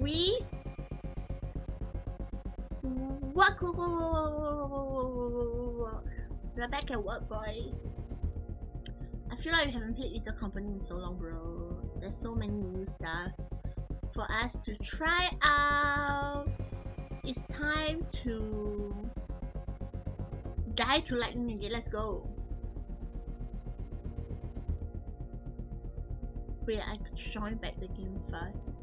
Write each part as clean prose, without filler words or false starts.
We what? We're back at work, boys. I feel like we haven't played Lethal Company in so long, bro. There's so many new stuff for us to try out. It's time to die to lightning again. Let's go. Wait, I could join back the game first.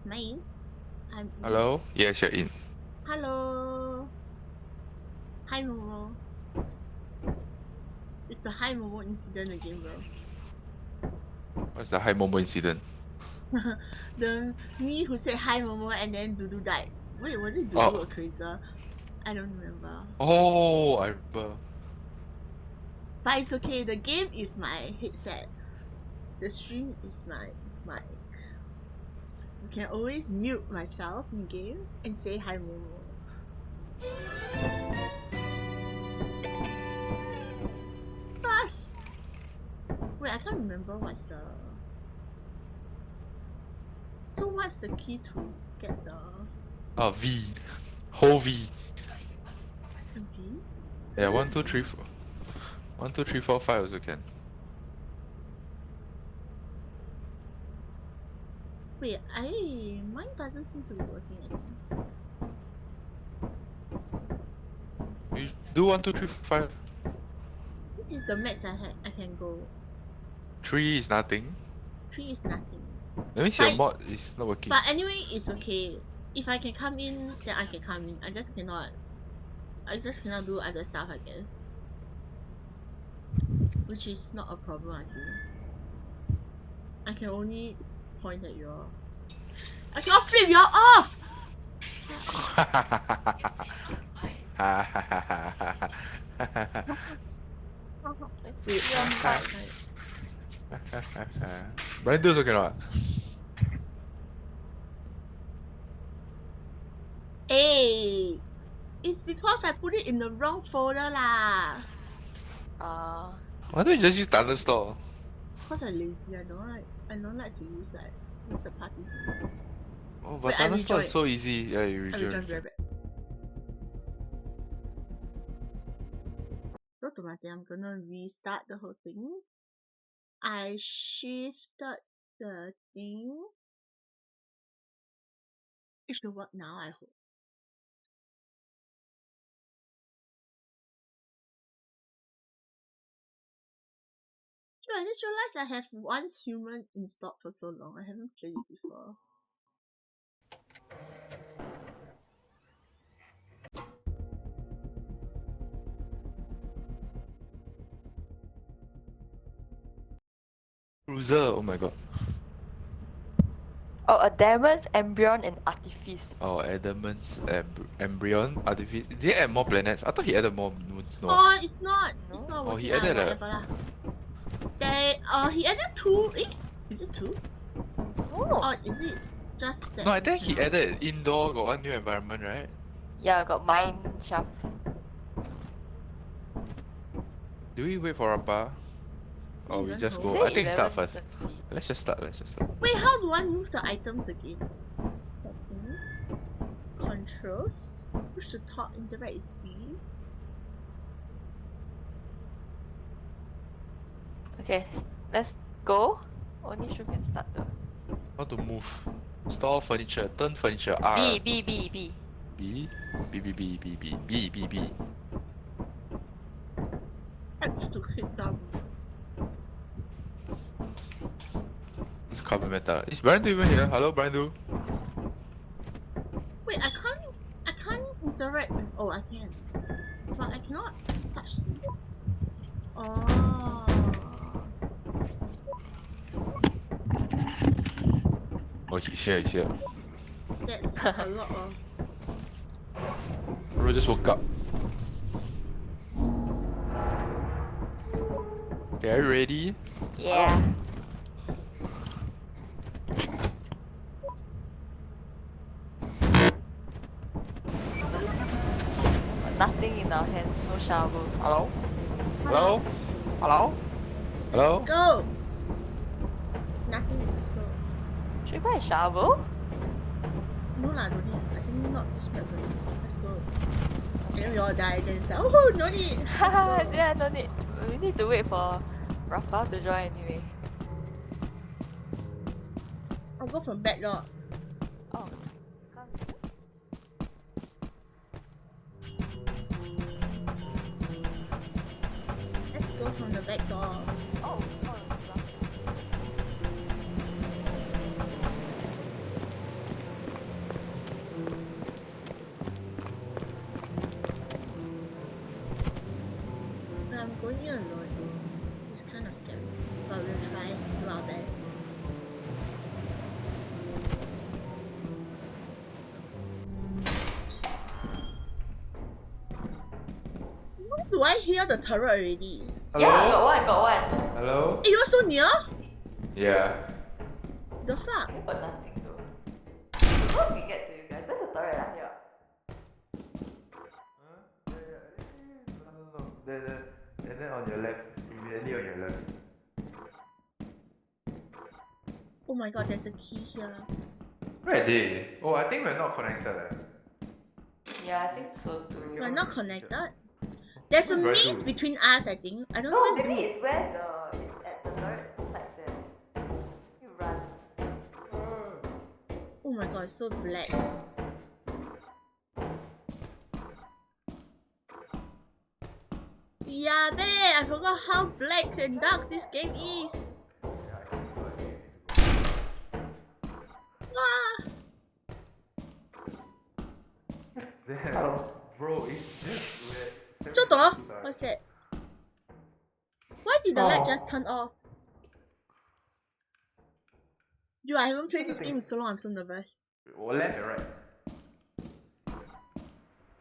Main? I'm in. Hello? Yes, you're in. Hello. Hi Momo. It's the Hi Momo incident again, bro. What's the high Momo incident? The me who said hi Momo and then Dudu died. Wait, was it Dudu or Krazer? I don't remember. Oh, I remember. But it's okay, the game is my headset. The stream is my mic. I can always mute myself in game and say hi Momo. It's fast! Wait, I can't remember what's the... So what's the key to get the... V. Whole V. V? Yeah, 1, 2, 3, 4. 1, 2, 3, 4, 5 also can. Wait, mine doesn't seem to be working anymore. You do 1, 2, 3, 5. This is the max I can go. 3 is nothing. 3 is nothing. That means your mod is not working. But anyway, it's okay. If I can come in, then I can come in. I just cannot do other stuff, I guess. Which is not a problem, I feel. I can only point at you all. I cannot flip you all off! Brian also cannot. Hey! It's because I put it in the wrong folder lah. Why don't you just use Thunderstorm? Because I'm lazy, I don't like to use like the party thing. Oh, but Thunderstorm is so easy. Yeah, you rejoin. Automatically, I'm gonna restart the whole thing. I shifted the thing. It should work now, I hope. I just realized I have Once Human installed for so long. I haven't played it before. Cruiser, oh my god. Oh, a Demon's Embryon and Artifice. Oh, Adamant's Embryon, Artifice. Did he add more planets? I thought he added more moons. No. Oh, it's not. It's not Oh, working. he added he added 2. Is it 2? Oh. Or is it just that? No, I think he added indoor, got one new environment, right? Yeah, got Mine Shaft. Do we wait for Rappa? Or we just go? I think start first. Let's just start. Wait, how do I move the items again? Settings, controls, push to talk, interact is B. Okay, let's go. Only Shu can start though. How to move? Store furniture, turn furniture. R. B. B. B. B. X to click down. It's carbon metal. Is Brian even here? Hello, Brian. Wait, I can't interact with. Oh, I can, but I cannot touch these. Oh. Oh, he's here. That's a lot of. Bro just woke up. Okay, are you ready? Yeah. Nothing in our hands, no shovel. Hello? Go! Should we buy a shovel? No lah, no need. I think not this purpose. Let's go. And then we all die then it's like, oh, no need. Haha, yeah, no need. We need to wait for Rafa to join anyway. I'll go from back door. Oh, come. Let's go from the back door. Oh, I'm going in alone. It's kind of scary, but we'll try to do our best. Why do I hear the turret already? Hello? Yeah, got one. Hello? Hey, you're so near? Yeah. The fuck? We got nothing though. How do we get to you guys? There's a turret out here. No. And then on your left. Immediately on your left. Oh my god, there's a key here. Where are they? Oh, I think we're not connected. Yeah, I think so too. We're not connected. There's a Where's maze Brazil? between us, I think. I don't know No, where's maybe the... it's where it's at the turret side there. You run. Oh my god, it's so black. Yeah, babe, I forgot how black and dark this game is. Ah. Damn, bro, it's just weird. 这朵 What's that? Why did the light just turn off? Dude, I haven't played this game in so long, I'm so nervous. Well, left and right.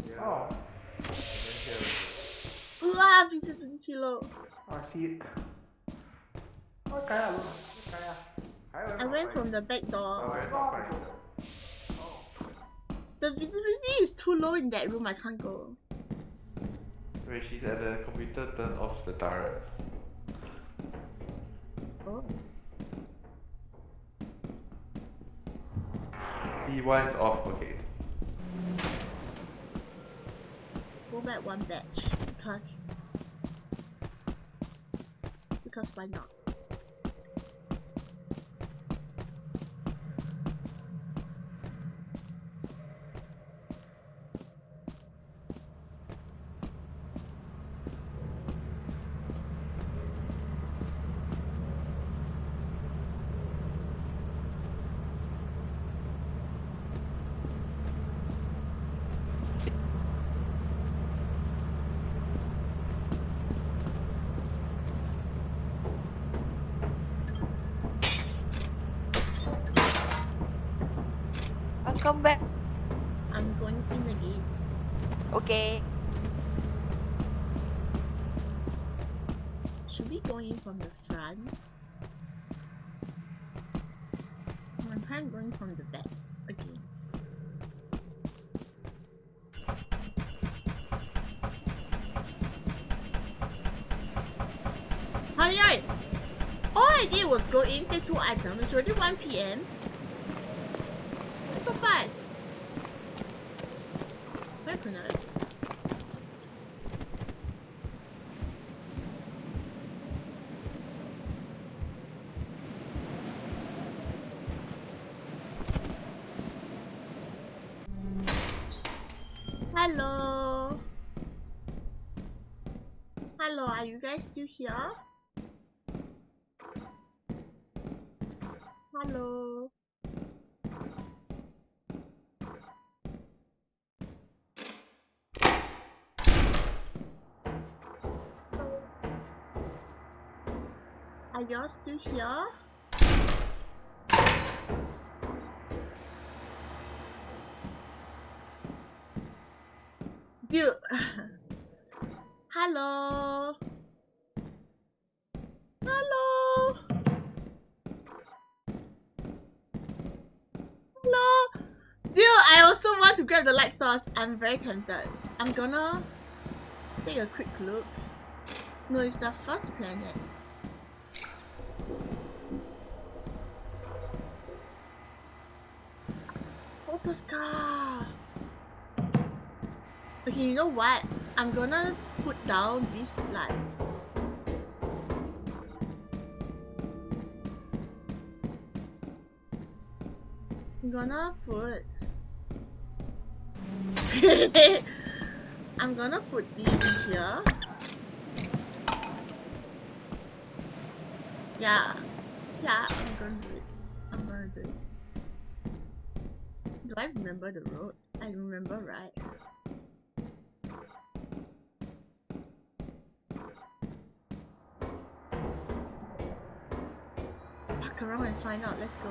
Yeah. Oh. Ah, visibility low. Oh, shit. Oh, kaya lu. Kaya. I went from the back Oh, door. we're not connected. The visibility is too low in that room, I can't go. Wait, she's at the computer, turn off the turret. Oh. P1 is off, okay. Go back one batch because why not? I'll come back. I'm going in again. Okay. Should we go in from the front? I'm kind of going from the back again. Hurry up! All I did was go in, take 2 items. It's already 1 PM. So fast. Where can I? Hello. Hello, are you guys still here? Hello. Are y'all still here? Dude. Hello. Hello. Hello. Dude, I also want to grab the light source. I'm very tempted. I'm gonna take a quick look. No, it's the first planet. 。 I the scar. Okay, you know what? I'm gonna put down this like. I'm gonna put. I'm gonna put these here. Yeah, I'm gonna do it. Do I remember the road? I remember, right? Walk around and find out. Let's go.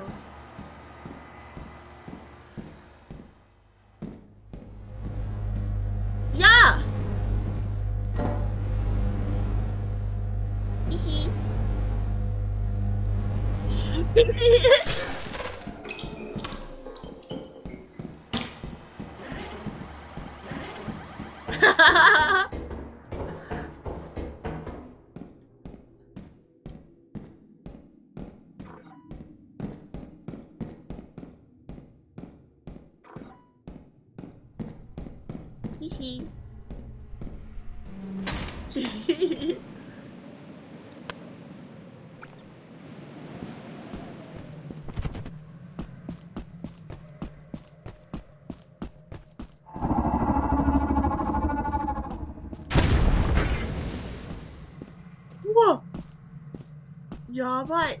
Yeah! Hee hee. Whoa! Yeah, but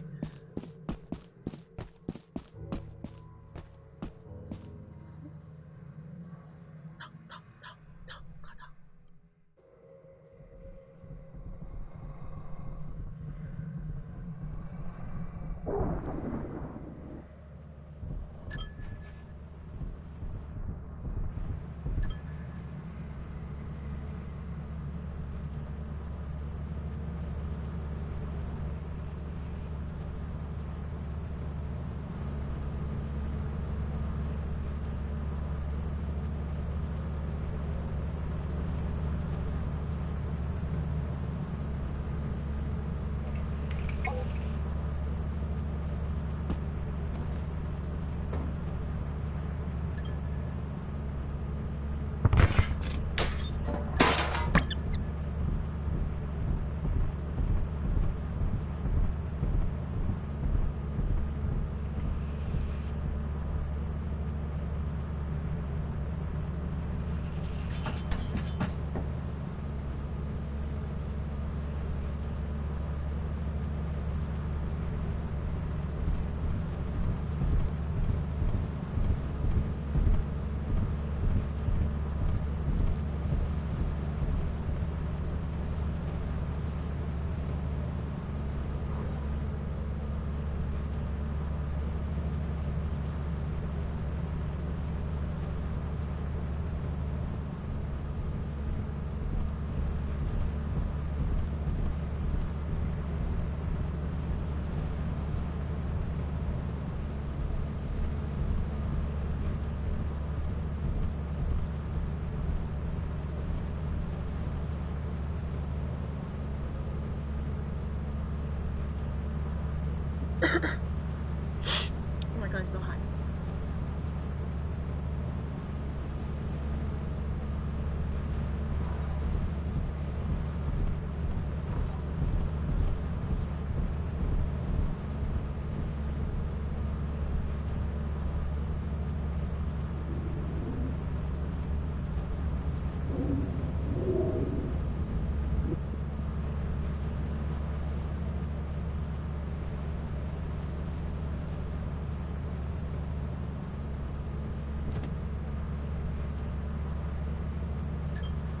oh my god, it's so hot.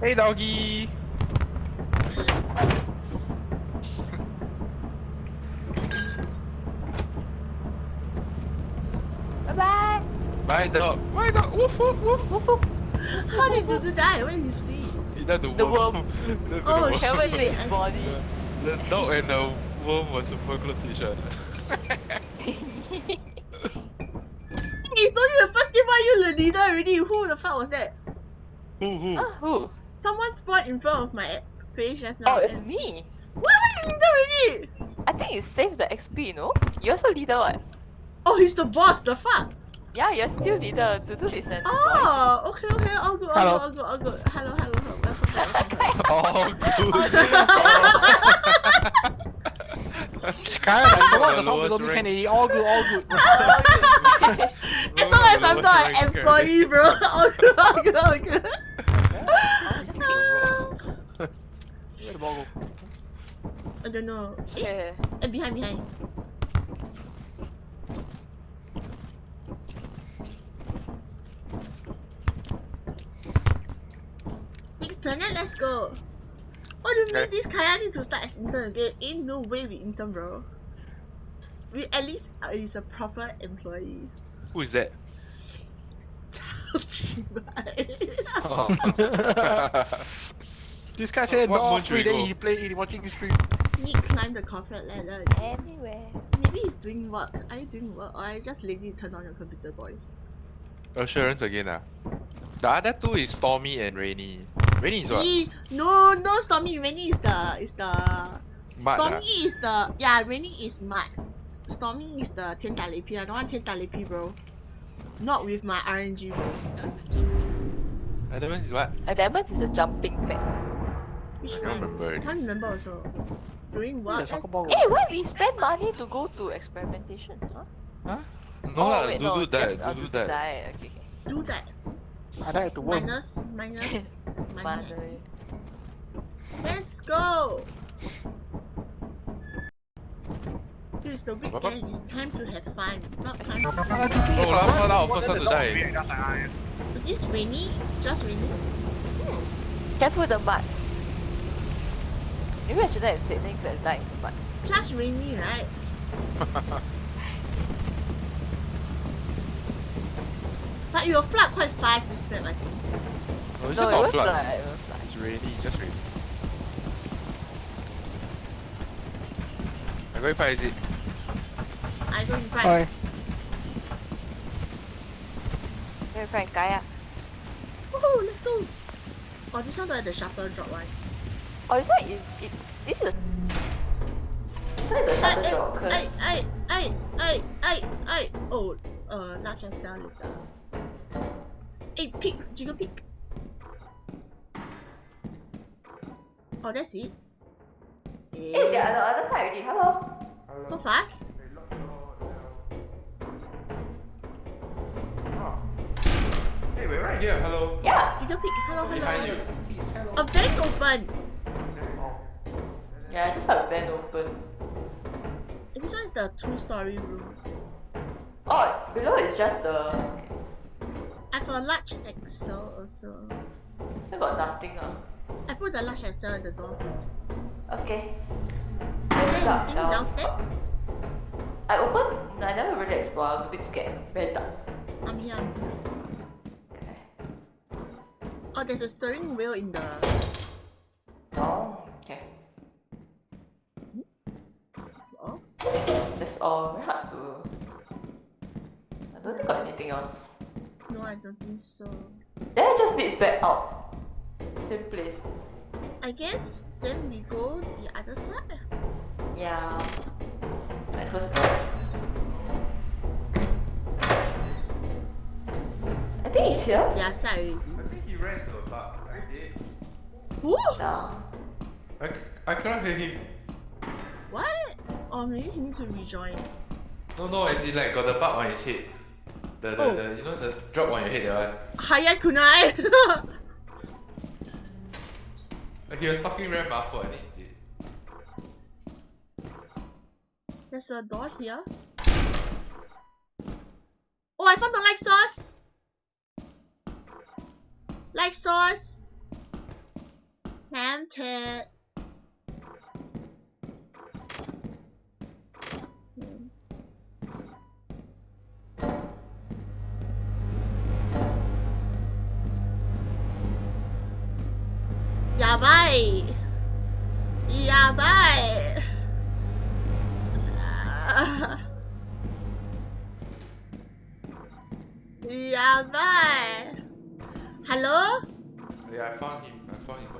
Hey doggy! Bye-bye! Bye dog! Bye dog! Woof woof woof! Woof woof. How did Dudu die? Where did you see? That's the The worm. worm. That's Oh, the worm. Haven't shit. seen his body. The dog and the worm were super close to each other. It's only the first game why you the leader already. Who the fuck was that? Who? Ah, who? Someone spawned in front of my face just now. Oh, it's and- me! Why are you leader already? I think you saved the XP, no? You also leader what? Oh, he's the boss, the fuck? Yeah, you're still needed to do this and Oh, okay, all good. Hello, welcome back. All good. Sky, I forgot the song below me, Kennedy. All good, all good. As long as I'm not an employee, bro. All good. Where the ball go? I don't know. Okay. Behind. Next planet, let's go. What do you mean this Kaya need to start as intern again? Ain't no way we intern, bro. We at least is a proper employee. Who is that? Oh. This guy said no free, then he watching stream. Need climb the corporate ladder. Anyway. Maybe he's doing work. Are you doing work or are you just lazy to turn on your computer, boy? Assurance again ah. The other two is Stormy and Rainy. Rainy is what? No, Stormy. Rainy is the Mud, Stormy is the Rainy is mud. Stormy is the 天打雷劈. I don't want 天打雷劈, bro. Not with my RNG, bro. Adamant is what? Adamant is a jumping pad. Which I friend? don't remember. I can't remember also. Doing what? Hey, why we spend money to go to experimentation? Huh? No lah, wait, do that. do that. Okay. Do that. I like to work. Minus money. Money. Let's go. It's the weekend. It's time to have fun, not time to. Oh, of course, today. Is this Rainy? Just Rainy? Careful the mud. Maybe I shouldn't have said things that die in the mud. Just Rainy, right? But it will flood quite fast this map, I think. No, it's No, not it was flood. like, It's rainy, just rainy. I'm going to find it. I go in front. Hi. very frank guy. Woohoo, let's go. Oh, this one don't have the shuttle drop one. Oh, this one is this is the shuttle drop. Oh, large SL later. Hey, peek, jiggle peek. Oh, that's it. Hey, they're on the other side already. Hello. So fast? Hey, we're right here. Hello. Yeah. Jiggle peek. Hello. Behind you. A bank open. Yeah, I just have a van open. This one is the 2-story room. Oh, below is just the. I have a large XL also. I got nothing. I put the large XL at the door. Okay. Is there Dark anything down. downstairs? I opened. I never really explored. I was a bit scared. Very dark. I'm here. Okay. Oh, there's a steering wheel in the. Oh, okay. That's all. That's all. Very hard to. I don't think got anything else. No, I don't think so. Then it just leads back out. Same place. I guess then we go the other side. Yeah. Let's go. I think he's here. The other side already. I think he ran to the park. I did. Who? Down. I cannot hear him. What? Or maybe he needs to rejoin. No, as in like got the bug on his head. The you know the drop on your head that one. Hiya kunai! Like he was talking very muffled, I think he did. There's a door here. Oh, I found the light source! Light source! Tempted. Yabai! Yabai! Yabai! Hello? Yeah, I found him.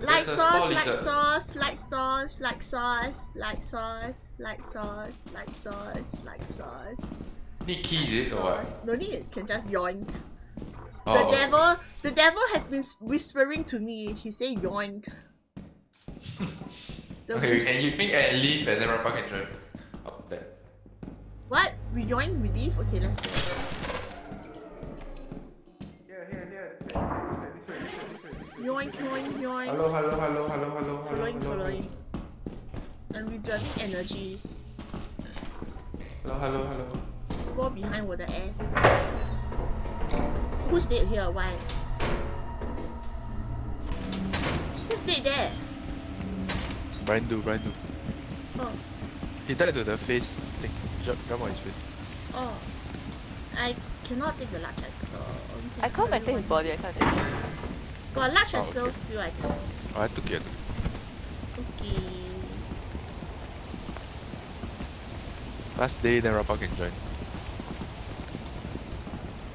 Light There's a sauce, stall light lizard. sauce, light sauce, light sauce, light sauce, light sauce, light sauce, light sauce. Need keys is it or what? No need, can just yoink. Oh, The devil has been whispering to me. He say yoink. Okay, and you think and leave and then Rappa can join. Up there. What? We yoink, we leave? Okay, let's go. Here. Yoink, yoink, yoink. Hello. Following. I'm reserving energies. Hello. Small behind with the S. Who's dead here? Why? Who's dead there? Brian do. Oh. He died to the face thing. Jump on his face. Oh. I cannot take the large axle. I can't maintain his body, I can't take it. Got large Oh, axle okay. still, I think. Oh, I took it. Okay. Last day, then Rappa can join.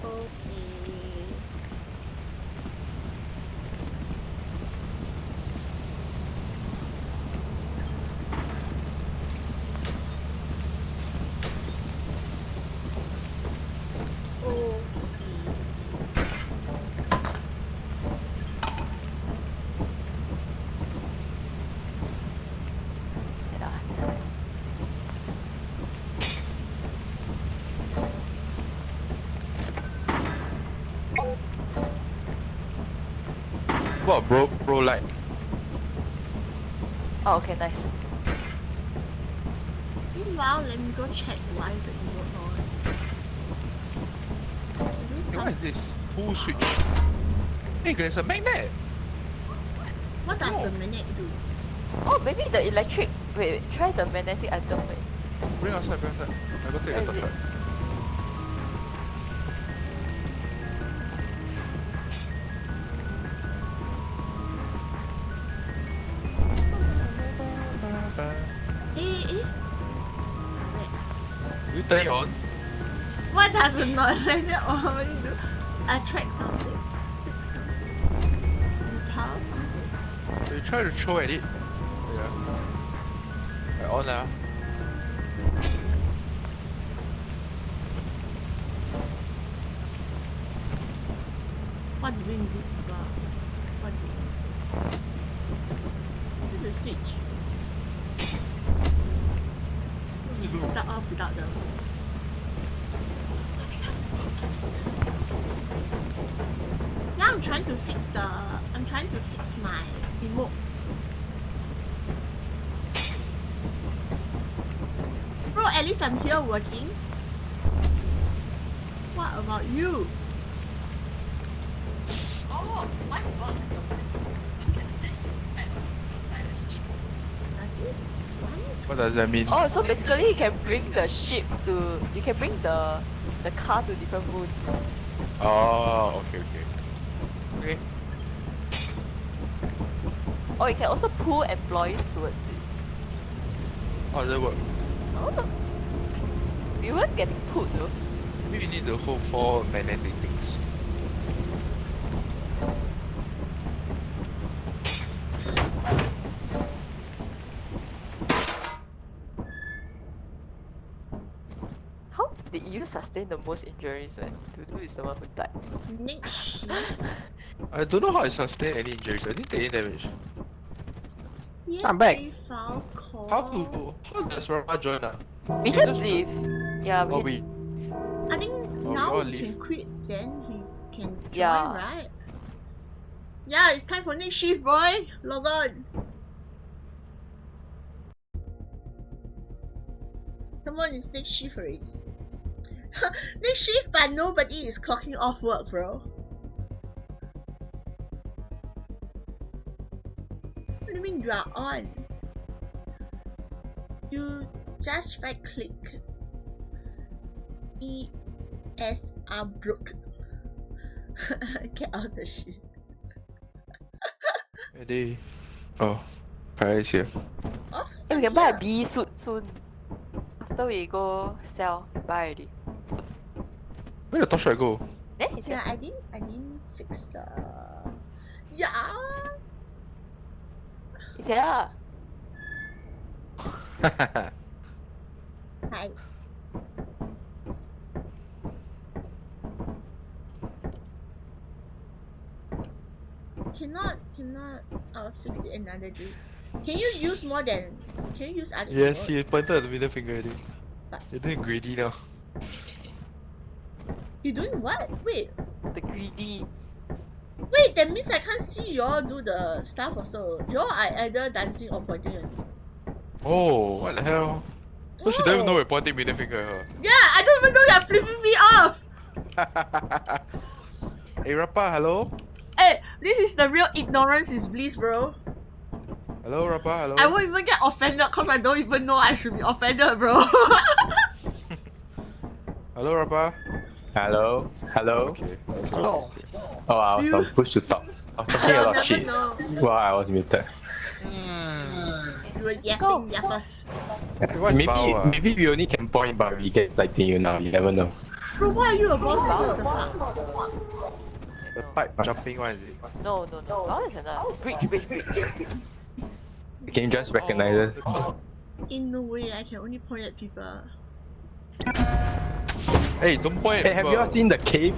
Okay. What, bro, like? Oh, okay, nice. Meanwhile, let me go check why the emote on. Maybe What is this? Full switch. Hey, there's a magnet. What does the magnet do? Oh, maybe the electric. Wait, try the magnetic item. Wait. Bring outside. I go take Where the is it? torchlight. Eh? You turn it on? What does a non-magnet normally do? Attract something? Stick something? Repel something? So you try to throw at it. Yeah. Right, on now. What do we mean these people? What do we mean? Where's the switch? Start off without them. Yeah, I'm trying to fix my emote. Bro, at least I'm here working. What about you? Does it? What does that mean? Oh, so basically you can bring the ship to. You can bring the car to different moons. Oh, okay. Or you can also pull employees towards it. How does that work? Oh, you weren't getting pulled though. Maybe you need to hold 4 magnetic things. How did you sustain the most injuries when Dudu is the one who died? Nick shift. I don't know how I sustain any injuries. I didn't take any damage. I'm back. File call. How does Rappa join? We can just just leave. Yeah, Oh, we. I think we now all he leave. can quit, then he can join, Yeah. right? Yeah, it's time for next shift, boy. Log on. Come on, it's next shift already. Next shift, but nobody is clocking off work, bro. What do you mean you are on? You just right click. ESR Brook. Get out the shit. Ready? Oh, Kai is here. Oh, Hey, we can buy a bee suit soon. After we go sell, buy already. Where the torchlight go? Eh, it's yeah, here. I didn't fix the. Yeah. It's here. Hi. cannot. I'll fix it another day. Can you use more than? Can you use other? Yes, emote? he pointed at the middle finger already. But- You're doing greedy now. You doing what? Wait, The greedy. wait. That means I can't see y'all do the stuff also. Y'all are either dancing or pointing at me. Oh, what the hell? So she don't even know Oh. we're pointing middle finger at Yeah, I don't even know you're flipping me off. her. Hey Rappa, hello? Hey, this is the real ignorance is bliss, bro. Hello Rappa, hello? I won't even get offended because I don't even know I should be offended, bro. Hello Rappa? Hello? Hello? Okay. Oh. Oh, I was You- on push to talk. I was talking a You'll lot of never shit know. while I was muted. You were yapping, yappers. What's Maybe Bao, maybe we only can point, but we get lighting you now. You never know. Bro, why are you a boss also? The fuck? The pipe jumping one is it? No. Bao is enough. Bridge. Can you just recognize it? In no way, I can only point at people. Hey, don't point Hey, at have people. you all seen the cave?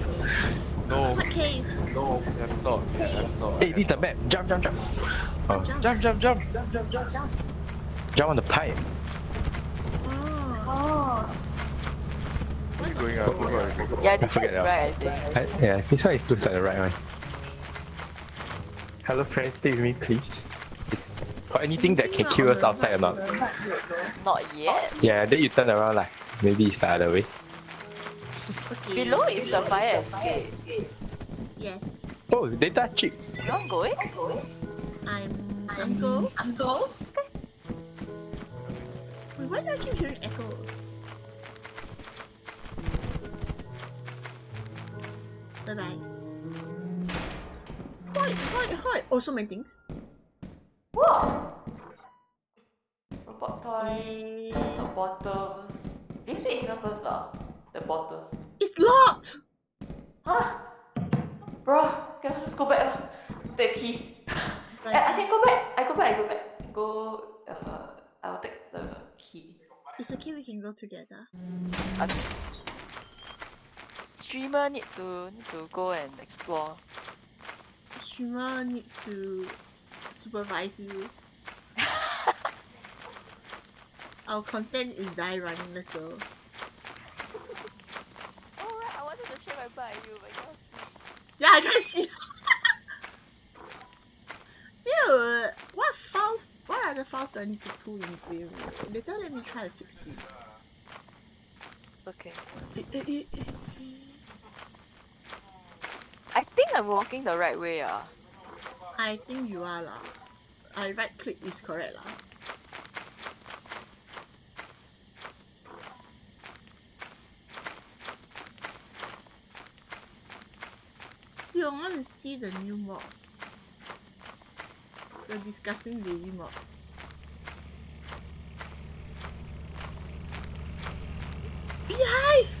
No, What cave? have not. Have not. Hey, this is the map. Jump. Oh, Jump. Jump. jump on the pipe. Oh. Where you going out? Yeah, I this forget is now. right, I think. Yeah, this one is looks like the right one. Hello friends, stay with me please. Got anything that can kill us outside or not? Not yet. Yeah, then you turn around like, maybe it's the other way. Okay. Below is the fire escape. Yes. Oh, data chip. You want go in? I'm go. Wait, why do I keep hearing echo? Bye bye. Hoi. Oh, so many things. What? Robot toy. Yay. The bottles. Leave the inner first lah. The bottles. It's locked! Huh? Bro, can I just go back lah? Take the key. But I can go back. I go back. I'll take the key. it's okay, we can go together. Streamer need to go and explore. Streamer needs to supervise you. Our content is die running, let's go. Oh right, I wanted to share my butt at you, but you Yeah, I can see. Dude, what other files do I need to pull in game? Later let me try to fix this. Okay. I think I'm walking the right way ah. I think you are lah. I right click is correct lah. You want to see the new mob? The disgusting baby mob. Beehive!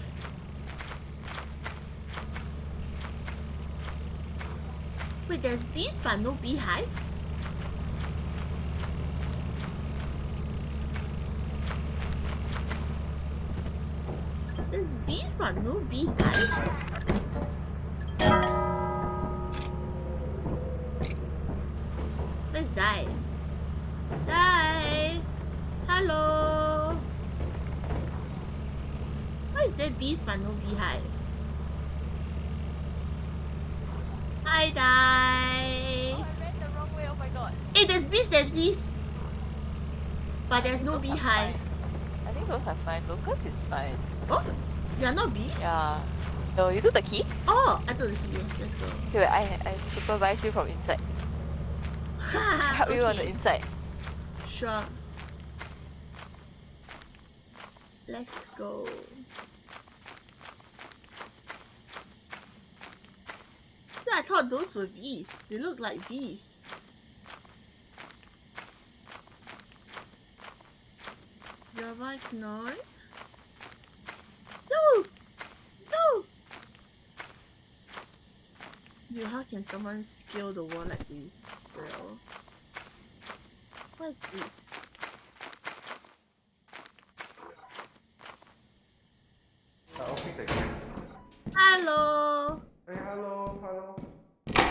Wait, there's bees but no beehive? There's bees but no beehive? Let's die. Die! Hello! Why is there bees but no beehive? Hi, die! Oh, I ran the wrong way. Oh my god. Hey, there's bees! But there's no beehive. I think those are fine. Locust is fine. Oh, there are no bees? Yeah. No, you took the key? Oh, I took the key. Yes, let's go. Okay, wait, I supervise you from inside. Help you on the inside. Sure. Let's go. Yeah, I thought those were bees. They look like bees. Your mic no? No! No! Dude, how can someone scale the wall like this, bro? What is this? Hello! Hey, hello. Do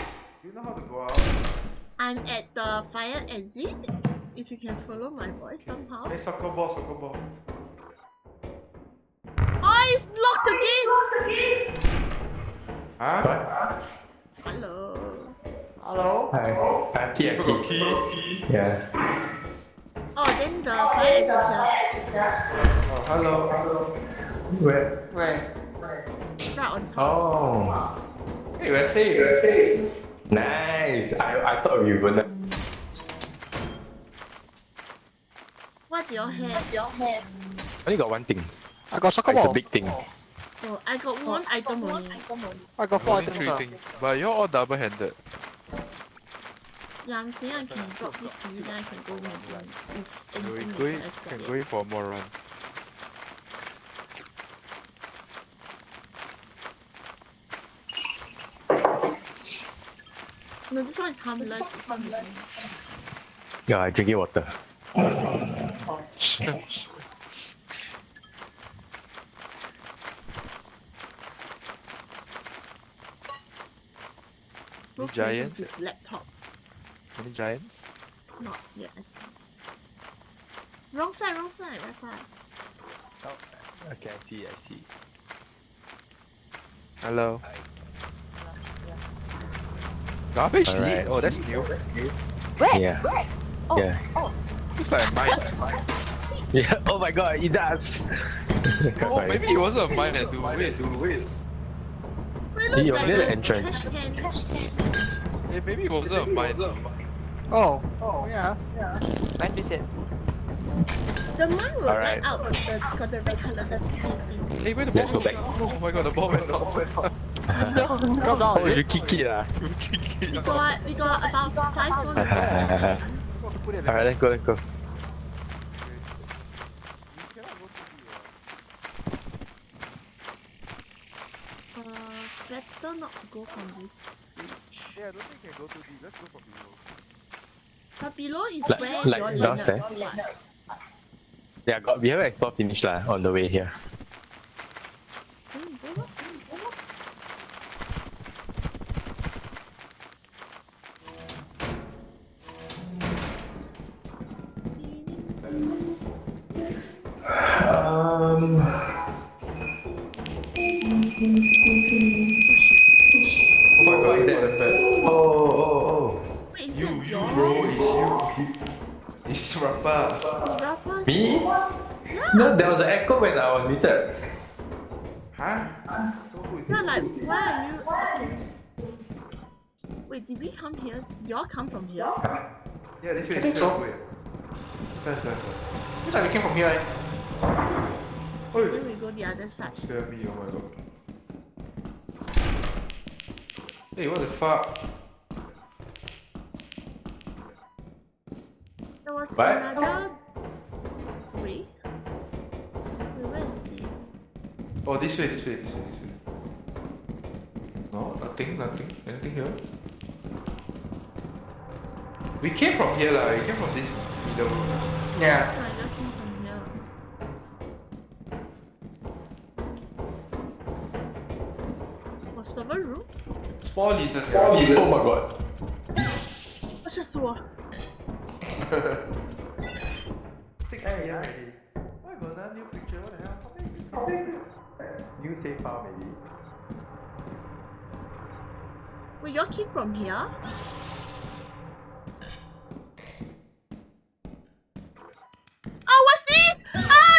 you know how to go out? I'm at the fire exit. If you can follow my voice somehow. Hey, soccer ball. Oh, it's locked again! Huh? Hello. Hello? Hi. Key. Yeah. Oh, then the fire exit here. Oh, hello. Where? Right on top. Oh. Hey, we're safe. Nice. I thought we were gonna. What do you have? Only got one thing. I got soccer It's a ball. big thing. Oh, I got one item only. I got 4 Only items. 3 things. But you're all double-handed. Yeah, I'm saying I can drop this to you, then I can go in again. If We're anything going, is expert. can go for more run. No, this one is harmless. It's not moving. Yeah, I drinking water. Bro giants? plays his laptop. Any giant? Not yet, I think. Wrong side, right side. Okay, I see. Hello. Garbage Alright. lead? Oh, that's new. Yeah. Yeah. Looks like a mine. Yeah. Oh my god, it does. Oh, maybe it wasn't a mine. Wait. Wait, See, looks you're like near the a entrance. trash can. Hey, maybe it wasn't a mine. Oh, yeah. When is it? The mine will Alright. light up got the red color the thing. Hey, where the ball Let's go back. Oh my god, the ball went off. Drop down, Oh, is you it? kick it lah. We got about 5 more minutes. Alright, let's go. Better not to go from this bridge. Yeah, I don't think we can go too deep. Let's go from below. But below is Like- where like your downstairs? Yeah, we haven't explored finish lah on the way here. Oh my god, it's not that bad. Oh. Wait, is You, that you, yours? bro, it's you. It's Rappa. Is Rappa's? Me? Yeah. No, there was an echo when I was muted. Huh? You're like, why are you? Wait, did we come here? Y'all come from here? Yeah, this way. I think so. That's. Looks like we came from here, right? Then we go the other side. Scare me, oh my god. Hey, what the fuck? There was What? another. Wait, where is this? Oh, this way. No, nothing. Anything here? We came from here lah. We came from this middle room. Yeah. Spider came from here. Was server room? Small lizard. Oh my god. 我吓死我！ 6 AM already. Why got another new picture? What the hell? New save file maybe. Wait, y'all came from here? Oh, what's this? Ah,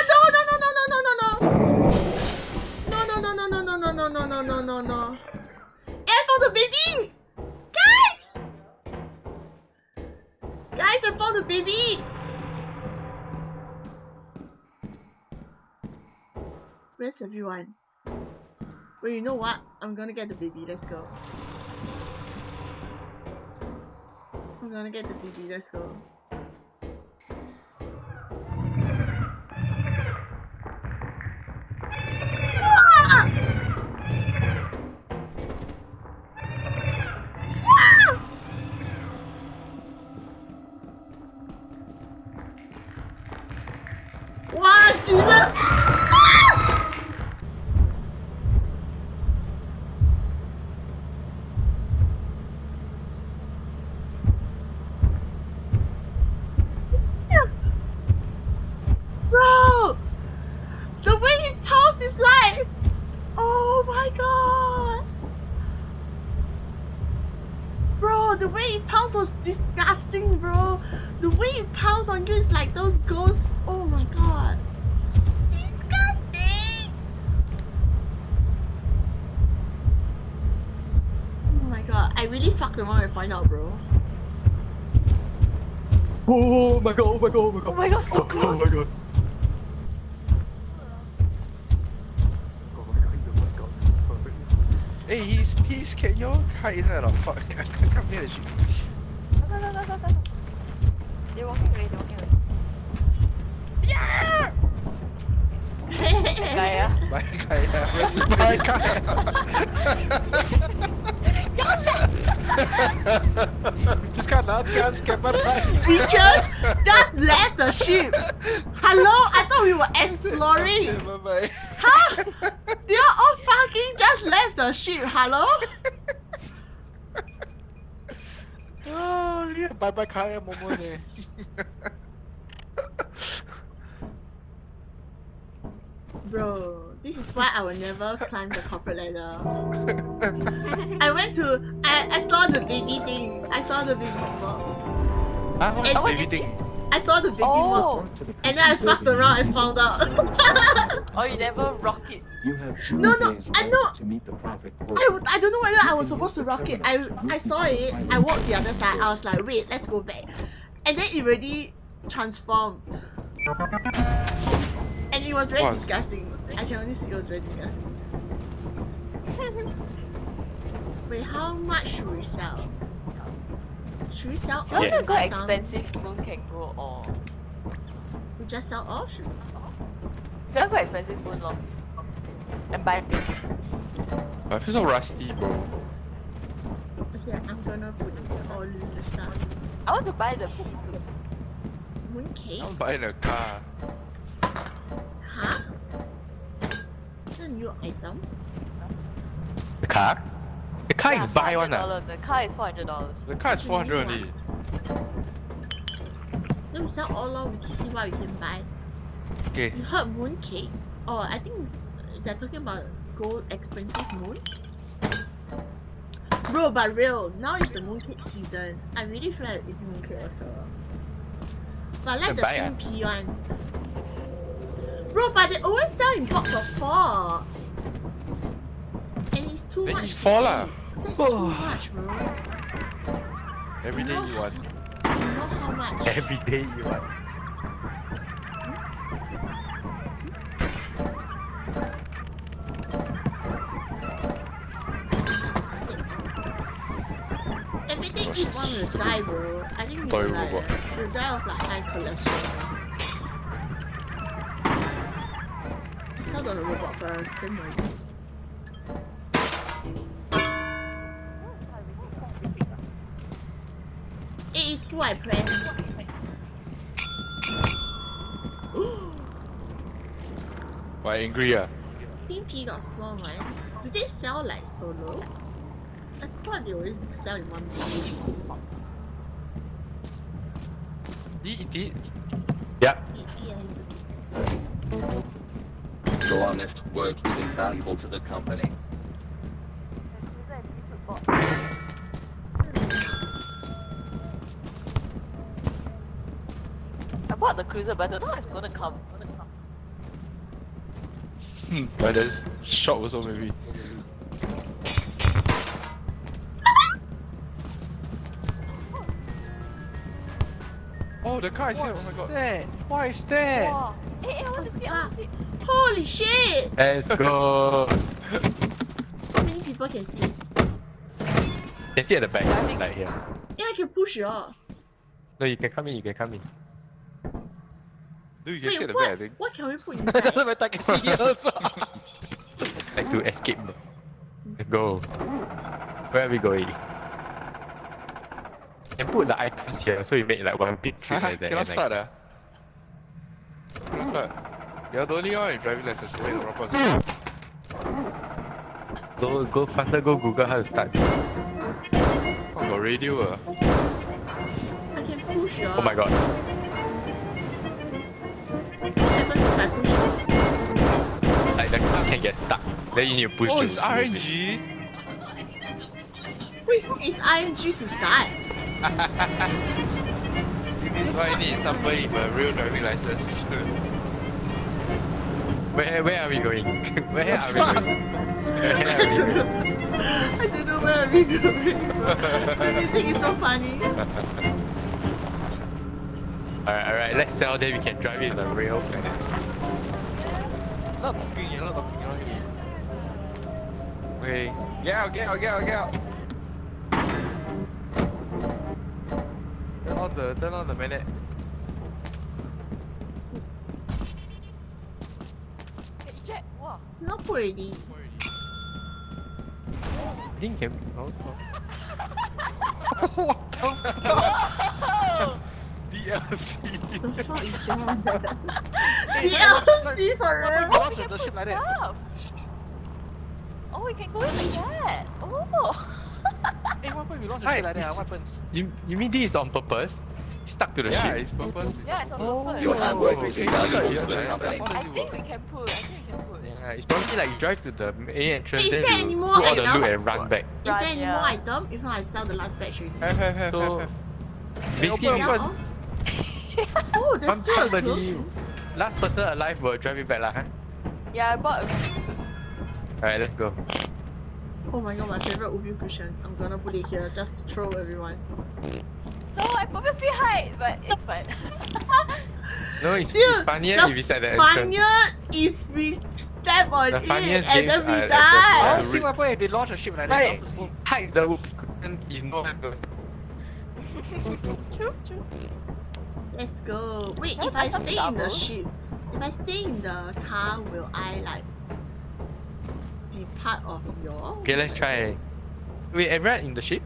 no! No. I found the baby! Guys! I found the baby! Where's everyone? Wait, you know what? I'm gonna get the baby. Let's go. I'm gonna get the baby. Let's go. Wow, Jesus! pounce was disgusting, bro. The way it pounds on you is like those ghosts. Oh my god. Disgusting. Oh my god. I really fucked around and find out, bro. Oh my god, oh my god, oh my god. Oh my god, so Oh close. my god. Hey, he's can your kite inside or fuck? I can't come near the ship. No. They're walking away, Yeah! Kaya. Bye, Kaya. Bye, Kaya. Just got out, guys, get my bike. We just left the ship. Hello? I thought we were exploring. Okay, bye-bye. Huh? They all fucking just left the ship. Hello? Oh, yeah, bye kaya mo muna eh. Bro, this is why I will never climb the corporate ladder. I saw the baby thing. I saw the baby walk. Ah, what And- is baby thing? I saw the baby walk. Oh! And then I fucked around and found out. Oh, you never rock it. You have No, zero no, days I left know. to meet the profit I quota. don't know whether I was supposed to rock it. I saw it. I walked the other side. I was like, wait, let's go back. And then it already transformed. And it was very What? disgusting. I can only say it was very disgusting. Wait, how much should we sell? Should we sell all? You or want to go some? expensive moon can go all. We just sell all, should we? If you want to go expensive moon long. And buy I feel so rusty, bro. Okay, I'm gonna put all the stuff. I want to buy the Mooncake? I'm buying a car. Huh? Is that a new item? The car? The car is buy one. $400. The car is $400. The car is 400 only. Then we sell all of, we can see what we can buy. Okay. You heard mooncake? Oh, I think they're talking about gold expensive moon. Bro, but real, now is the mooncake season. I really feel like eating mooncake also. But I like Can the buy, pink pea one. Bro, but they always sell in box of 4. And it's too Then much. eat to 4 lah. eat. That's too much, bro. Every day you want. You know how much? Every day you want. Every day eat one will die, bro. I think Toy we'll die. robot. We'll die of like high cholesterol. I saw the robot first, then noisy. It is full, I press. Why angry ah? Pink pea got small one. Do they sell like solo? I thought they always sell in one piece. Eat it. Yeah. Your honest work is invaluable to the company. I bought the cruiser, but I don't know how it's gonna come. But there's shop also maybe. Oh, the car is here. Oh my god. That? Why is that? Wow. Hey, I want to see, I want to see. Holy shit! Let's go. How many people can see? Can see at the back, like here. Yeah, I can push y'all. No, you can come in, you can come in. Dude, you can see at the what? back, I think. What can we put Doesn't inside? matter, I can see here also. Like to escape. Let's go. Where are we going? And put the items here so we make like one big trip like that. Cannot and, start ah. Cannot start. You're the only one with driving license. Wait, no, proper. Go faster, go Google how to start. Oh, got radio ah. I can push y'all. Oh my god. What happens if I push y'all? Like the car can get stuck. Then you need to push Oh, to it's move it. RNG. It's IMG to start. This is why I need somebody with a real driving license. Where are we going? Where are we going? Where are we going? I don't know where we going. The music is so funny. Alright, let's sell then we can drive it on the rail planet. Not talking, you're not talking, you're not here. Okay, get out. Turn on the minute. Eject! Wow! Not already. I think can. Oh. The fuck is that? DLC for real? Launch the ship like that. Stuff. Oh, we can go in like that! Oh! Hey, what happens if we launch the ship like that? What happens? You mean this is on purpose? Stuck to the Yeah, ship? it's purpose. Yeah, it's on Oh. purpose. Your hard work is Okay. invaluable to the Yeah. company. I think we can pull. Yeah, it's probably like you drive to the main entrance, Is then there you any do more all the item? loot and run back. Is there Right, any yeah. more item? If not, I sell the last batch already. Have. So basically, Sell all? Oh, there's still a somebody, close. last person alive will drive it back lah, huh? Yeah, I bought a... Alright, let's go. Oh my god, my favorite Ubi cushion. I'm gonna put it here just to troll everyone. No, I purposely hide, but it's fine. No, it's Dude, funnier the if it's at the entrance. funnier if we step on The it funniest and games then we are at die. the- I Yeah. see what happens if they launch a ship like Right, that. hide the cushion if no one knows. True. Let's go. Wait, Can if I I buy some stay in the doubles? ship, if I stay in the car, will I like be part of your? Okay, let's try. Wait, everyone in the ship?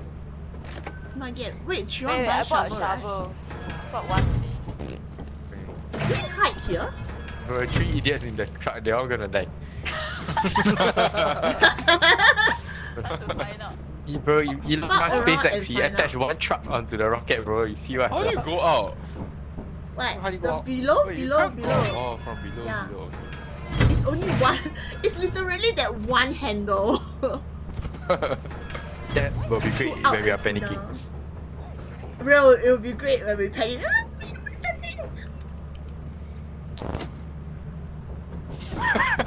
Not yet. Wait, she Wait, want buy I bought a shovel, right? shovel. I bought one. You can hide here. There were 3 idiots in the truck, they're all gonna die. Have to find out. Bro, Elon Fuck Musk around SpaceX, and he find attached out. one truck onto the rocket, bro. You see what How do you go out? What? How do you go The out? below, Wait, you below, can't go below. out. Oh, from below, Yeah. below. It's only one. It's literally that one handle. That will be great Out when we are and panicking. down. Real, it will be great when we panic.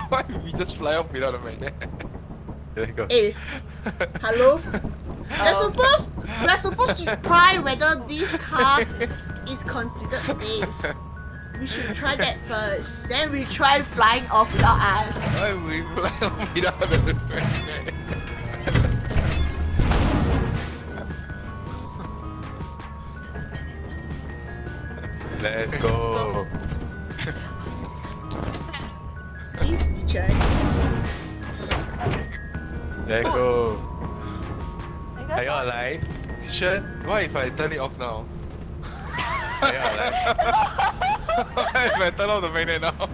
Why did we just fly off without a magnet? Let's go. Hey, hello? Oh. We're supposed to try whether this car is considered safe. We should try that first. Then we try flying off without us. Why would we fly off without a magnet? Let's go. This feature. Let's go. I Are got you alive? Shen, what if I turn it off now? Are you alive? What if I turn off the magnet now?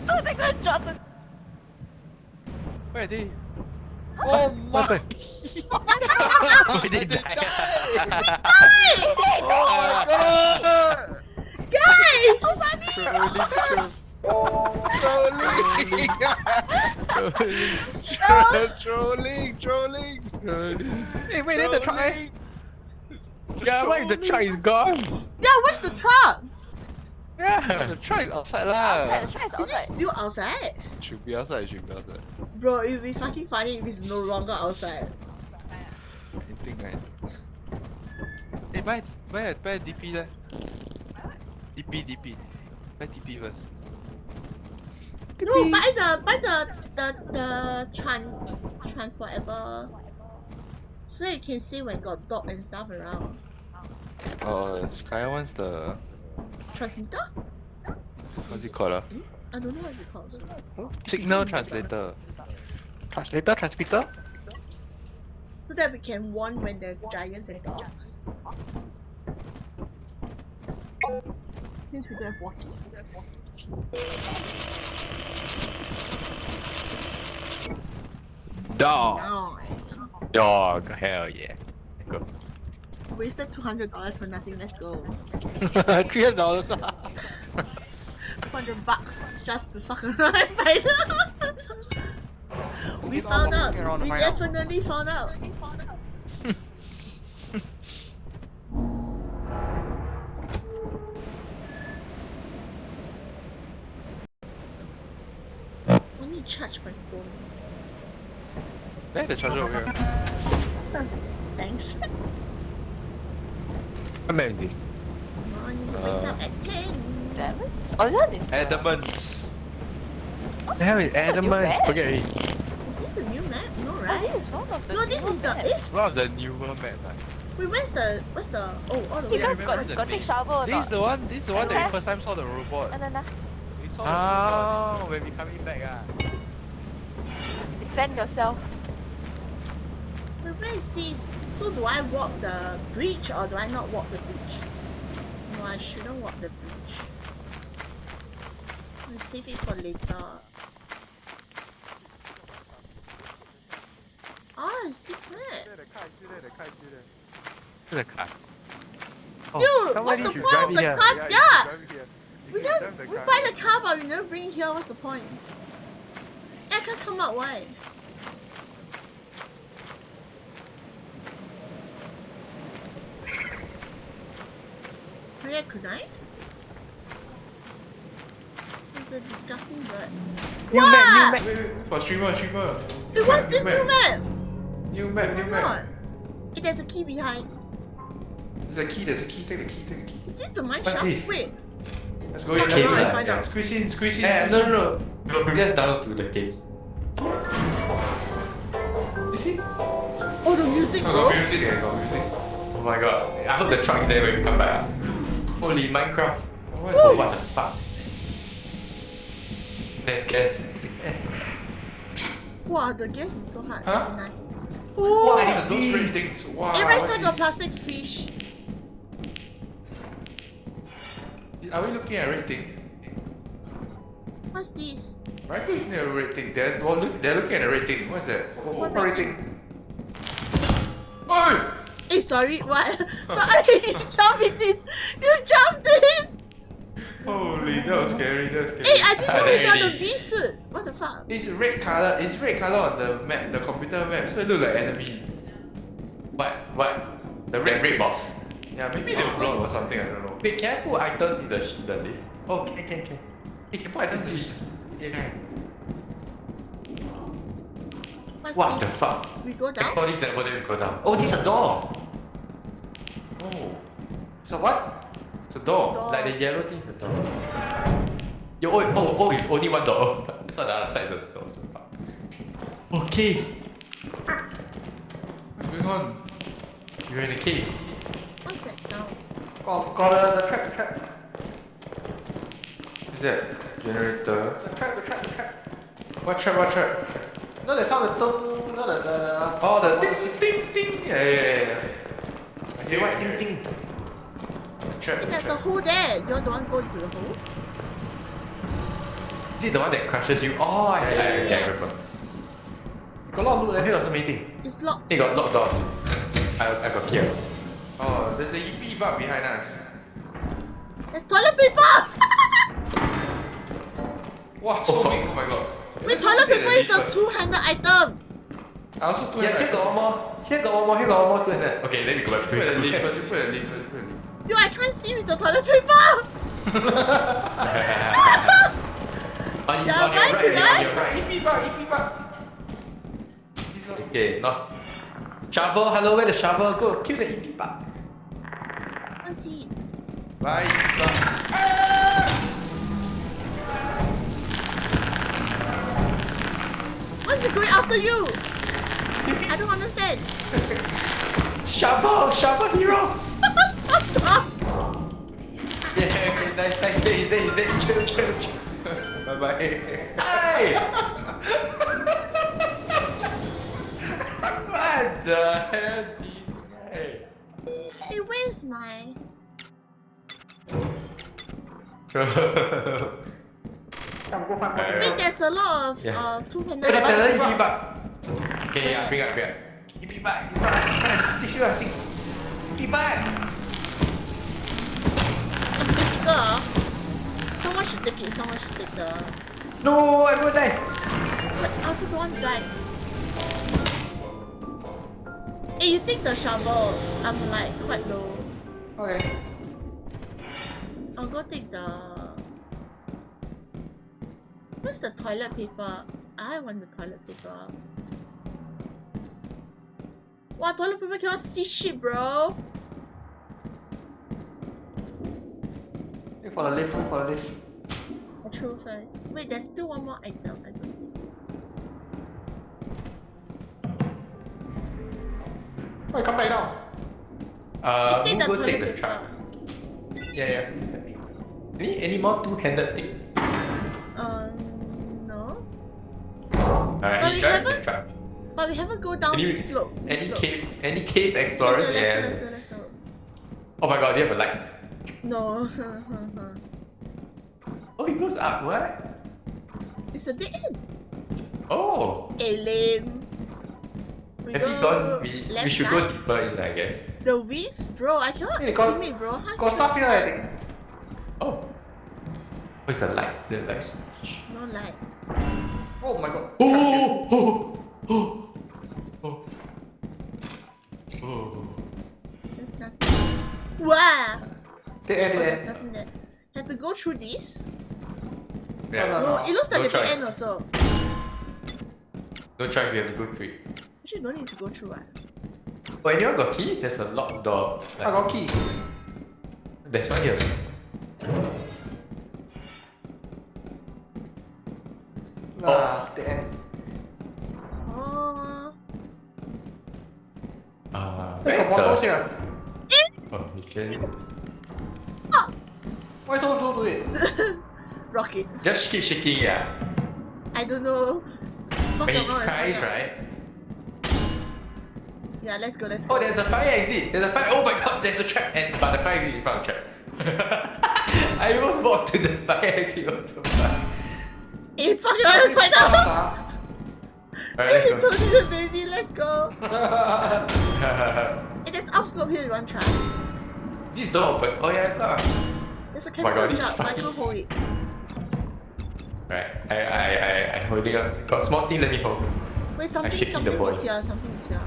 No, they're gonna drop the... Where are they? Oh What my! happened? We did die. Oh my god! Guys! Trolling! Hey, wait, then the truck. Trolling! Yeah, why the truck is gone? Yeah, where's the truck? Yeah. The truck is outside Yeah, lah. the truck is Is it outside. still outside? Should be outside. Bro, it would be fucking funny if it's no longer outside. I think I... Hey, buy DP there. DP. Buy DP first. No, buy the trans whatever. So you can see when got dog and stuff around. Kaya wants the... Transmitter? What's it called? I don't know what it's called. So. Signal translator. Translator, transmitter. So that we can warn when there's giants and dogs. Means we don't have walkies. Dog. No. Dog. Hell yeah. Let's go. Wasted $200 for nothing. Let's go. $300. $200 just to fuck around and find out. We found out. We definitely found out. need to charge my phone. There's the charger over here. Thanks. What map is this? Come on, you wake up at 10. Diamonds? Oh, that is the... Adamant. The hell is Is that a new Adamant? map? Forget it. Is this the new map? No, Oh, right? this is one of the No, this newer is the. maps. One of the newer maps. Wait, what's the. Oh, all the See, way guys up. remember got, the got thing. take shovel or This is not? the one. This is the one that Okay. we first time saw the robot. No. We saw the robot. Oh, when we coming back Defend yourself. Wait, where is this? So do I walk the bridge or do I not walk the bridge? No, I shouldn't walk the bridge. I'll save it for later. Oh, it's this map. Where's the car? Oh, Dude, what's somebody the should point drive of it the here. car? Yeah! We buy the car but we never bring it here, what's the point? I can't come out, why? Oh yeah, could I? It's a disgusting bird. New Wow! map, new map. Wait, for streamer. It was this new map! New Oh map, my new god! map. Hey, there's a key behind. There's a key, take the key. Is this the mine What's shaft? this? Wait, Let's go in, Find let's out, go in. find out. Squeeze in. No. We'll bring us down to the caves. You see? oh the music I bro! got music. Oh my god. I hope the truck's there when we come back. Holy Minecraft. What? Oh, what the fuck? Let's get Wow, the gas is so hard. Huh? Very nice. What Oh! are those red things? Wow. It looks what like is a plastic fish. this? Are we looking at red thing? What's this? Right, who's near a red thing? They're looking at a red thing. What's that? What red thing? Oh! Hey, sorry, what? Sorry, jump in this. You jumped in. Holy, that was scary. Hey, I didn't know we got the bee suit. What the fuck? It's red color. It's red color on the map, the computer map. So it look like enemy. What? The red box. Yeah, maybe the blood or something. I don't know. Wait, can I put items in the list? Oh, can. It can put items in this. Yeah. What's What the this? fuck? We go down? Explore this level, then we go down. Oh, this is a door! Oh. So what? It's a door. Door. Like the yellow thing is a door. It's only one door. I thought the other side is a door. So fuck. Okay. What's going on? You're in a cave. What's that sound? Got the trap. Is that generator? The trap. What trap? No, the sound, the Oh, the ding. Yeah. Hey, what thing? Trap. There's a hole there. You're the one go to the hole? Is it the one that crushes you? Oh, I see. I remember. Got a lot of loot. I heard of so many things. It's locked. Hey, got locked door. I got killed. Oh, there's a EP bug behind us. There's toilet paper! Wow, so big. Oh my god. Wait, toilet paper is the two-handed item. I also put Yeah, here got one more. Here got one more to that. Okay, then we go back to You put the leaf it. first. You put the leaf. Yo, I can't see with the toilet paper! On Yeah, your why right, could I? on your right. EP bug. Okay, lost. Shovel, hello, where the shovel? Go kill the EP bug. I can't see it. Bye. What's it going after you? I don't understand. Shovel hero! Yeah, okay, nice, he's there, chill. Bye. Hey! What the hell, this guy? Hey, where's my... Wait, there's a lot of Yeah. two-handed Look at the items. EP bug. Okay, yeah, bring up. EP bug, tissue, I think. EP bug! Girl, someone should take it. Someone should take the... No, I will die. But I also don't want to die. Hey, you take the shovel. I'm like quite low. Okay. I'll go take the... Where's the toilet paper? I want the toilet paper. Wow, toilet paper cannot see shit, bro. Wait for the lift, wait for the lift. I throw first. Wait, there's still one more item. I don't think. Oh, come back now. Take the Go toilet take the paper. truck. Yeah, exactly. Any more two-handed things? No. Alright, But you we drive haven't- the truck. But we haven't go down this slope. Any cave explorers? Okay, let's go. Oh my god, they have a light. No. Oh, it goes up, what? It's a dead end. Oh! Hey, lame. We Have you go gone? We left should side. go deeper in, I guess. The width, bro. I cannot Hey, got- estimate, bro. How Got is stuff it here, I fun? think. Oh. It's a light. The light switch. No light. Oh my god. Oh! There's nothing. Wow. Dead Oh, there's end. nothing there. Have to go through this? Yeah. No, it looks like No a dead choice. end also. No choice, we have to go through it. Actually, don't need to go through. Oh, anyone got key? There's a locked door. I got key. There's one here. The end. Oh. Hey, Where's got bottles the... here. Oh, you can... Why so do to it? Rocket. Just keep shaking, yeah. I don't know. Fuck When he around and cries, find out. right? Yeah, let's go. Oh, there's a fire exit. There's a fire. Oh my god, there's a trap. But the fire exit in front of the trap. I almost walked to the fire exit. What the fuck? Hey, fuck around and find out. Alright, Hey, let's so go. did the baby. Let's go. Hey, there's upslope here. You want to try? This door open. Oh yeah, I thought. There's a Oh my god, chemical this jug, but I fucking- can't hold it. Right, I holding up. Got small thing, let me hold. Wait, something shaking the is boy. here. Something is here.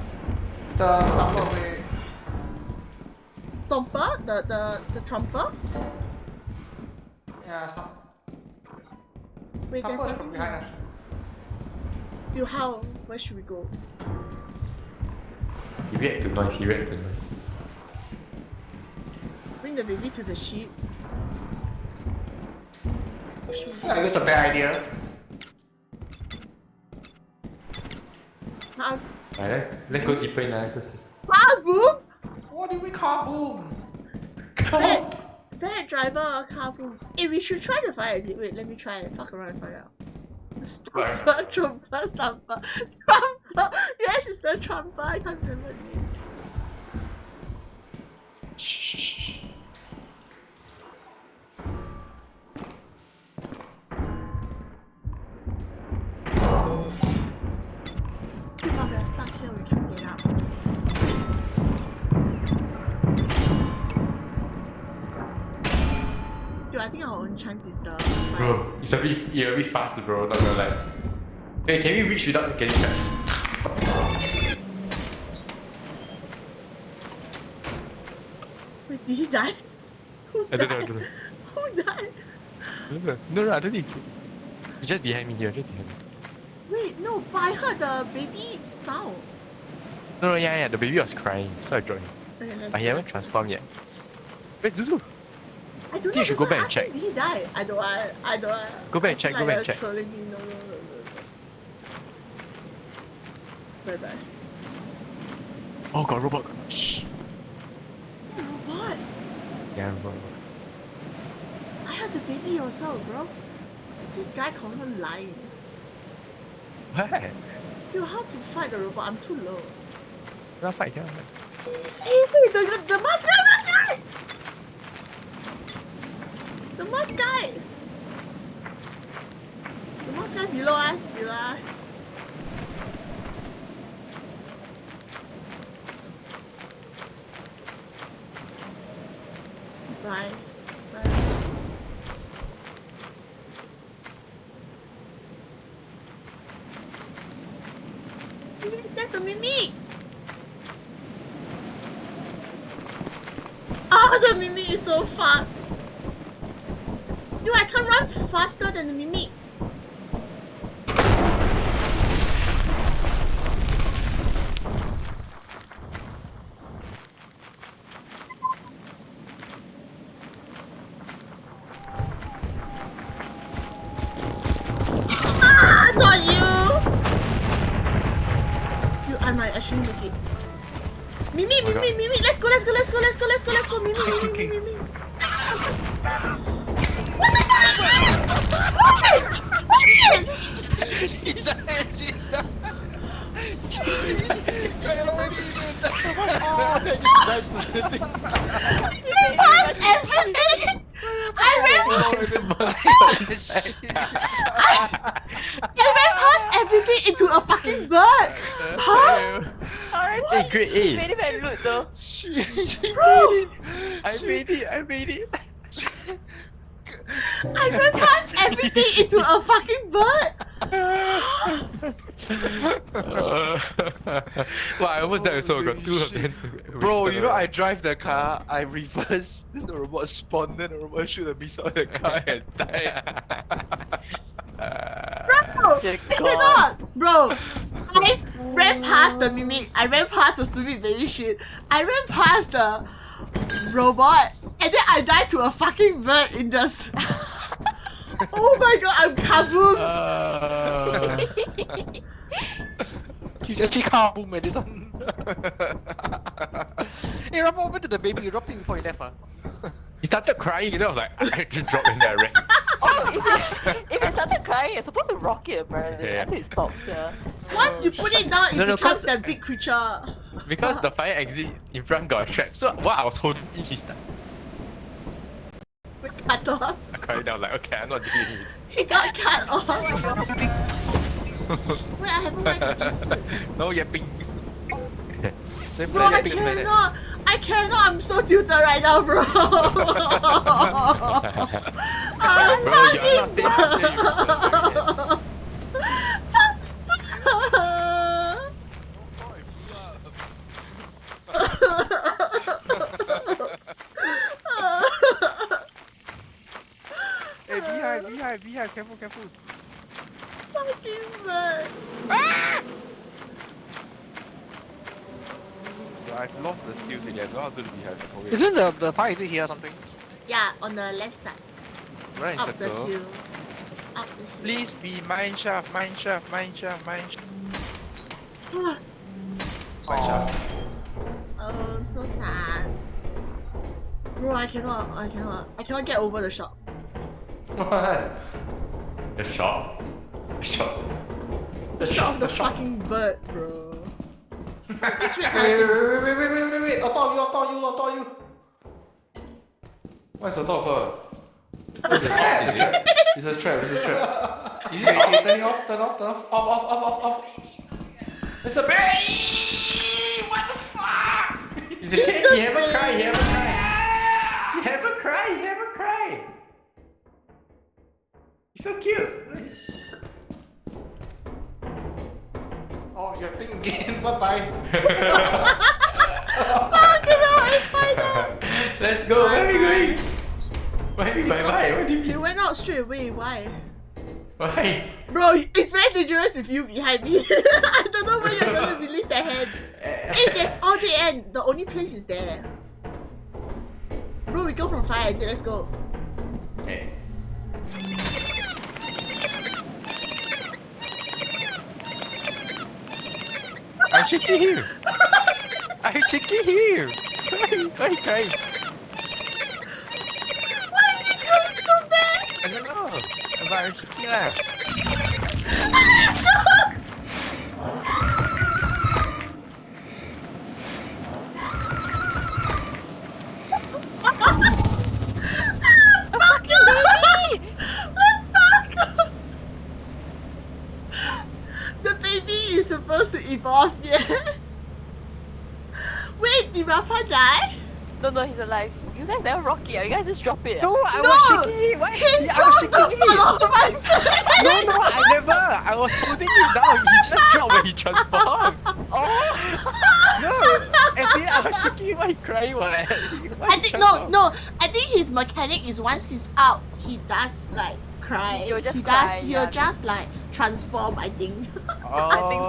The number way. Stomper? The trumper? Yeah, some. Wait, there's Number nothing from here. behind us. Dude, how? Where should we go? He react to noise, he react to noise. Bring the baby to the sheep. Where should we I think it's a bad idea. go? Alright, let's go deeper in, let's go see. Boom! What do we call boom? Bad driver, car boom. Hey, we should try the fire exit. Wait, let me try it. Fuck around and find out. Stomper, trumper, stomper. Trumper! Yes, it's the trumper. I can't remember the name. Shh. People we are stuck here. We can't get out. Dude, I think our only chance is the fire Bro, exit. it's a bit fast, bro, not gonna lie. Wait, can we reach without getting trapped? Wait, did he die? Who I died? don't know. Who died? No, I don't think so. It's just behind me here, just behind me. Wait, no, but I heard the baby sound. No, yeah, the baby was crying, so I joined. Okay, let's But he go, haven't let's go. transformed yet. Wait, Zulu. I don't know. think you should go that's back why and I asked him, Did he die? I don't want. I don't want. Go back I and check, feel go back like and check. you're trolling me. No. Bye bye. Oh, got robot. Shh. Oh, robot. Yeah, robot. I heard the baby also, bro. This guy confirm lying. What? Dude, how to fight the robot? I'm too low. Cannot fight, cannot fight. Hey, the mask guy! The mask guy! The mask guy below us, Bye. That's the mimic! Oh, the mimic is so fast! Dude, I can't run faster than the mimic! actually make it. Mimi, let's go. Mimi. What the fuck? I ran past everything into a fucking bird! Huh? Alright, Grade A. made it very loot though. Bro! I made it. I ran past everything into a fucking bird! Wow, I almost died so I got two of Holy them. Bro, you know I drive the car, I reverse, then the robot spawned, then the robot shoot a missile at the car and died. Bro! Dear I cannot! Bro! I ran past the mimic, I ran past the stupid baby shit, I ran past the robot, and then I died to a fucking bird in the... Oh my god, I'm kaboom! He's actually kaboom man, this one. Hey, Rob, what happened to the baby? You dropped him before he left, He started crying, and I was like, I just dropped in there, right? Oh, if it started crying, you're supposed to rock it apparently Yeah. until it stops, yeah. Once you put it down, it No, becomes 'cause- that big creature. Because the fire exit in front got a trap, so what I was holding in, he started Cut off. crying down, like, okay, I'm not doing it. He got cut off. Wait, I haven't went this. No yapping. Then Bro, I yapping like that. cannot. I cannot. I'm so tilted right now, bro. I'm Bro, you're fucking not there, Hey, behind, careful. fucking bird. I've lost the skills again, I don't know how to do the behind. Isn't the fire exit here or something? Yeah, on the left side. Right, Up the circle. hill. Up the hill. Please be mine shaft. Ah, Mine shaft. oh, so sad. Bro, I cannot get over the shock. What? The shot. The shock of the fucking bird, bro. What's this red Wait, light? wait. On top of you. What's on top of her? It's a trap. Is it? Okay, turn it off. Off. It's a baby! What the fuck? He haven't cried. He's so cute. Oh, you're thinking again. Bye-bye. Let's go, where are we going? Bye. What do you They mean? went out straight away. Why? Why? Bro, it's very dangerous with you behind me. I don't know when you're gonna release the hand. Hey, there's all the end. The only place is there. Bro, we go from fire exit. Let's go. Okay. I'm shaking here. Why are you crying? Why is it going so bad? I don't know. But I'm shaking lah. The baby is supposed to evolve yet. Wait, did Rafa die? No, he's alive. You guys never rock it. You guys just drop it. No, I No! was shaking it. Why? He I was dropped the shaking it. fall off my face! No, I never. I was holding it down. He just dropped when he transforms. Oh! No, and then I was shaking. Why he crying? Why? I think no. I think his mechanic is once he's out, he does like cry. He'll just he cry, does. yeah. He'll just like transform. I think. I think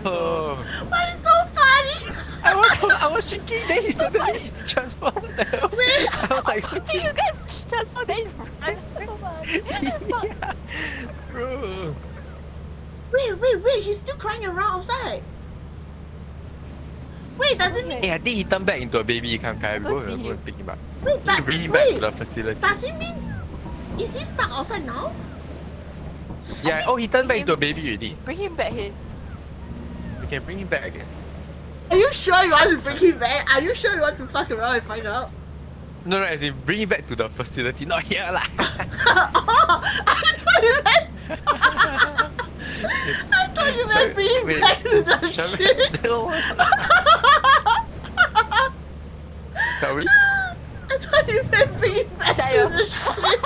so. Oh. Why it's so funny? I was shaking. Then he suddenly transformed. Wait. I was like so You cute. guys transform then run so much. Yeah, bro. Wait. He's still crying around outside. Wait, does it mean Hey, I think he turned back into a baby. He can't carry. don't Go see and him. pick him up. wait, You bring him back to the facility. does it mean is he stuck outside now? Yeah. Oh, he turned back into a baby already. Bring him back here. We can bring him back again. Are you sure you want to bring him back? Are you sure you want to fuck around and find out? No, as in bring him back to the facility, not here lah. Oh, I thought you meant I thought you meant bring him wait, back to the shall we- ship. Shall we? I thought you meant bring him back to the ship.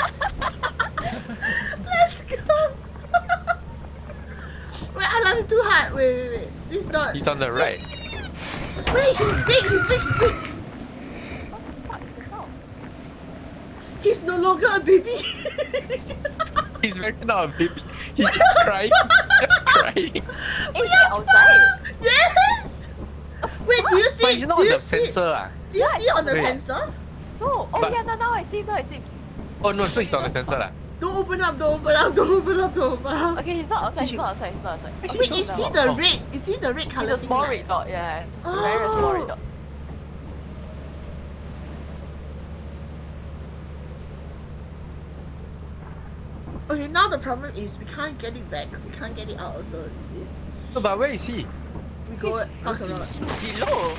Let's go. Wait, I love it too hard. Wait. This is not. He's on the right. Wait, he's big. He's no longer a baby. He's very not a baby. He's just crying. Just crying. Is he outside? Yes. Wait, do you see? But he's not do on you the see? sensor. Ah. Do you see on the Wait. sensor? No. Oh But- yeah, now I see. Oh no, so he's on the sensor lah. Don't open up. Okay, he's not outside. He's not outside. Wait, is he the Oh. red? Is he the red He's color? a small red dot. Yeah, it's a very small red dot. Okay, now the problem is we can't get it back. We can't get it out also. Is it? No, but where is he? We go fuck around. Below.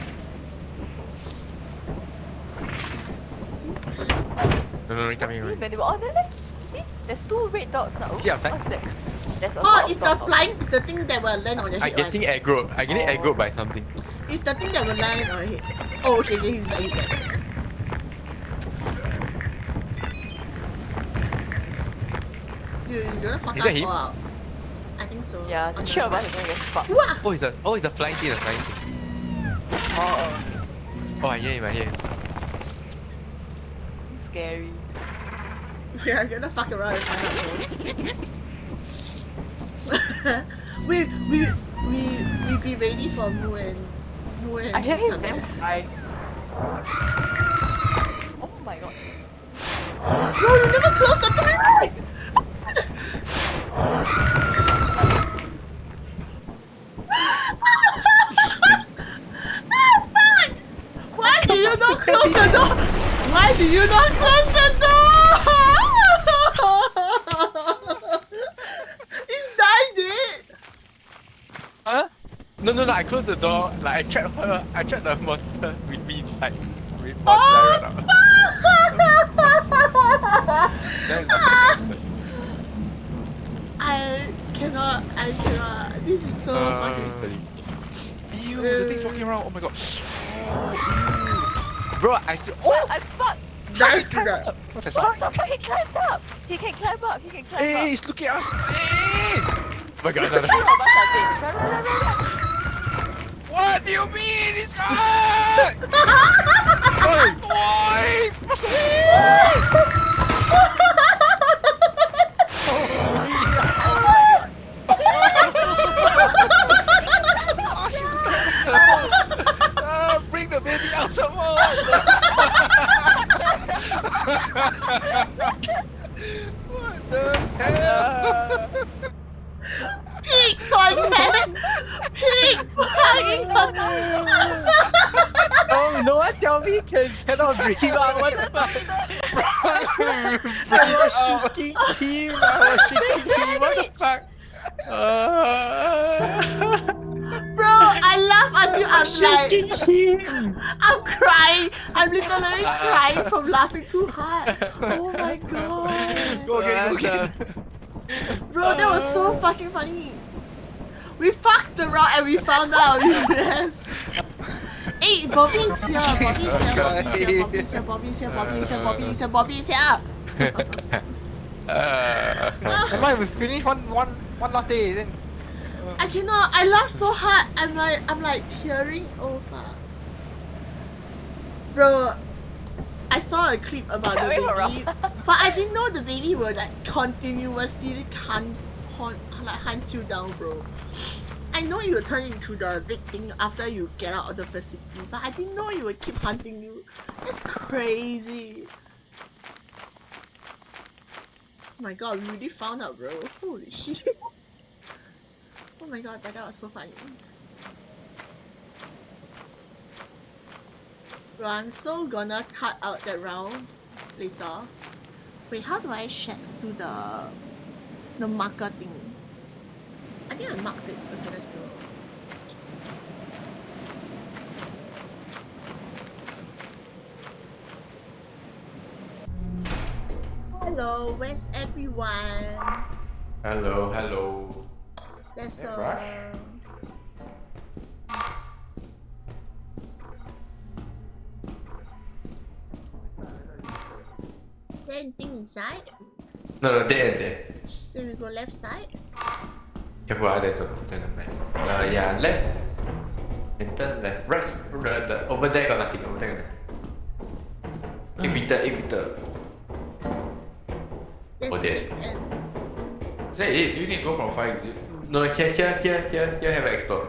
No, coming. See, when they were on there, see, there's two red dots now. Is he outside? What's that? There's a Oh, lot of it's the dots. flying. It's the thing that will land on your I'm head. getting aggro. I'm getting aggro by something. It's the thing that will land on your head. Oh, okay, he's back. Dude, you're gonna fuck Is us that him? all out. I think so. Yeah, the three of us are gonna get fucked. Wah! Oh, it's a flying thing. Oh, Oh, I hear him. scary. We are gonna fuck around and find out. we be ready for Moo and I hear him come damn back. crying. Oh my god. Bro, you never close the door! Why do you not close the door? Why do you not close the door? He's died it. Huh? No, I closed the door. Like, I trapped her. I trapped the monster with me inside. With Oh, That is nothing. I cannot. This is so fucking. Ew, the thing's walking around. Oh my god. Bro, Oh, I fucked! Nice to that. What's that Oh, sound? no, he climbed up! He can climb up! Hey, he's looking at us. Hey! oh my god, Three of us are dead. Run. What do you mean? He's gone! Boy! What's Bring the baby out some more! What the hell? Peak content! Peak fucking content! Oh, no one tell me cannot breathe out. What the fuck? I was shaking him. What the fuck? Bro, I laugh until I'm like, him. I'm crying. I'm literally crying from laughing too hard. Oh my god. Go again. Bro, that was so fucking funny. We fucked around and we found out. Yes. Hey, Bobby's here. Bobby's here. Never mind, we finished one last day. Then I cannot. I laughed so hard. I'm like tearing over. Bro, I saw a clip about the baby, but I didn't know the baby would like continuously hunt you down, bro. I know you will turn into the big thing after you get out of the facility, but I didn't know you would keep hunting you. That's crazy. Oh my god, we really found out, bro. Holy shit. Oh my god, that was so funny. Bro, I'm so gonna cut out that round later. Wait, how do I check to the marker thing? I think I marked it. Okay, let's go. Hello, where's everyone? Hello, hello. There's Yeah, a... Rush. Is there anything inside? No, no, there. Then we go left side. Careful, there's a map. Yeah, left. Enter left. Right, over there got nothing. Over there got nothing. 8 meter. There's Oh, there. big and... Is that it? Do you need to go from 5, is it? No, here have an explore.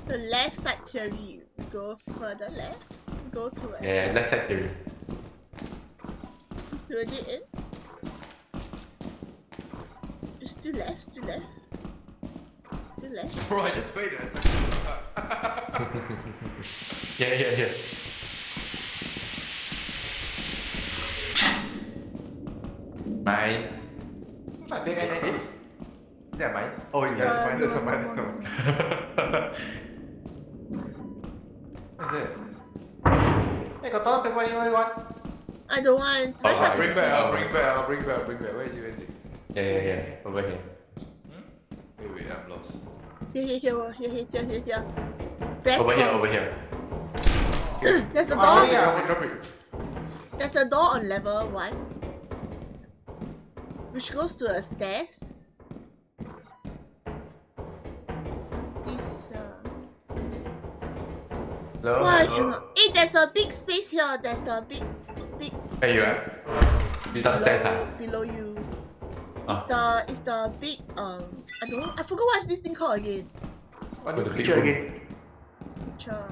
The left side theory. We go further left. Go towards. Yeah, left side theory. Already in. Still left, still left. Still left. Bro, I just played it. Here. Mine. Not dead end, eh? Is that mine? Oh, yeah, Uh, it's no, mine. no, It's no, mine. What's that? Hey, got toilet paper, you want? I don't want. Very Oh, hard to Bring see. back, I'll bring back. Where is it? Yeah. Over here. Wait, I'm lost. Here. Best Over comms. here. There's a Oh, door. yeah, I'll drop it. There's a door on level 1, which goes to a stairs. What's this here? Hello? Why Hello? cannot? Hey, there's a big space here. There's the big Where you at? You downstairs, huh? below you. Oh. It's the big I don't know. I forgot what's this thing called again. What Go the to big picture room. again? Picture.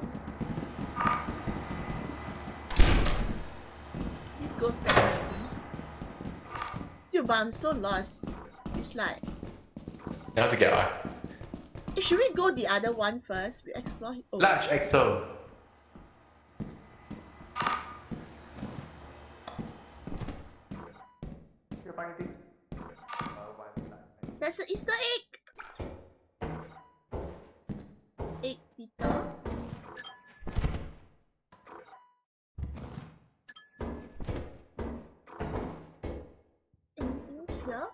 This goes back. Dude, but I'm so lost. It's like, You have to get out. should we go the other one first? We explore. Oh, Large Excel. there's an Easter egg. 8 meter. Anything here?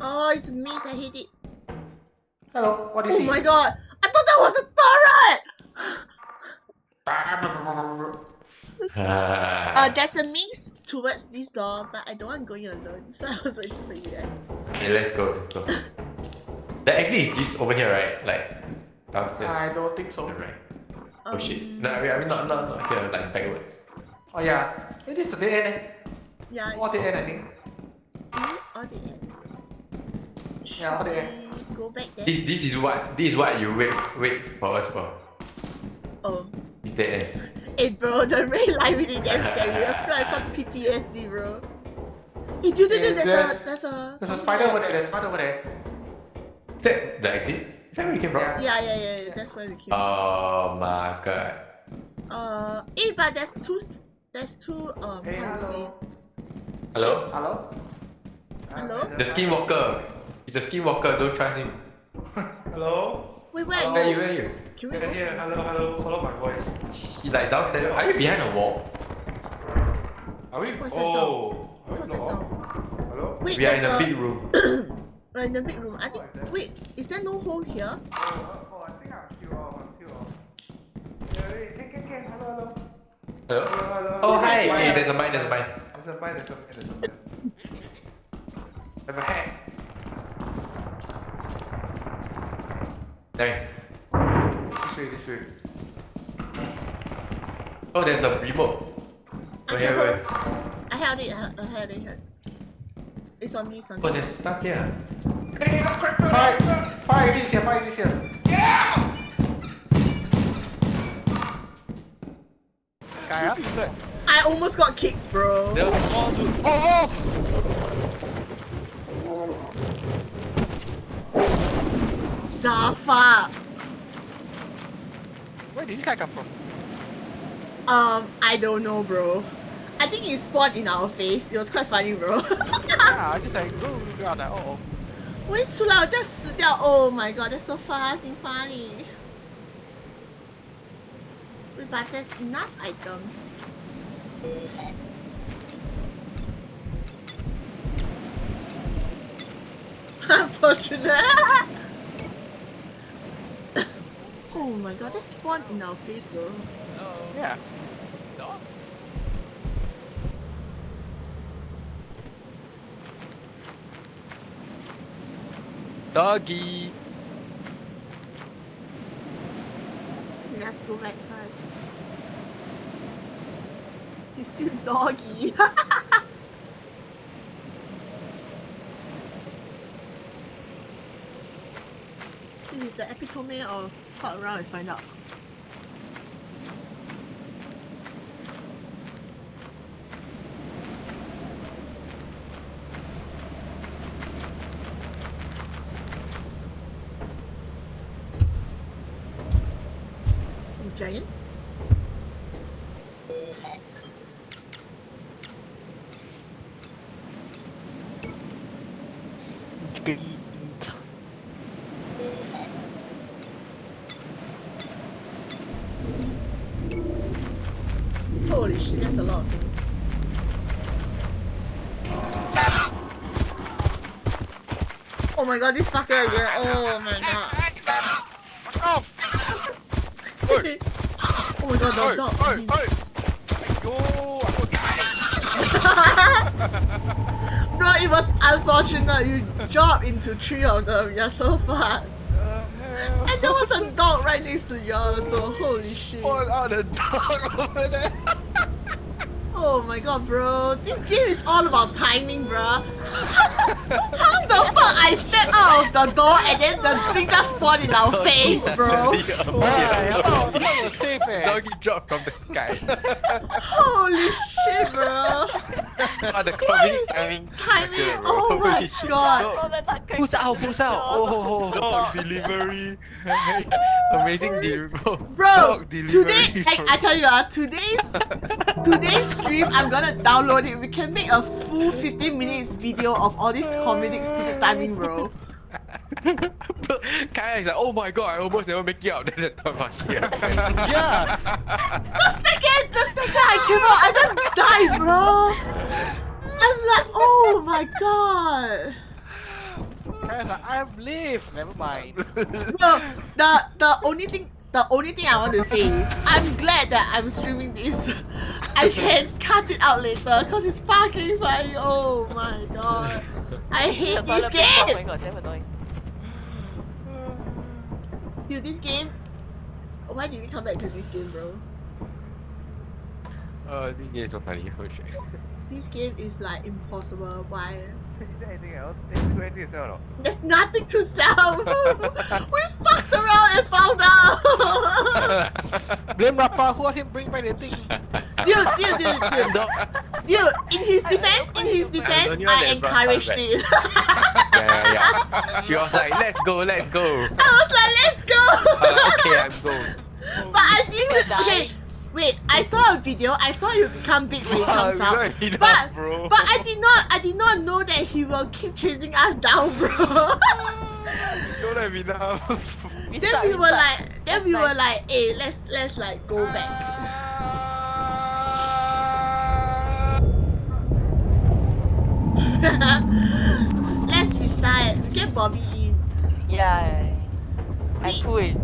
Oh, it's a miss. I hate it. Hello, what do you Oh my god! I thought that was a turret! There's a mix towards this door, but I don't want going alone, so I was waiting for you. Okay, let's go. The exit is this over here, right? Like downstairs. I don't think so. Right. Oh shit. No, I mean not here, like backwards. Oh yeah. It is a dead end, eh? Yeah, All dead end, I think. all the end. Yeah, all the end. Should we go back there? This is what you wait for us for. Oh. It's dead end. Hey bro, the red light really damn scary. I feel like some PTSD, bro. Hey, dude, there's a There's a spider over there. Is that the exit? Is that where you came from? Yeah. Yeah, that's where we came. Oh my god. But there's two, how do you say? Hello? Hello? The skinwalker. He's a skinwalker, don't trust him. Hello? Wait, where are Where you? are you? Can we go? Here, hello, follow my voice. He like downstairs. Are you behind a wall? Are we? What's that Oh. Are we What's in that the hall? sound? Hello? Wait, We are in there's a big room. we're in the big room. I think. Wait, is there no hole here? Oh, I think I'm still off. Yeah, wait, can. Hello. Hello? Oh hi! Hey, there's a mine. There's a mine. There's a hat. There. This way. Oh, there's a remote. I Go here, can go hold. here. I held it. It's on me, Oh, there's stuff here. Hey, let's crack the Fire is here. Yeah! Kaya? I almost got kicked, bro. There was more dude. Oh! The fuck? Where did this guy come from? I don't know, bro. I think he spawned in our face. It was quite funny, bro. Yeah, I just like go. I was like, oh. 我一出来我就死掉 Oh my god, that's so fucking funny. Wait, but there's enough items. Unfortunate. Oh my god, that spawned in our face, bro. Yeah. Doggy. Let's go back first. He's still doggy. This is the epitome of fuck around and find out. Giant? Holy shit, that's a lot of things. Oh my god, this fucker again. Oh my god. Fuck off! Oh my god, the dog. Yo, aku Bro, it was unfortunate. You dropped into 3 of them. You're so fucked. And there was a dog right next to yours, so holy shit. spawn out the dog over there. Oh my god, bro. This game is all about timing, bro. How the fuck I stepped out of the door and then the thing just spawned in our face, bro? I thought it was safe, eh. Doggy dropped from the sky. Holy shit, bro. The What comedy is this timing. timing? Oh my god. Who's out? Who's out? Oh, Dog delivery. amazing deal, bro. Bro, Dog today, delivery. like, I tell you, today's stream, I'm gonna download it. We can make a full 15 minutes video of all this comedic stupid timing, bro. Kaya is like, oh my god, I almost never make it out. Then the third party. Yeah. The second I came out, I just died, bro. I'm like, oh my god. Guys, I've lived. Never mind. Bro, the only thing I want to say is I'm glad that I'm streaming this. I can cut it out later because it's fucking funny. Oh my god. I hate this Oh my game. god, damn annoying. Dude, this game. Why did we come back to this game, bro? This game is so funny. Oh shit. This game is like impossible. Why? Is there anything else? Anything else? There's nothing to sell. We fucked around and found out. Blame Rappa, who asked him bring back the thing? Dude, in his defense, I encouraged it. Yeah. She was like, let's go. I was like, let's go. Okay, I'm going. But I didn't. Okay, wait. I saw a video. I saw you become big when it comes out. But I did not know that he will keep chasing us down, bro. Don't have enough. Then we were like, hey, let's like go back. Let's restart. We get Bobby in. Yeah. I quit.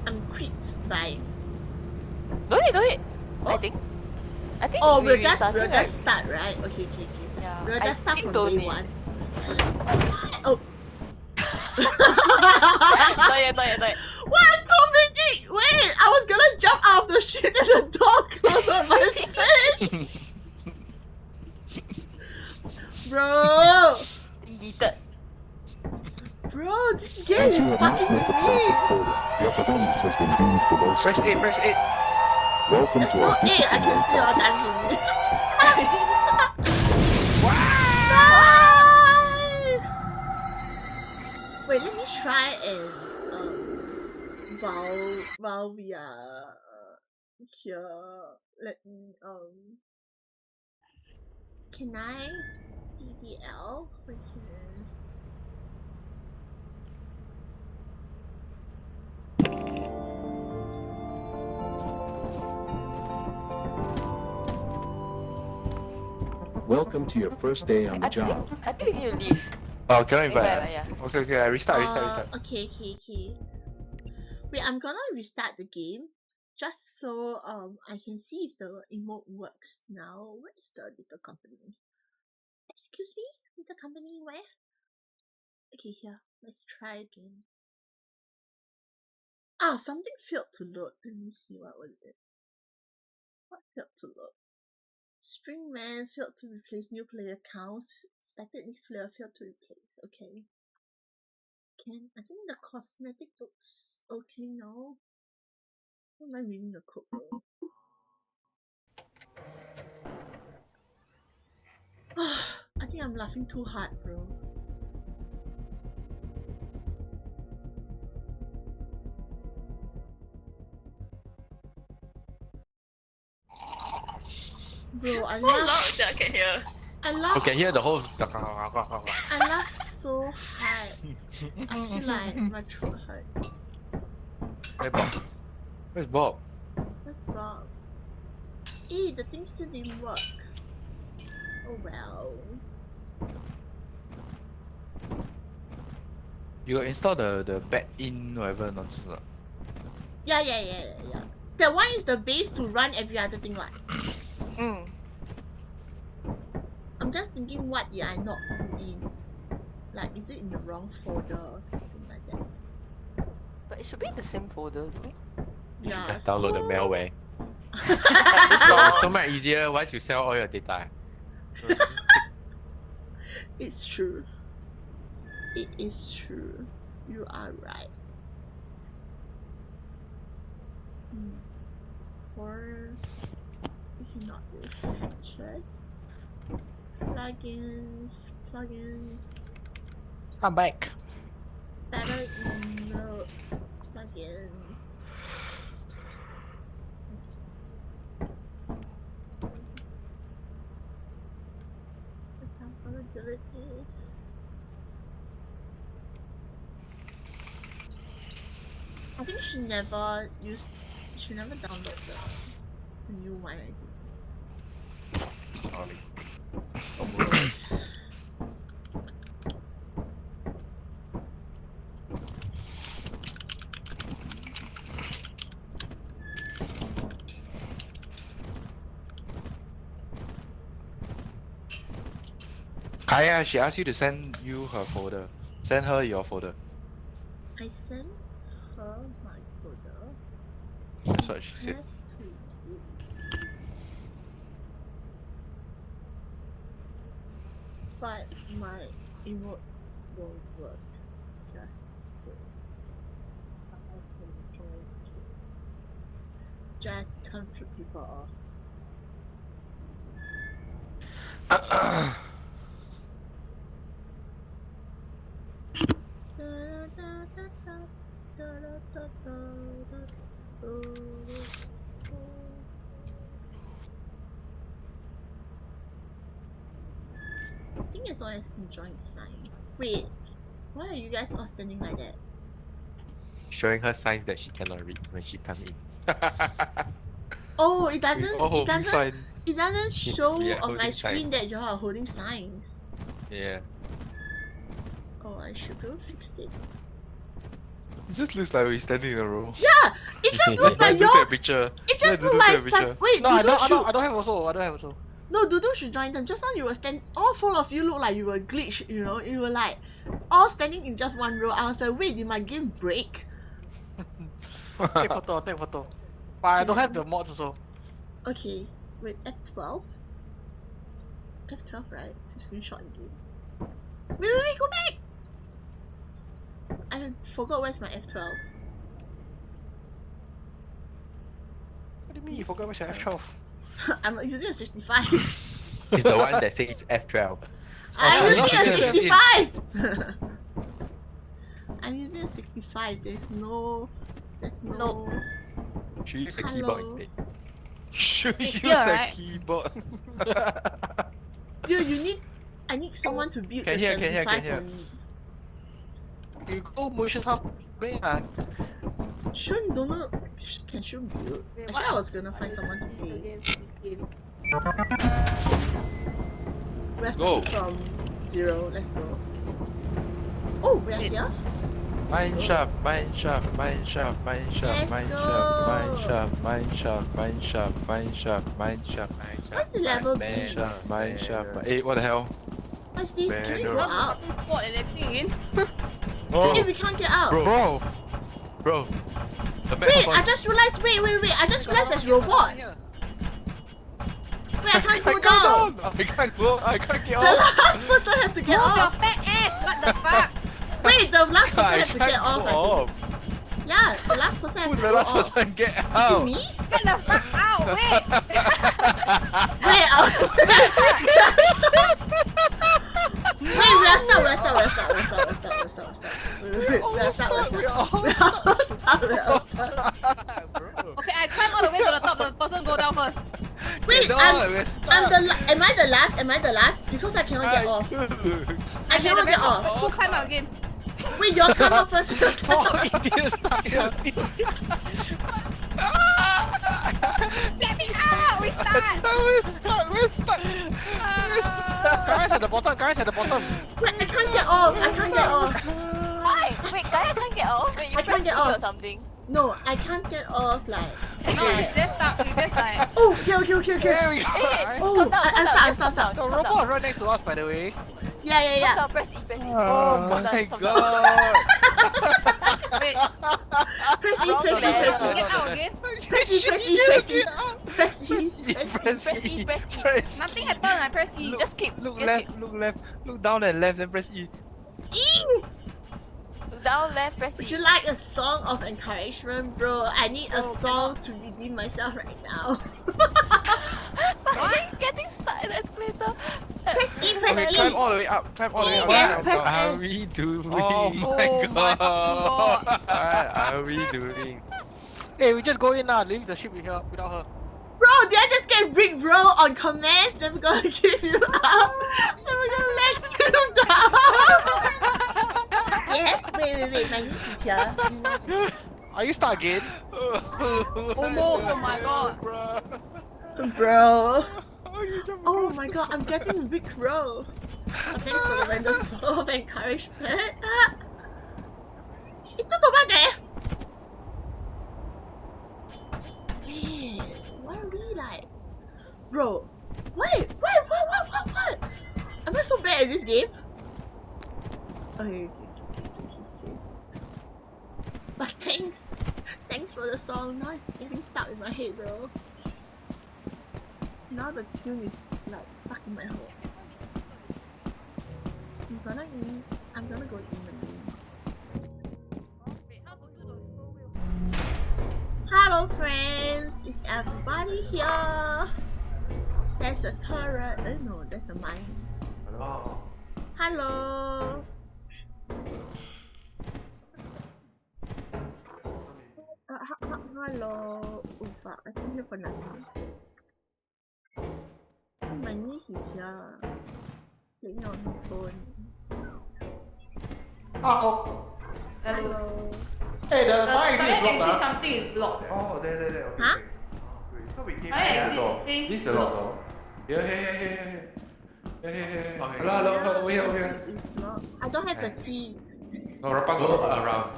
I'm quit. Bye. No need. Oh. I think. Oh, we'll we just started, start, right? Okay. Yeah. We'll just start from don't day need. 1. Oh. Not yet. What comedy? Wait, I was gonna jump out of the shit and the door closed on my face. Bro, Deleted. this game is fucking with me. Your performance has been deemed the most. Press 8. Welcome It's to our not it. I can see your dance with me. Wow! No! Wait, let me try and while we are here, let me can I DDL? Wait here. Welcome to your first day on the job. I think we need to leave. Oh, cannot invite. Yeah. Okay, I restart. Okay. Wait, I'm gonna restart the game just so I can see if the emote works now. Where is the little company? Excuse me? Little company where? Okay, here. Let's try again. Ah, something failed to load. Let me see, what was it? What failed to load? Springman failed to replace new player count. Expected next player failed to replace. Okay. I think the cosmetic looks okay now. Why am I reading the code though? I think I'm laughing too hard, bro. Bro, I laugh. I can hear. I laugh. Okay, hear the whole. I laugh so hard. I feel like my throat hurts. Hey, Bob. Where's Bob? Where's Bob? Eh, the thing still didn't work. Oh well. You got install the back-in whatever nonsense. Yeah. That one is the base to run every other thing, like. I'm just thinking what I not put in. Like, is it in the wrong folder or something like that? But it should be the same folder though. You Yeah, should download the malware. so... It's so much easier. Why you sell all your data? It's true. It is true. You are right. Or if you not use patches, plugins. I'm back. Better email plugins. Vulnerabilities. I think she never download the new one, I think. Sorry. Kaya, she asked you to send you her folder. Send her your folder. I sent her my folder. That's what she said. Press to zip. But my emotes won't work. Just say just can't flip people off. I think as long as can join is fine. Wait, why are you guys all standing like that? Showing her signs that she cannot read when she come in. Oh, it doesn't Sign. it doesn't show Yeah, on my holding screen sign. that you are holding signs. Yeah. Oh, I should go fix it. It just looks like we're standing in a row. Yeah, it just looks like Look at your. a picture. It just Yeah, looks look at like a picture. some. Wait, No, I Dudu should. don't have also. No, Dudu should join them. Just now you were stand. All four of you look like you were glitched. You know, you were like all standing in just one row. I was like, wait, did my game break? Take photo. But I don't have the mods also. Okay, wait, F12. F12, right? To screenshot in game. Wait, go back. I forgot where's my F12. What do you mean you forgot what's your F12? I'm using a 65. It's the one that says F12. I'm Oh, using a no, 65! 65. There's no. Nope. Should use a Hello. keyboard instead. Should use here, a right? keyboard. You need. I need someone to build Can the hear, can 75 hear. for me. You go motion half play ah. Shun don't know. Can Shun build? Wait, Actually, what? I was gonna find someone to play. We're Go. starting from 0. Let's go. Oh, we are here. Mine shaft, mine shaft, mine shaft, mine shaft, mine shaft, mine shaft, mine shaft, mine shaft, mine shaft, mine shaft, What's the level B? mine shaft, mine shaft. Hey, what the hell? What's this? Can we go Banner. out? This spot and everything again. Hey, we can't get out. Bro. Bro. The map Wait, on- I just realized. Wait. I just realized there's robot. Wait, I can't go down. I can't go. I can't get The off. last person have to get Move your off. fat ass! What the fuck? Wait, the last person I have to get can't off. go I off. think. Yeah, the last person have Who's to the go last off. person get Is it out? me? Get the fuck out! Wait! Wait, wait, we'll stop. Wait, Okay, I climb all the way to the top. The person go down first. Wait, No, I'm we're the am I the last? Am I the last? Because I cannot get off. I Okay, cannot the get rest off. Who climb out again? Wait, you come out first. You come out. Get me out! Restart! We're stuck. Guys at the bottom, guys at the bottom. Wait, I can't get off. Why? Wait, guys can't get off. Wait, you I can't press get E or off. something. No, I can't get off. Like. No, it's just stuck. It's just like. Oh, okay. There we go. Hey, Oh, come down, I come start, down, I just start, come down, The come robot down. is right next to us, by the way. Yeah. Come down, press E, press E. Oh Come down, my come down. god. Wait. Press E. Get out again. Press E. Press E, press E. Nothing happened. I press E. Just keep. Look just left, keep. look left, look down and left, then press E. Down, left, press E. Would you like a song of encouragement, bro? I need a song to redeem myself right now. Why? Getting stuck in the escalator. Press E. Okay, climb all the way up, climb all the way up. Yeah, down, press down. Are S. we doing? Oh my Oh my god. What are we doing? Hey, we just go in now, leave the ship without her. Bro, did I just get Rick Bro on commands? Never gonna give you up. Never gonna let you down. Yes, wait. My niece is here. Are you stuck again? Almost. Oh my god. Bro. Oh my god, I'm getting Rick Bro. Oh, thanks for the random song of encouragement. Itu tuh mana? Man, why are we like... Bro, what? Am I so bad at this game? Okay. But thanks for the song. Now it's getting stuck in my head, bro. Now the tune is like stuck in my head. I'm gonna go in the room. Hello friends, is everybody here? There's a turret. No, there's a mine. Hello. Hello. Oh fuck, I think you're for nothing. My niece is here. Playing on her phone. Oh. Hello. Hey, the fire exit is blocked ah. Something is blocked. Oh, there. Okay. Huh? So we came Fire here. exit Door. says This is the lock door. Here. Hello. Over here. It's locked. I don't have the key. No, Rappa Go go around.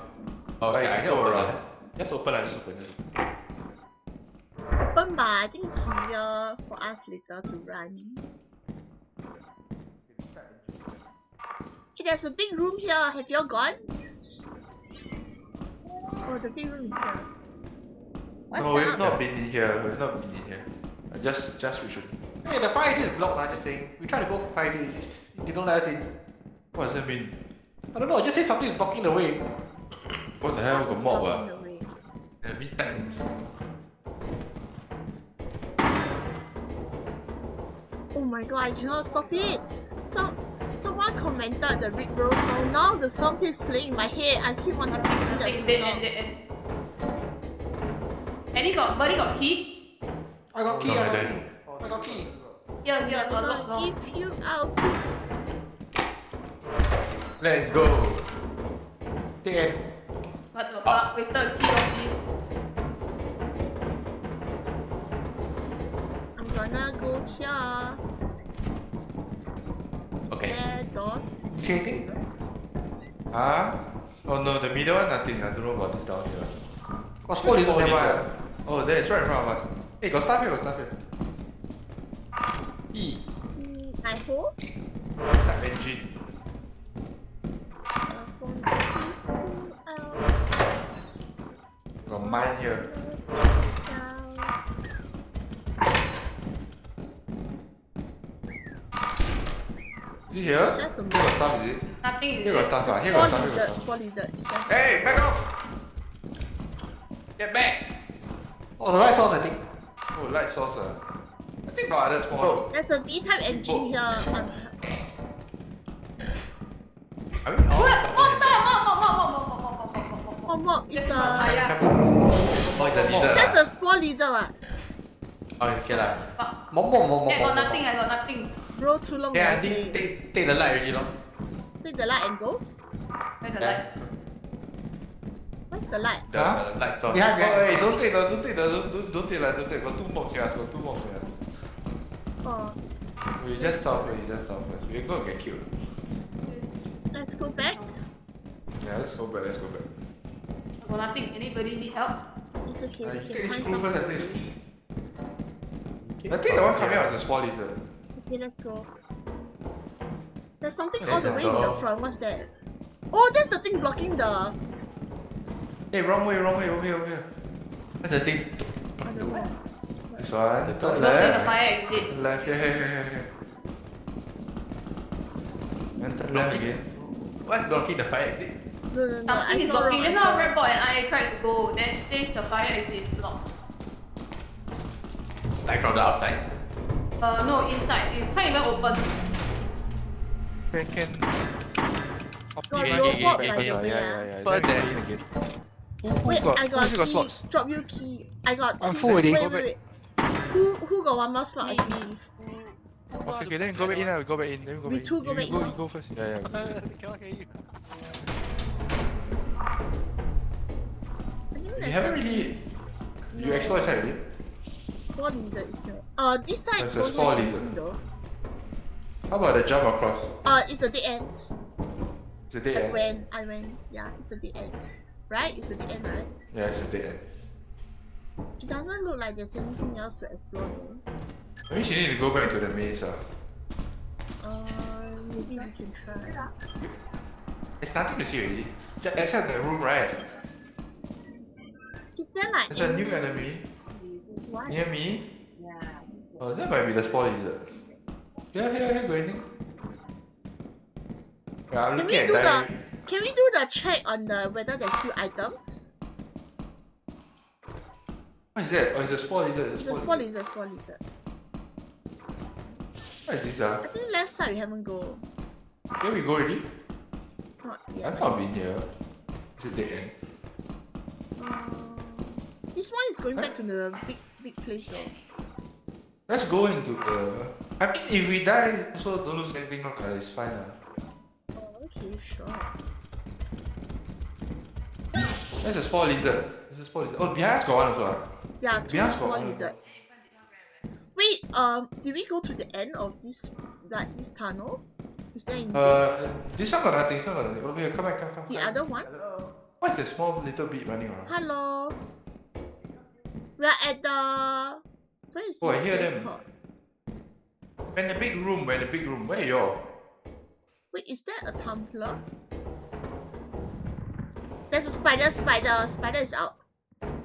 Okay, I can open it. Just open it. Open bar. I think it's easier for us later to run. Hey, there's a big room here. Have you all gone? Oh, the big room is here. What's No, we've up? not been in here. Just we should. Hey, the fire exit is blocked ah, just saying. We tried to go for fire exit, they don't let us in. What does that mean? I don't know, just say something is blocking the way. What the hell? It's Got mob blocking ah? the way. Oh my god, I cannot stop it. Someone commented the Rick Bro song. Now the song keeps playing in my head. I keep wanting to sing that song. Birdie got key? I got key. No, I I got don't. key. I got key. Here, Yeah, we're lock. gonna give you out. Let's go. Take it. What the fuck? Wasted a key on this. I'm gonna go here. Is Okay. there doors? Cheating? Huh? Oh no, the middle one nothing. I don't know about this down here. Got spawn lizard nearby. Oh, there, it's right in front of us. Hey, got stuff here, got stuff here. E. I hope. Tap engine. Got mine here. Is it here? It's just a Here got stuff, is it? Nothing is Here got it? stuff, ah. Here got stuff, here got stuff. Spawn lizard. It's just Hey, back off! Get back! Oh, the right source, I think. Oh, light source, I think got other spawn. Oh. there's a D-type engine here. Are we all? Oh, mob is the. Oh, it's a lizard. That's the spawn lizard. What? Oh, okay lah. I got nothing. Bro, too long. Yeah, I never think play. take the light already, lor. Take the light and go. Where's the Yeah. light? What's the light? Huh? The light source. Behind, Oh, behind. hey, don't take the. Got two mobs here, got two mobs here. Oh, We just solve first. We're gonna get killed. let's go back. Yeah, let's go back. I got nothing. Anybody need help? It's okay. You We take can this find food someone. first, I think. I think the one coming out is a spawn lizard. Okay, let's go. There's something Okay, all the way in the so- front. What's that? Oh, that's the thing blocking the. Hey, wrong way, over here. What's the thing? I don't know. This one, The top top Open the left. fire exit. Left, here. And turn left again. What's blocking the fire exit? No. I Something is saw blocking. wrong. Just I now saw Red Ball and I tried to go. Then it says the fire exit is blocked. Like from the outside? No, inside. You can't even open. Can. Got Okay, robot okay, by okay, the way. Yeah. Further. Then we again. Wait, I got who's got key. slots? Drop you key. I got. I'm two full already. Wait. Who got one more slot? I believe. Okay, then go back in. We go back in. Then we go We back two in. go back in, You huh? go first. Yeah. Cannot hear you. I think You there's haven't a really. You explore inside already? spawn lizard is here. This side There's a don't spawn have lizard. anything though. How about the jump across? It's the dead end. It's a dead I end. went. Yeah, it's the dead end. Right? It's the dead end, right? Yeah, it's a dead end. It doesn't look like there's anything else to explore though. Maybe she need to go back to the maze. Maybe we can try. There's nothing to see already. Just except the room, right? Is there like There's a new enemy what? near me. Oh, that might be the spawn lizard. Here, go in. Yeah, I'm Can looking we at do diary. Can we do the check on the whether there's still items? What is that? Oh, it's a spawn lizard. It's a spawn lizard. What is this? I think left side we haven't go. Here we go already? Not I yet. thought I've been here. It's a dead end. This one is going back to the big place though. Let's go into the... I mean, if we die, also don't lose anything, it's fine. Oh, okay, sure. That's a spawn lizard. Oh, behind us got one also. Yeah, two Yeah, got small one. lizards. Wait, did we go to the end of this tunnel? Is there anything? This one got nothing, Okay, come back, come. The other one? What's the small little bit running around? Hello. We are at the. Where is Oh, I this hear place them. called? We're in the big room, Where are you? Wait, is that a tumbler? There's a spider. Spider is out.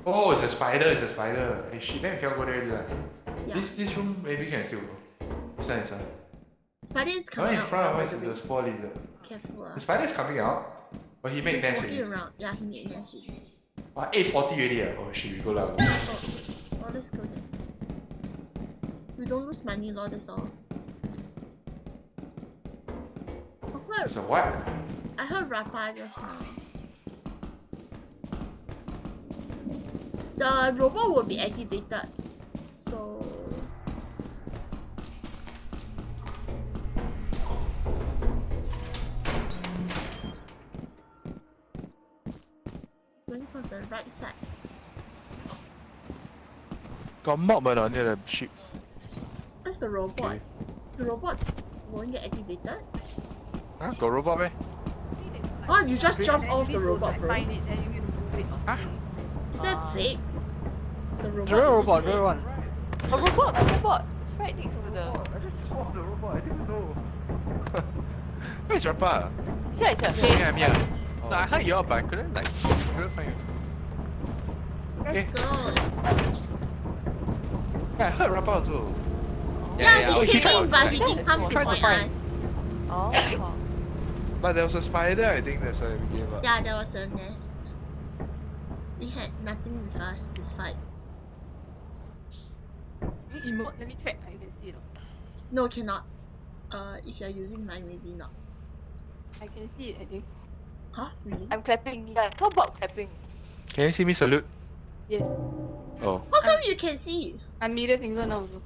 Oh, it's a spider. Hey, shit, then we cannot go there already. Yeah. This room maybe can still go. This one. Spider is The coming one in out. front by of the us way. is the spawn lizard. Careful. The spider is coming out. But he made He's nest walking already. around. Yeah, he made nest already. 8:40 already. Oh shit, we go lah. Oh, let's go then. We don't lose money, lor, that's all. heard. So what? I heard Rappa just now. The robot will be activated. So. Going for the right side. Got mob on the ship. Where's the robot? Okay. The robot won't get activated? Huh? Got robot meh? Oh, you just jumped off the robot, bro. Find it and you need to move it. Huh? Is that fake? The robot. The real is it robot, fake? real one. A robot, a robot. It's right next to the. I just saw the robot, I didn't know. Where's Rappa? Yeah, it's here. Yeah, I'm here. No, I heard you all, but I couldn't find you. Let's go. Yeah, I heard Rappa also. Yeah, he okay, came in, but he Yeah, didn't come to try to find find. us. Oh. But there was a spider, I think that's why we gave up. Yeah, there was a nest. We had nothing with us to fight. Emote, let me check. I can see it. No, cannot. If you're using mine, maybe not. I can see it, I think. Huh? Really? I'm clapping. Yeah, talk about clapping. Can you see me salute? Yes. Oh. How come you can see? I'm middle finger now. Also.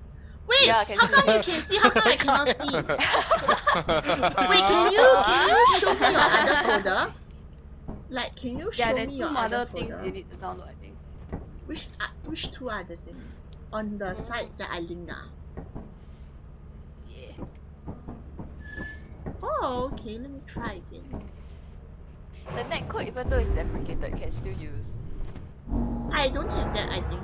Wait, Yeah, I can how see. come you can see? How come I cannot see? Wait, can you show me your other folder? Like, can you Yeah, show there's me two your other other things folder? you need to download, I think. Which two other things? On the site that I linked. Yeah. Oh, okay. Let me try again. The netcode, even though it's deprecated, can still use. I don't have that, I think.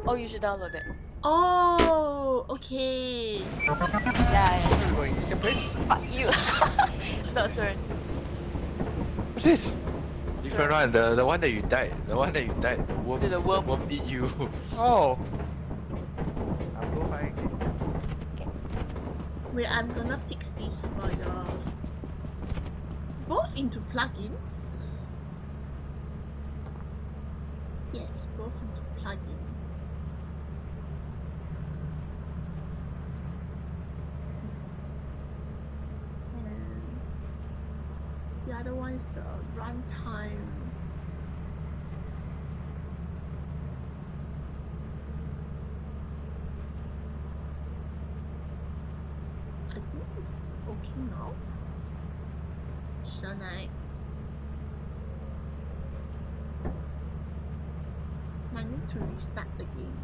Oh, you should download it. Oh, okay. Yeah, Where are we going? Same place? Fuck you. No, sorry. What's this? Different one, the one that you died. The one that you died. The worm, The worm. eat you. Oh. I'm go find. Wait, I'm gonna fix this for your both into plugins. Yes, both into plugins. And the other one is the runtime. I think it's okay now. Shouldn't I? Might need to restart the game.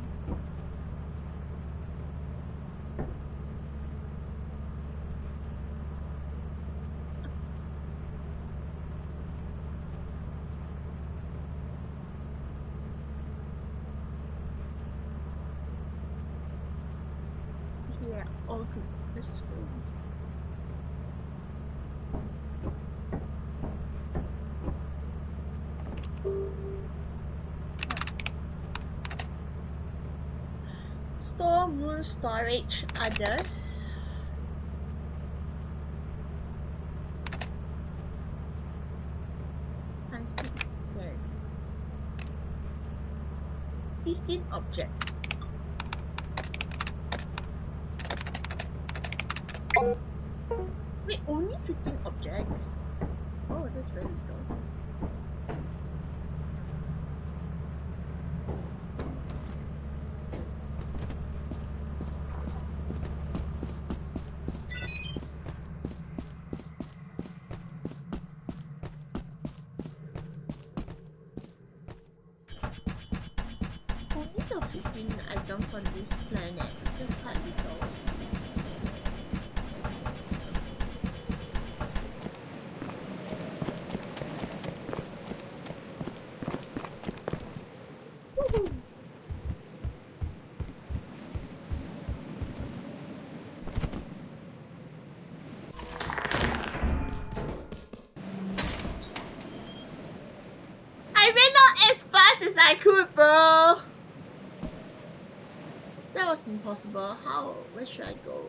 Yeah, all good. Let's go. Store moon storage others. Constant scan. 15 objects. Wait, only 15 objects? Oh, that's very little. Only the 15 items on this planet. That's quite little. Woohoo! I ran out as fast as I could, bro. That was impossible. How? Where should I go?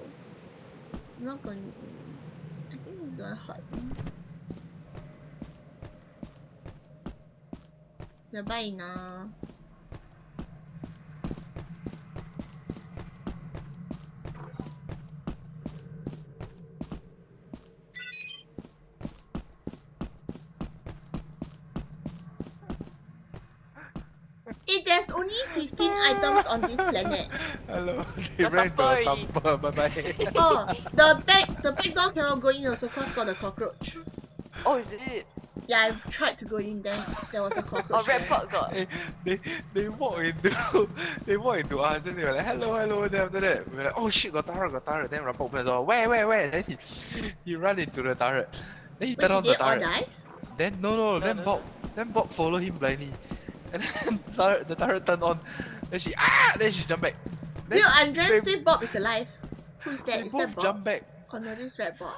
I'm not going. I think it's gonna hurt me. Yeah, bye now. If there's only 15 items on this planet. Hello. They The ran to a thumper thumper. Bye bye. Oh, the back door cannot go in also cause got a cockroach. Oh, is it? Yeah, I tried to go in, then there was a Oh, cockroach red there. pot got. they walk into us, then they were like hello, then after that we were like, oh shit, got turret, then Rappa open the door, where, then he ran into the turret, then he Wait, turned on did the they all turret, die? then then no. Bob follow him blindly, and then the turret turned on, then she jumped back, then Yo, Andrea they- said Bob is alive. Who is that? they Is that both Bob? jumped back, Oh no, this is red Bob.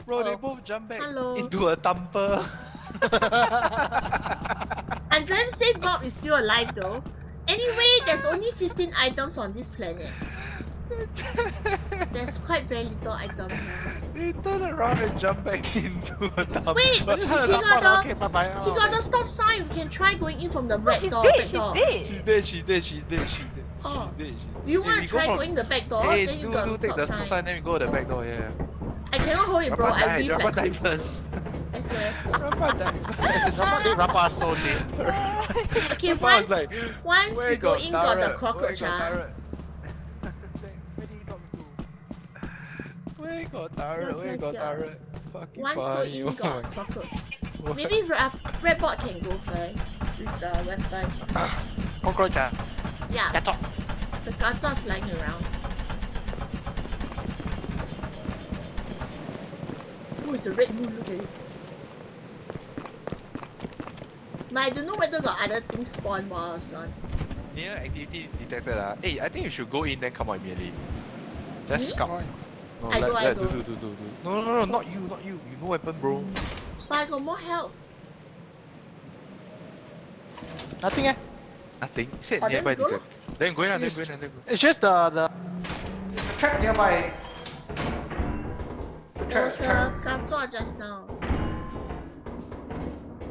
bro, they Oh. both jumped back Hello. into a thumper. Andrea said Bob is still alive though. Anyway, there's only 15 items on this planet. There's quite very little item here. They turn around and jump back into a thumper. Wait, he got Okay, the bye-bye. he got the stop sign. We can try going in from the red She's door. dead, Back door. she's dead. She's dead. Oh. She's dead. Do you Hey, want we to go try from- going the back door? Hey, Then you do got take the stop stop sign. sign, then we go to the back door, yeah. I cannot hold it, bro. I breathe Rappa like died this. first. Let's go, let's go. Rappa died first. Rappa so dead. Okay, Rappa was once like, once where we go in, got the turret? cockroach. Where got Ah. turret? Where got turret? Where got turret? Fucking Once go funny. in, Oh got my cockroach. God. Maybe red bot can go first with the weapon. Cockroach. Yeah, That's all. the guards are flying around. Oh, it's the red moon. Look at it. But I don't know whether got other things spawn while I was gone. Near activity detected. Hey, I think you should go in then come out immediately. Just Me? scout. No, I go. do. No, not you. You no weapon, bro. But I got more help. Nothing. Nothing. Sit Oh, then nearby go detect. Then go in, then Yes. go in. It's just the There's a trap nearby. There was a guard just now.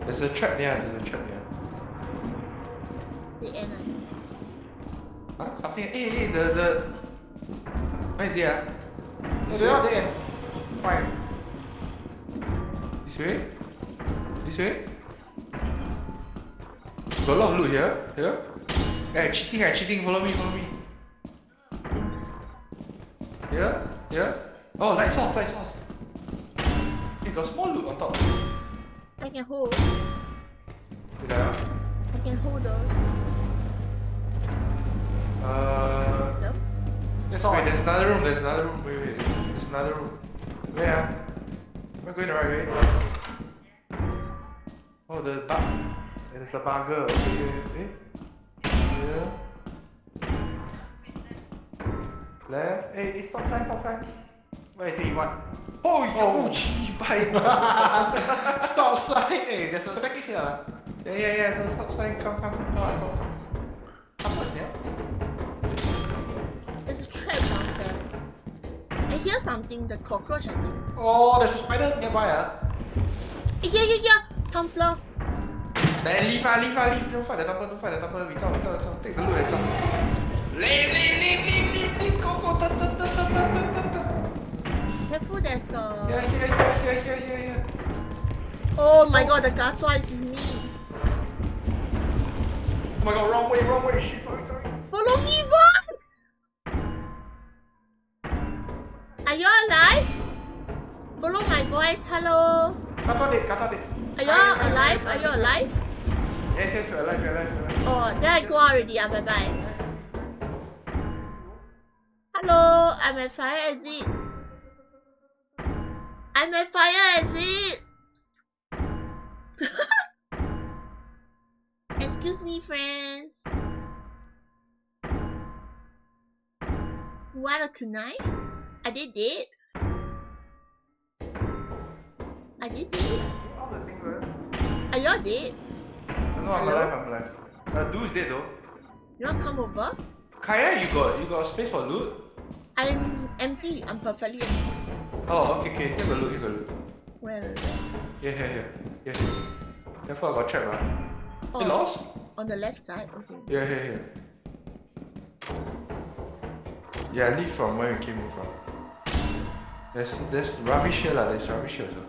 There's a trap near. The end. Huh? Something. Hey, the. Where is it? It's not the end. Fine. This way? Got a lot of loot here. Hey, cheating, follow me. Here. Oh, light source. Hey, got small loot on top. I can hold. Yeah. I can hold those. No? That's all. Wait, there's another room. Wait. There's another room. Where? Am I going the right way? Oh, the bug. There's a bugger. Okay. Here. Left. Hey, stop sign. Where is he? What? Oh, gee, bye. Stop sign. Hey, there's a second here. Yeah. No, stop sign. Come. Come on, yeah. There's a trap downstairs. I hear something. The cockroach, I think. Oh, there's a spider nearby. Yeah. Tumbler. Then leave. Don't fight the number. We talk. Take the loot and talk. Leave. Go. Turn. Careful, there's the. Yeah. Oh my god, the gacha is with me. Oh my god, wrong way. Shit, sorry. Follow me, boss! Are you alive? Follow my voice. Hello. Kata it. Are you alive? Yes, we're alive. Oh, then I go out already. Bye bye. Hello, I'm at fire exit. Excuse me, friends. Want a kunai? I did it. All the things, right? Are y'all dead? No, I'm alive. Dude's dead though. You wanna come over? Kaya, you got space for loot? I'm empty. I'm perfectly empty. Oh, okay. Here got loot. Where? Here. Therefore I got trapped, right? Oh, You lost? on the left side. Okay. Yeah, here. Yeah, leave from where we came from. There's rubbish here lah. There's rubbish here also.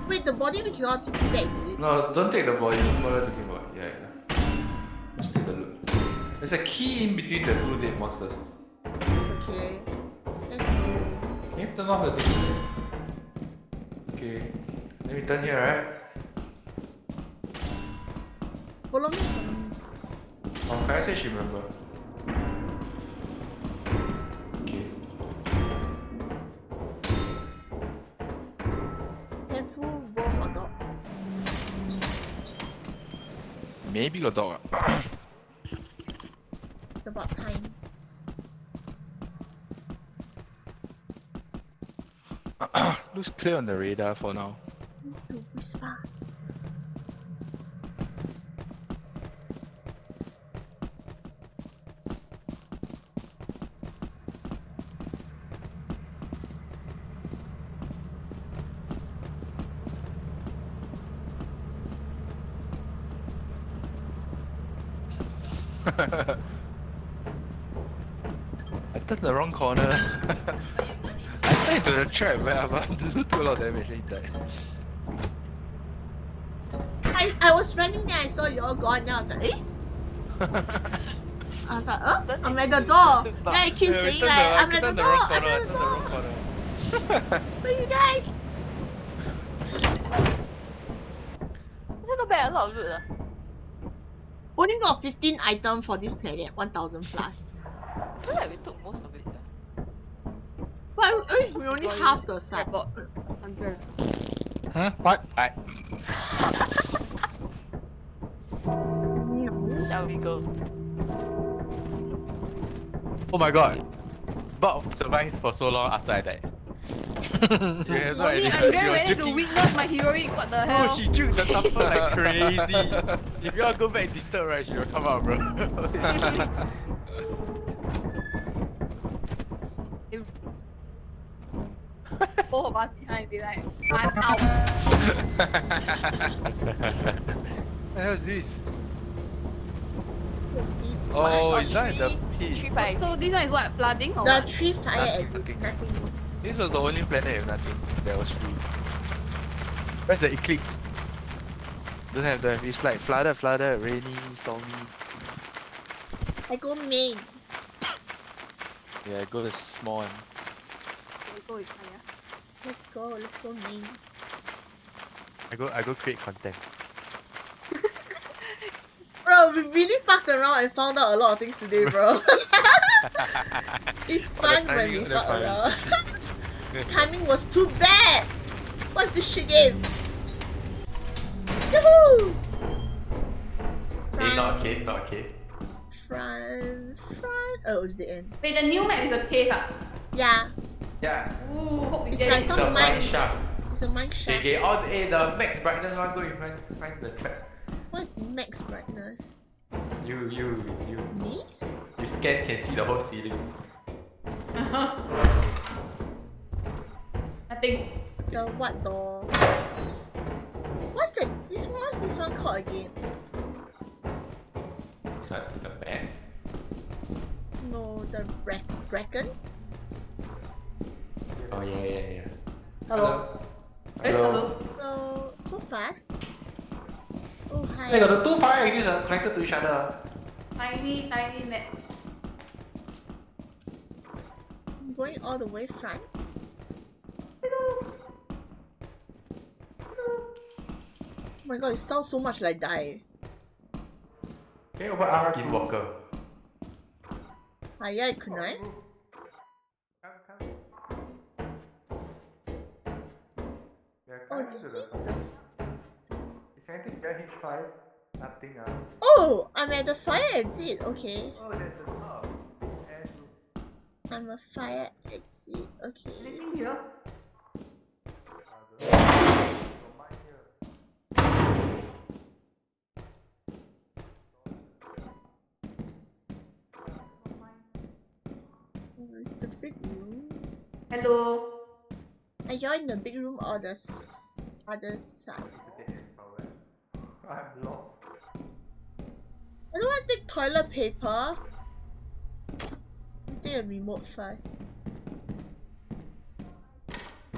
Wait, the body we cannot take it back, is it? No, don't take the body. Don't bother taking body. Yeah. There's a key in between the two dead monsters. It's okay. Let's go. Can you turn off the thing? Okay. Then we turn here, right? Follow me, follow me. Oh, Kai said she remember. Okay. Careful, both or dog. Maybe got dog. It's about time. Looks clear on the radar for now. To whisper. I turned the wrong corner. I fell into the trap where I do a lot of damage and he died. I was running there, I saw you all gone, then I was like, eh? I was like, oh, I'm at the door. Then I keep saying like, I'm at the door, I'm at the door. Where you guys? That's not bad, a lot of loot. Only got 15 items for this planet, 1000 plus. I feel like we took most of it. But we only half the side. I bought 100. Huh? What? I. Shall we go? Oh my god. Bob survived for so long after I died. You have no Mommy, idea. I'm She very was ready to juking- witness my heroic. What the hell? Oh, she juked the topper like crazy. If you all go back disturb, right, she will come out, bro. Both of us behind, be like, I'm out. What the hell is this? What's this? Oh, is that the Three pit? five. So this one is what? Flooding or The what? tree fire Nothing, exit. nothing. Nothing. This was the only planet with nothing that was free. Where's the eclipse? Don't have. It's like flooded, rainy, stormy. I go main. Yeah, go the small one. Okay, go with Kaya. Let's go main. I go create content. Bro, we really fucked around and found out a lot of things today, bro. It's fun when we fuck around. Timing was too bad. What's this shit game? Yahoo! Okay, not okay, not okay. Front. Oh, it's the end. Wait, the new map is a cave ah? Yeah, Yeah, Ooh, hope we it's get like it. the some mine mines. shaft. It's a mine shaft. Okay, all the, the max brightness one go in front, find the trap. What's max brightness? You Me? scan can see the whole ceiling. Nothing. The what door? What's this one called again? This one, the man. No, the bracken? Oh yeah. Hello. So far. Oh hi. They got the two fire exits are connected to each other. Tiny map. I'm going all the way front. Oh my god, it sounds so much like die. Okay, over R Skinwalker. Hiya, kunai. Come. Oh, this is the... Is anything behind H5? Nothing Oh, I'm at the fire exit. Okay. Oh, there's a top. I'm a fire exit. Okay. Anything here? Where's the big room? Hello. Are you in the big room or the other side? I'm lost. I don't want to take toilet paper. Take a remote first.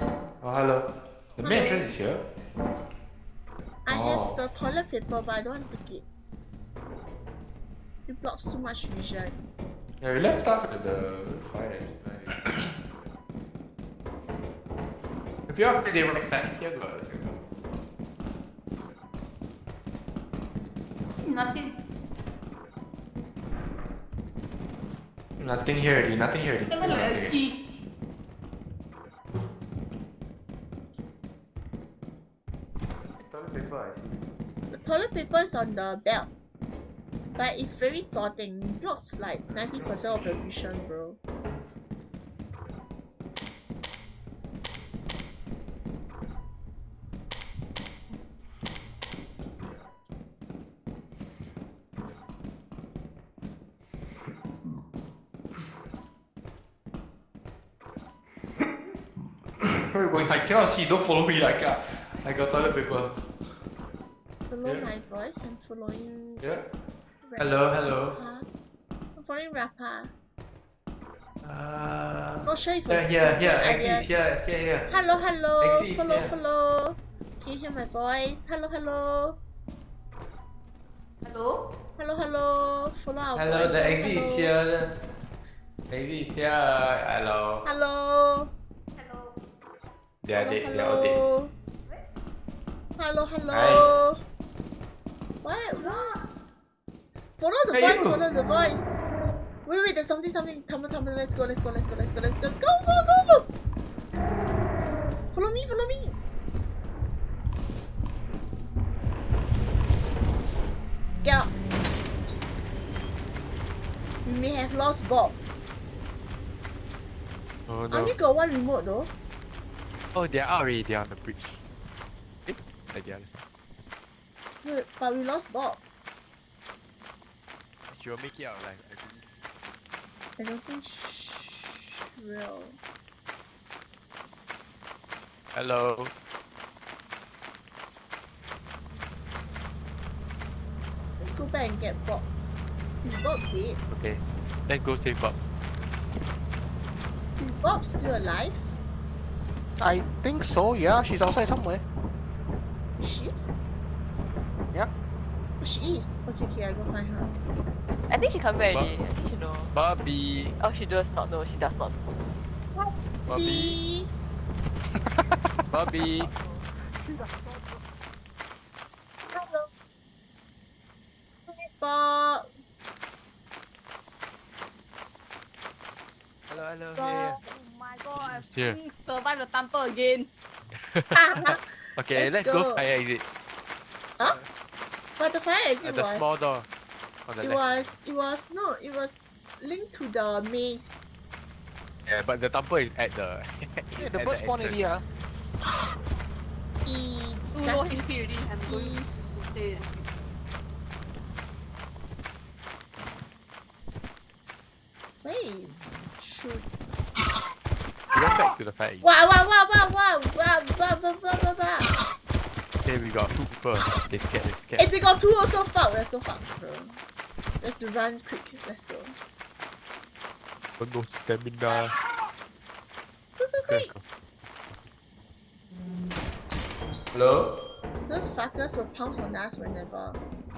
Oh, hello. The main entrance is here. I Oh. have the toilet paper, but I don't want to take it. It blocks too much vision. Yeah, we left stuff at the fire. If you are the right side here, go. Nothing. Nothing here already, nothing here already. Even like a Nothing. key. Toilet paper. The toilet paper is on the belt. But it's very daunting. It blocks like 90% of your vision, bro. Where are you going? I cannot see, don't follow me. I got toilet paper. Follow Yeah. my voice. I'm following. Yeah. Rappa. Hello. I'm following Rappa. Uh. Not sure if Yeah, it's here. good Exit idea. here. Hello. Exit, Follow, yeah. follow. Can you hear my voice? Hello. Hello? Follow our Hello, voice. the exit is here. Exit is here. Hello. Hello. They are dead. They are all dead. Hello. What? Follow the Hey, voice. you. Follow the voice. Wait. There's something. Come on. Let's go. Go. Follow me. Yeah. We may have lost Bob. Oh I no. only got one remote though. Oh, they are out already. They are on the bridge. Eh? Like the other side. Wait, but we lost Bob. She will make it out alive. I believe. I don't think she will. Hello. Let's go back and get Bob. Is Bob dead? Okay. Let's go save Bob. Is Bob still alive? I think so, yeah. She's outside somewhere. Is she? Yeah. Oh, she is. Okay, I go find her. I think she come back already. I think she know. Bobby. Oh, she does not know. She does not. Bobby. Bobby. Hello. Hi, Bob. Hello. Oh my god, Here. we survived the tamper again. Okay, let's Let's go go. fire exit. Huh? But the fire exit At the was... small door. On the It left. was linked to the maze. Yeah, but the tamper is at the. Yeah, the at bird spawn entrance. already, Too low HP already. I'm going to stay. Maze. Shoot. We went back to the fire exit. Wow. Okay, we got 2 people. They scared. Hey, they got 2 also. Fuck, we're so fucked, bro. We have to run quick. Let's go. Oh no stamina. Quick. Hello? Those fuckers will pounce on us whenever.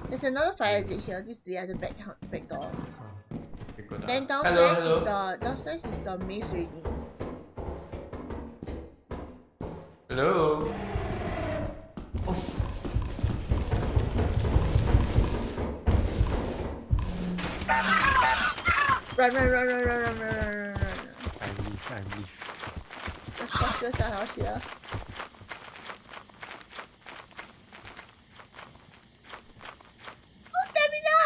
There's another fire exit here. This is the other back door. We go down. Then downstairs Hello. is the maze reading. Hello? Run. I leave. The fuckers are out here. Oh, stamina!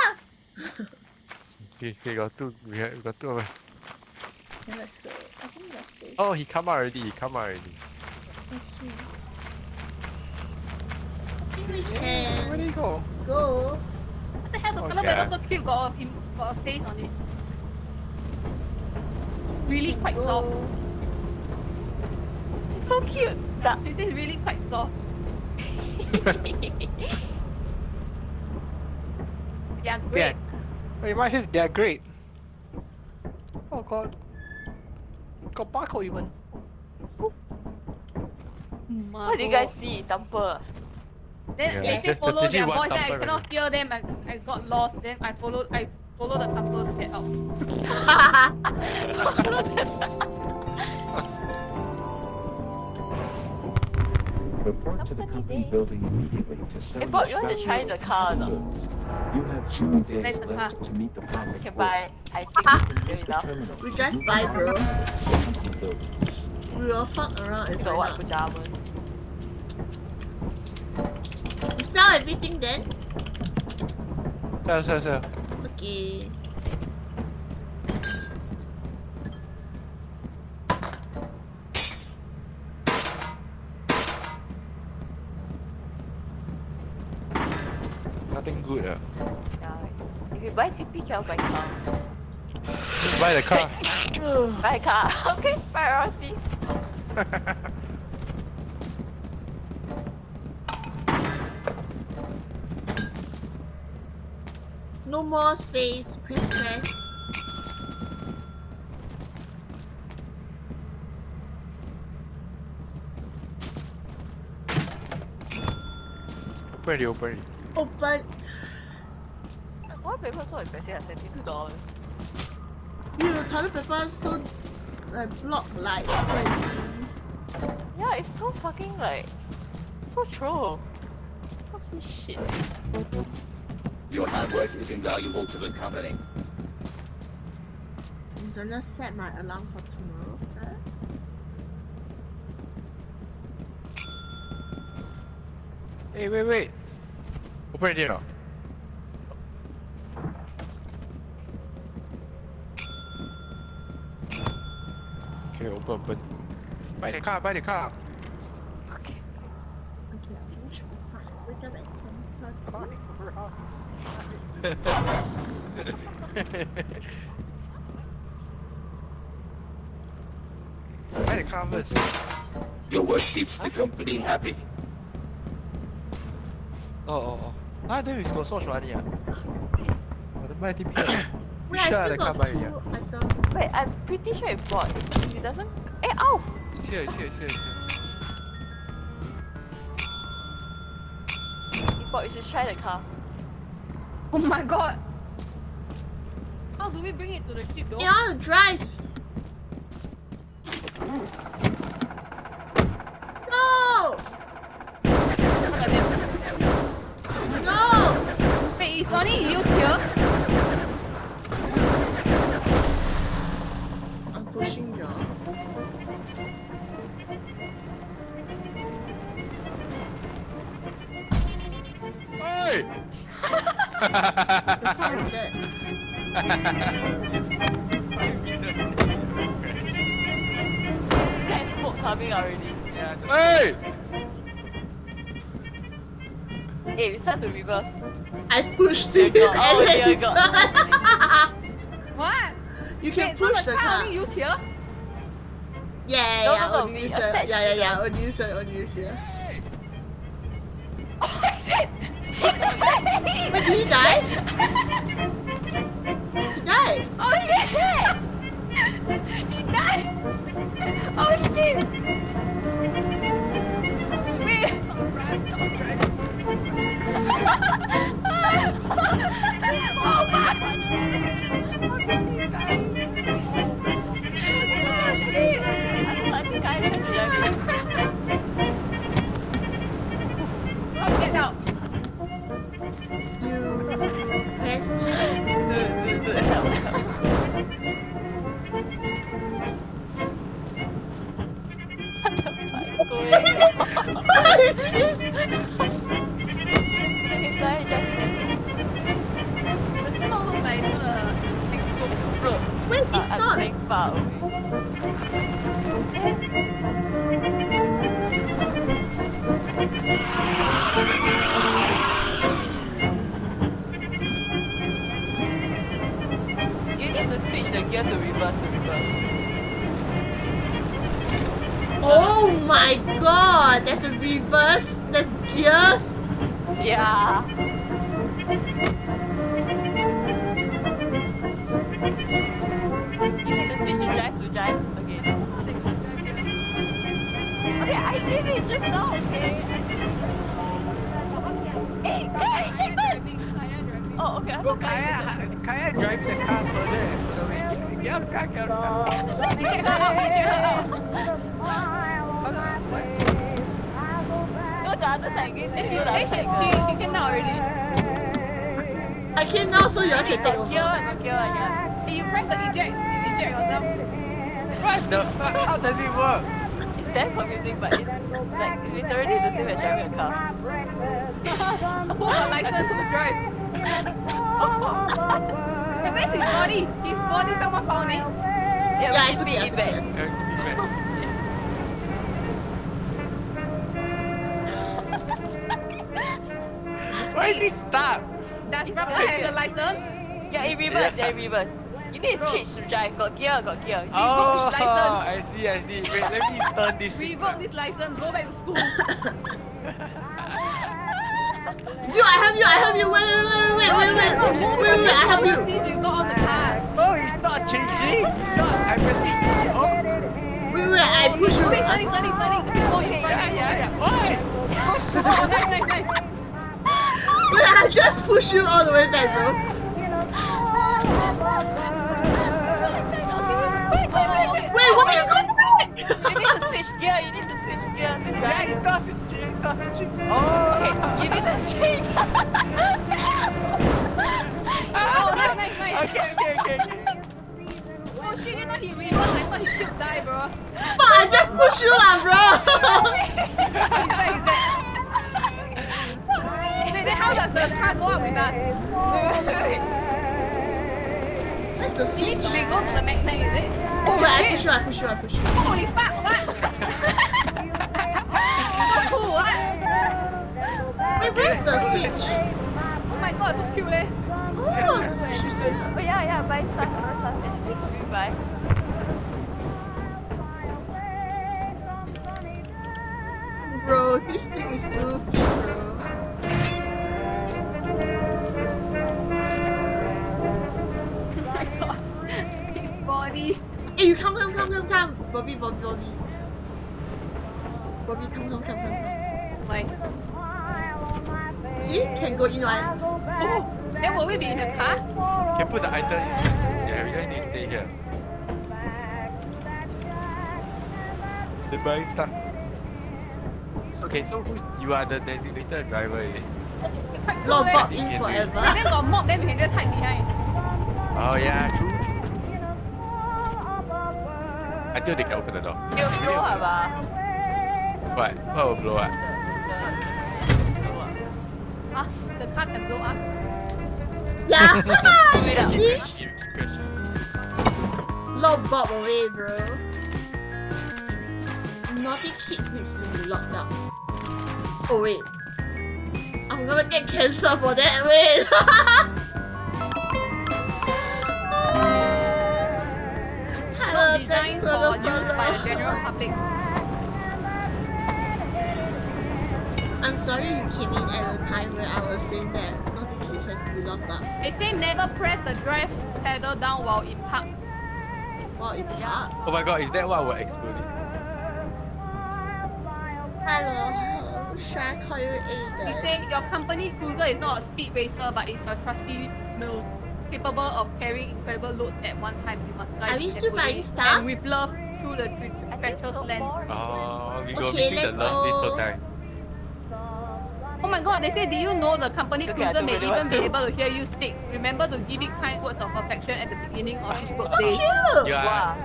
See, got 2. We got 2 of us. Okay, let's go. I think that's safe. Oh, he come out already. Okay. I think we Where can did he go? go. What the hell? The Okay. color red also cute. Got a face on it. Really quite soft. Go. So cute. This is really quite soft. Yeah, great. Wait, mine says they're great. Oh god. Got barcode even. What do you guys see? Tamper. Then Yeah, they that's follow strategy their one voice, then I tamper cannot hear them. I got lost. Then I followed. I Follow the couple to get out. Report to the company building immediately to sell Hey, your Bob, you want to scrap try the car or not? goods. You have 0 days Nice car. left to meet the We profit can quota. buy, I think, Use good the enough. terminal. We to just move buy, the bro. company to the company building. We will fuck around if So we're what, not. pajamas? We sell everything then? Sell. Okay. Nothing good. Yeah. If you buy TP, cannot buy car. Just buy the car. Buy car. Okay, priorities. No more space. Press. Open it. Open. Toilet paper so expensive at $72. You toilet paper so block like 20. Yeah, it's so fucking like, so troll. What's this shit? Your hard work is invaluable to the company. I'm gonna set my alarm for tomorrow first. Hey, wait. Open it now. Okay, open. Buy the car. Okay. Okay, I'll finish my part. Wake up at 10:30. Buy the car first. Your work keeps the company happy. Oh. Ah, then we got so much money. Oh, then buy TP. Wait, I Sure, still the car got buy 2 already. items. Wait, I'm pretty sure it bought. If it doesn't... Eh, ow! It's here. It bought, you should try the car. Oh my god! How do we bring it to the ship though? Hey, I wanna drive! No! No! Wait, it's only used here? I'm pushing you. Hey! The sound is that. There's smoke coming already. Hey! Hey, we start to reverse. I pushed it Dear God. and Oh, then dear it God. turned. What? You can Wait, push so the car car. only used here? Yeah, No, on we user. attach Yeah, the- on user. Oh shit! Wait, did he die? He died. Oh shit! He died! Oh shit! Wait! Stop driving! Oh my! Oh shit! I think I tried to drive it. Rob, get out! You press E. Dude, help. What the fuck is going on? What is this? Okay, drive. Does it not look like it's gonna explode? Explode. Wait, it's I'm not. staying far away. You need to switch the gear to reverse Oh my god, there's a reverse, there's gears. Yeah. You need to switch to drive again. Okay, I did it just now, okay? Hey, Higher Jackson! driving, higher driving. Oh, okay. I Go, thought Kaya. Kaya driving the car further away. Get out of the car, get out of the car. Eject her out, eject her out. Go the other side again. Then she Go the other side. came down already. I came now so you all can take Got gear over. one, got gear one, yeah. Hey, you press the eject, you eject yourself. What the fuck? How does it work? It's damn confusing, but it's like literally the same as driving a car. Who got license to drive? Hey, where's his body? His body, someone found it. Yeah, Yeah, I we took beat it, I it took back. it. Why is he stuck? Does Rafa have the license? Yeah, in reverse, yeah, in reverse. You need to switch to drive. Got gear, got gear. You Oh, Which license? I see. Wait, let me turn this thing. Revoke this license, go back to school. You, I help you. Wait, I help you. Since you got on the car. Oh, it's not changing. It's not. I'm pressing. Oh, Wait, I push you. Turning. Oh, in front. yeah. Oi! Nice. Wait, I just push you all the way back, bro. Wait, what are you going You need to switch gear. You need to switch gear to Yeah, drive. it's not switching. Oh, Okay, you need to change. Oh, nice. Okay. Oh shit, this one he reversed. I thought he killed die, bro. But I just push you lah, bro. He's back. Wait, then how does the car go up with us? Where's the It switch? needs to be go to the magnet, is it? Oh, wait, I push you. Holy fuck, what? What? Wait, where's the switch? Oh my god, so cute eh? Oh, the switch is here. Oh yeah, buy stuff. Actually, buy. Bro, this thing is stupid, bro. Oh my god. His body. Hey, you come. Bobby. Bobby, come. Why? See? Can go in one. Oh, then will we be in the car? Can put the item in. Yeah, we just need to stay here. They buying stuff. Okay, so you are the designated driver, is it? Lock Wait, Bob in forever. then got mob, then we can just hide behind. Oh yeah, true. Until they can open the door. You blow up What? What will blow up? Ah, the car can blow up. Yeah. Keep question. Lock Bob away, bro. Naughty kids needs to be locked up. Oh wait. I'm gonna get cancer for that, wait. Hello, Not thanks designed for the for use by the general follow. public. I'm sorry you came in at a time where I was saying that naughty kids has to be locked up. They say never press the drive pedal down while in park. Well, in park. Oh my god, is that what will explode it? Hello, should I call you He Ada? say your company cruiser is not a speed racer but it's a trusty mill capable of carrying incredible loads at one time. You must drive Are we still carefully buying stuff? and with love through the treacherous land. Oh, we go Okay, missing the let's love this go. whole time. Oh my god, they say, do you know the company Okay, I cruiser don't may really even want be to. able to hear you speak? Remember to give it kind words of affection at the beginning of each So birthday. cute! You Wow.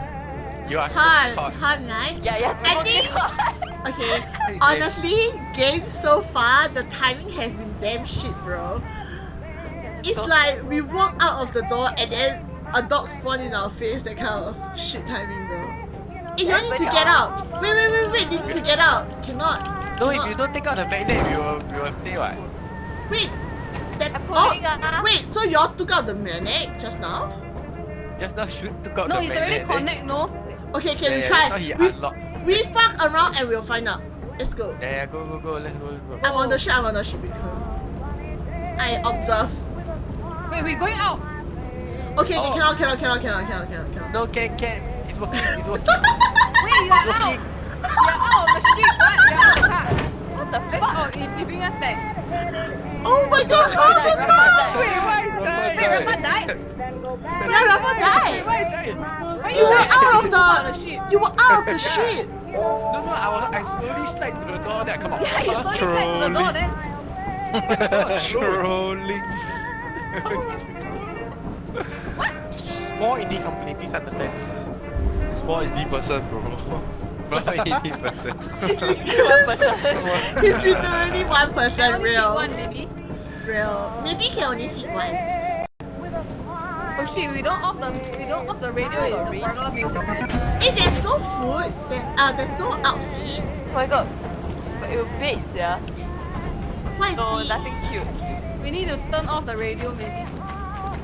are so Hard, hot. right? Yeah. I think- Okay, honestly, game so far, the timing has been damn shit, bro. It's like we walk out of the door and then a dog spawned in our face, that kind of shit timing, bro. Hey, you need to get out. Wait, they need to get out. Cannot. No, if you don't take out the magnet, we will stay what? Wait, that I'm oh, pulling wait, so y'all took out the magnet just now? Just now shoot took out No, the it's magnet. already connect, no? Okay, Yeah, we yeah, try. that's how he We, unlocked. we fuck around and we'll find out. Let's go. Yeah, go, let's go. I'm on the ship with her. I observe. Wait, we're going out. Okay, Oh. cannot. No, can. It's working. Wait, you are out. Working. You're out of the street. What? You're out of the car. What the fuck? Oh, he bring us back. Oh my god, how Rafa did died, Rafa died. Wait, why Wait, die? Rafa died? Yeah, Rafa died. Why die? You were out of On the the ship. you were out of the ship. No, I slowly slide to the door, then I come out. Yeah, you slowly slide to the door then. Trolling. Small indie company, please understand. Small indie person, bro. Small indie person. It's One literally, person. it's literally one person, Can only fit real. one, maybe. Real. Maybe can only fit one. Oh shit, we don't off the radio in the horror music. If there's no food, there's no outfit. Oh my god. But it will bait, yeah. What is No, this? nothing cute. We need to turn off the radio, maybe.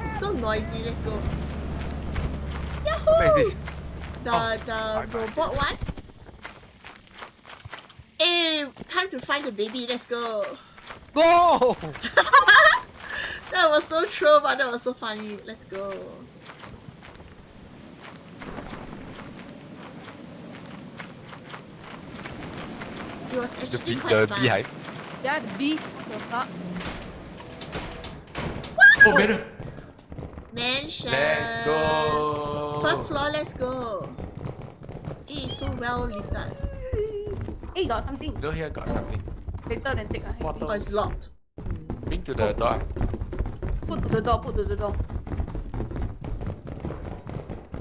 It's so noisy. Let's go. What is this? The robot one. Hey, time to find the baby. Let's go. Go! That was so true, but that was so funny. Let's go. It was actually quite fun. beehive. Yeah, the bee. What the fuck? Oh, better. Mansion. Let's go. First floor. Let's go. It is so well lit up. Hey, got something. No, here got something. Later then take a Bottle. Oh, it's locked. Bring to the door. Put to the door, put to the door.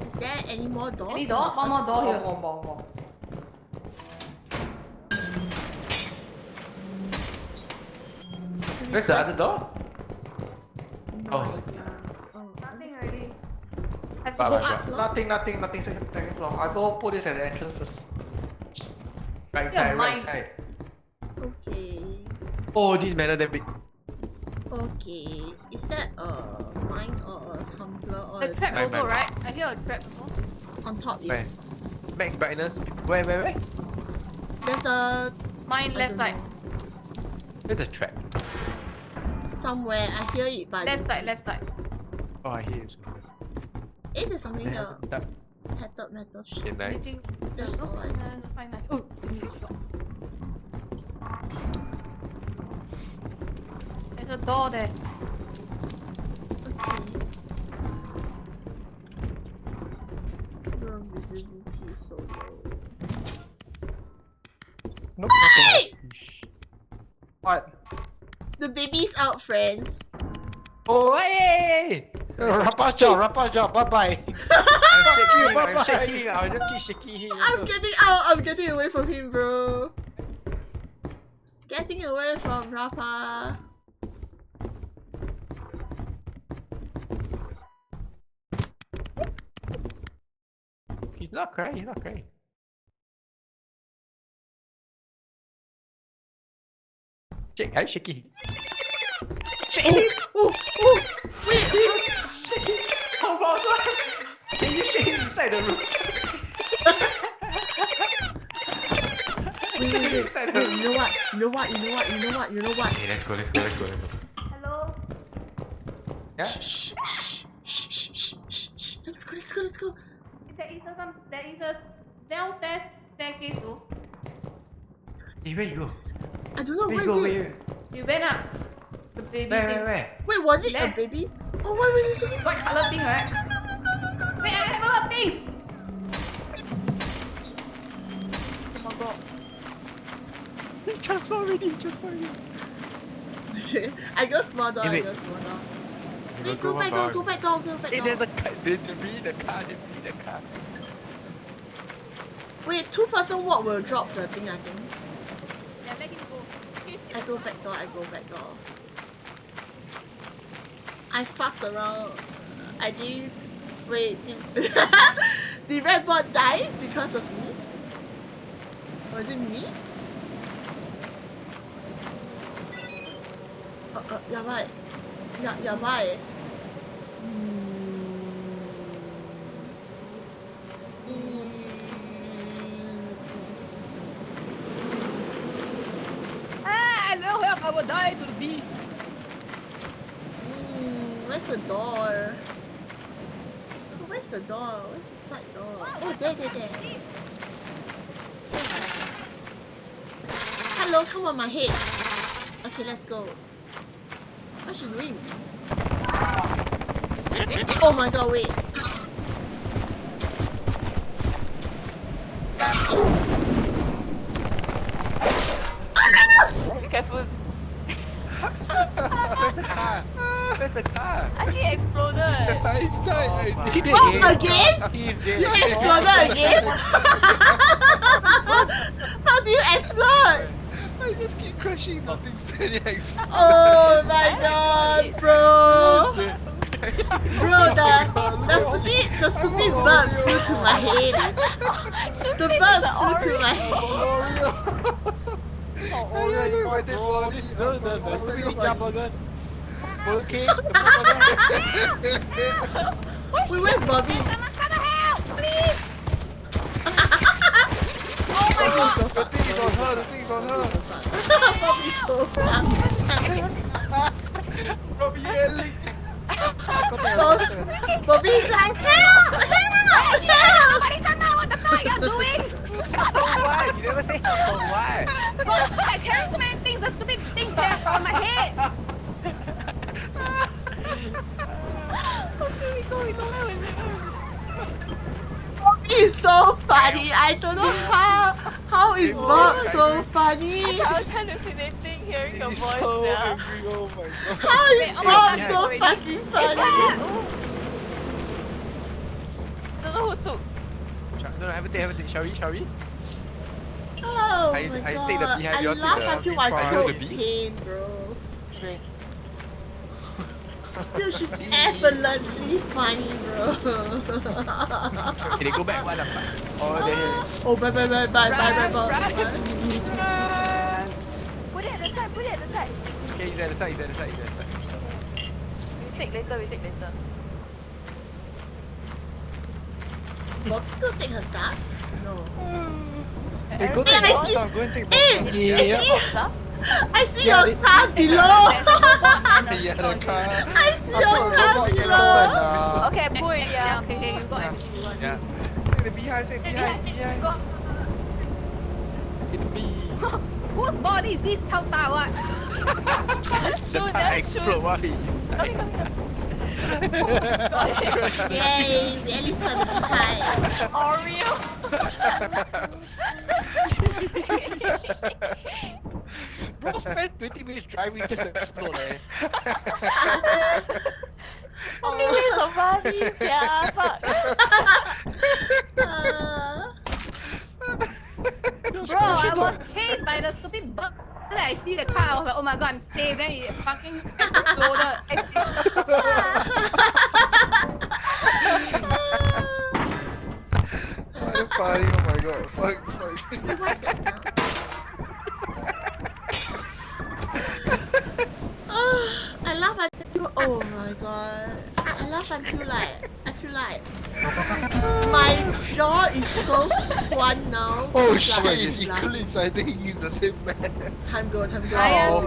Is there any more doors? Any on door? the One more first door floor? here. Where's the other door? No Oh. idea. Oh, Nothing already. Have to Bye, go bye, up. floor? Nothing. Second floor. I go put this at the entrance first. Right Yeah, side, right mine. side. Okay. Oh, this matter that big. Okay. Is that a mine or a tumbler or The a trap Mine, also, mine. right? I hear a trap also. on top? Where? Yes. Max brightness. Where? There's a Mine I left don't side. know. There's a trap. Somewhere. I hear it, but I Left don't side, see. left side. Oh, I hear it. Eh, there's something here. That Tattered metal shit, sheet. nice. Anything? That's No? all I know. Fine, nice. Oh, give me a shot. There's a door there. Okay. Your visibility is so low. Nope, Hey! What? The baby's out, friends. Oh, hey! Rapaz job, bye bye. I'm shaking. I just keep shaking him. I'm getting out. I'm getting away from him, bro. Getting away from Rafa. He's not crying. Shake, I'm shaking. Oh, wait. How about can you shake inside the room? Wait, you know what? Okay, let's go. Hello? Yeah? Shh. Let's go. There is a downstairs staircase though. Hey, where you go? I don't know, Where where you go? is it? You went up. The baby thing. Where? Wait, was it a Left. baby? Oh, wait, is it? White color thing, right? Wait, I have a lot of things! Oh my god. Transform already. I go small door, Hey, wait. Wait, go back door. Hey, there's a car. They bring the car. Wait, 2-person walk will drop the thing, I think. Yeah, let him go. I go back door. I fucked around. I didn't... Wait, did Red Bot die because of me? Was it me? やばい。やばい。Ah, no help, I will die to the beast. Where's the door? Where's the door? Where's the side door? Oh, there. hello, come on my head. Okay, let's go. What's she doing? Oh my god, wait. Careful. Where's the car? I think it exploded. I died. Oh, I he did. did What, again. again? He did. You exploded again? How do you explode? I just keep crashing the things that it explodes. Oh my god, bro. Bro, the stupid bird flew to my head. The bird flew to my head. My dead body. The stupid ninja burger. Burger King. Wait, where's Bobby? Oh my god! So The thing is on her. The thing is on her. Bobby's so fun. Robbie yelling. Bobby's like, help! Help! Help! Nobody tell me what the fuck you're doing! So what? You never say so what? But I carry so many things, the stupid things there on my head! Okay, we go, It's so funny. I don't know how is Bob so funny. I was hallucinating hearing your He's voice so now. angry. Oh my god. How is Wait, oh my Bob God, so already. fucking funny? Don't know who took. No, haven't they? Shall we? Oh I my take the god. beehive, I you all take laugh the until my front. throat I do the bees. pain, bro. Dude, she's effortlessly funny, bro. Okay, they go back one after. Oh, they. Oh, bye. Run. Put it at the side, put it at the side. Okay, he's at the side. We take later. Bobby go take her stuff? No. Hey, go Hey, take I box see- stuff. Go and take Hey, box I see, Stuff? I see your car below. stuff. Yeah, the car. I see your car below. Okay, pull it, yeah. Okay, you got everything you want. Yeah. Take the beehive. Take beehive. Go. Hit the bee. Whose body is this? How far? What? Shoot, I shoot. explode while he. Yay, we at least heard the behind. Oreo. Bro, spent 20 minutes driving just to explode, eh? Only waste of money, yeah, fuck. Bro, I was chased by the stupid bug. Then I see the car, I was like, oh my god, I'm safe. Then it fucking exploded. I'm funny. Oh my god. Fuck. What's that sound? I laugh until, oh my god. I laugh until like, I feel like my jaw is so swollen now. Oh It's like shit, I'm it's just laughing. Eclipse. I think he's the same man. Time go. Tire.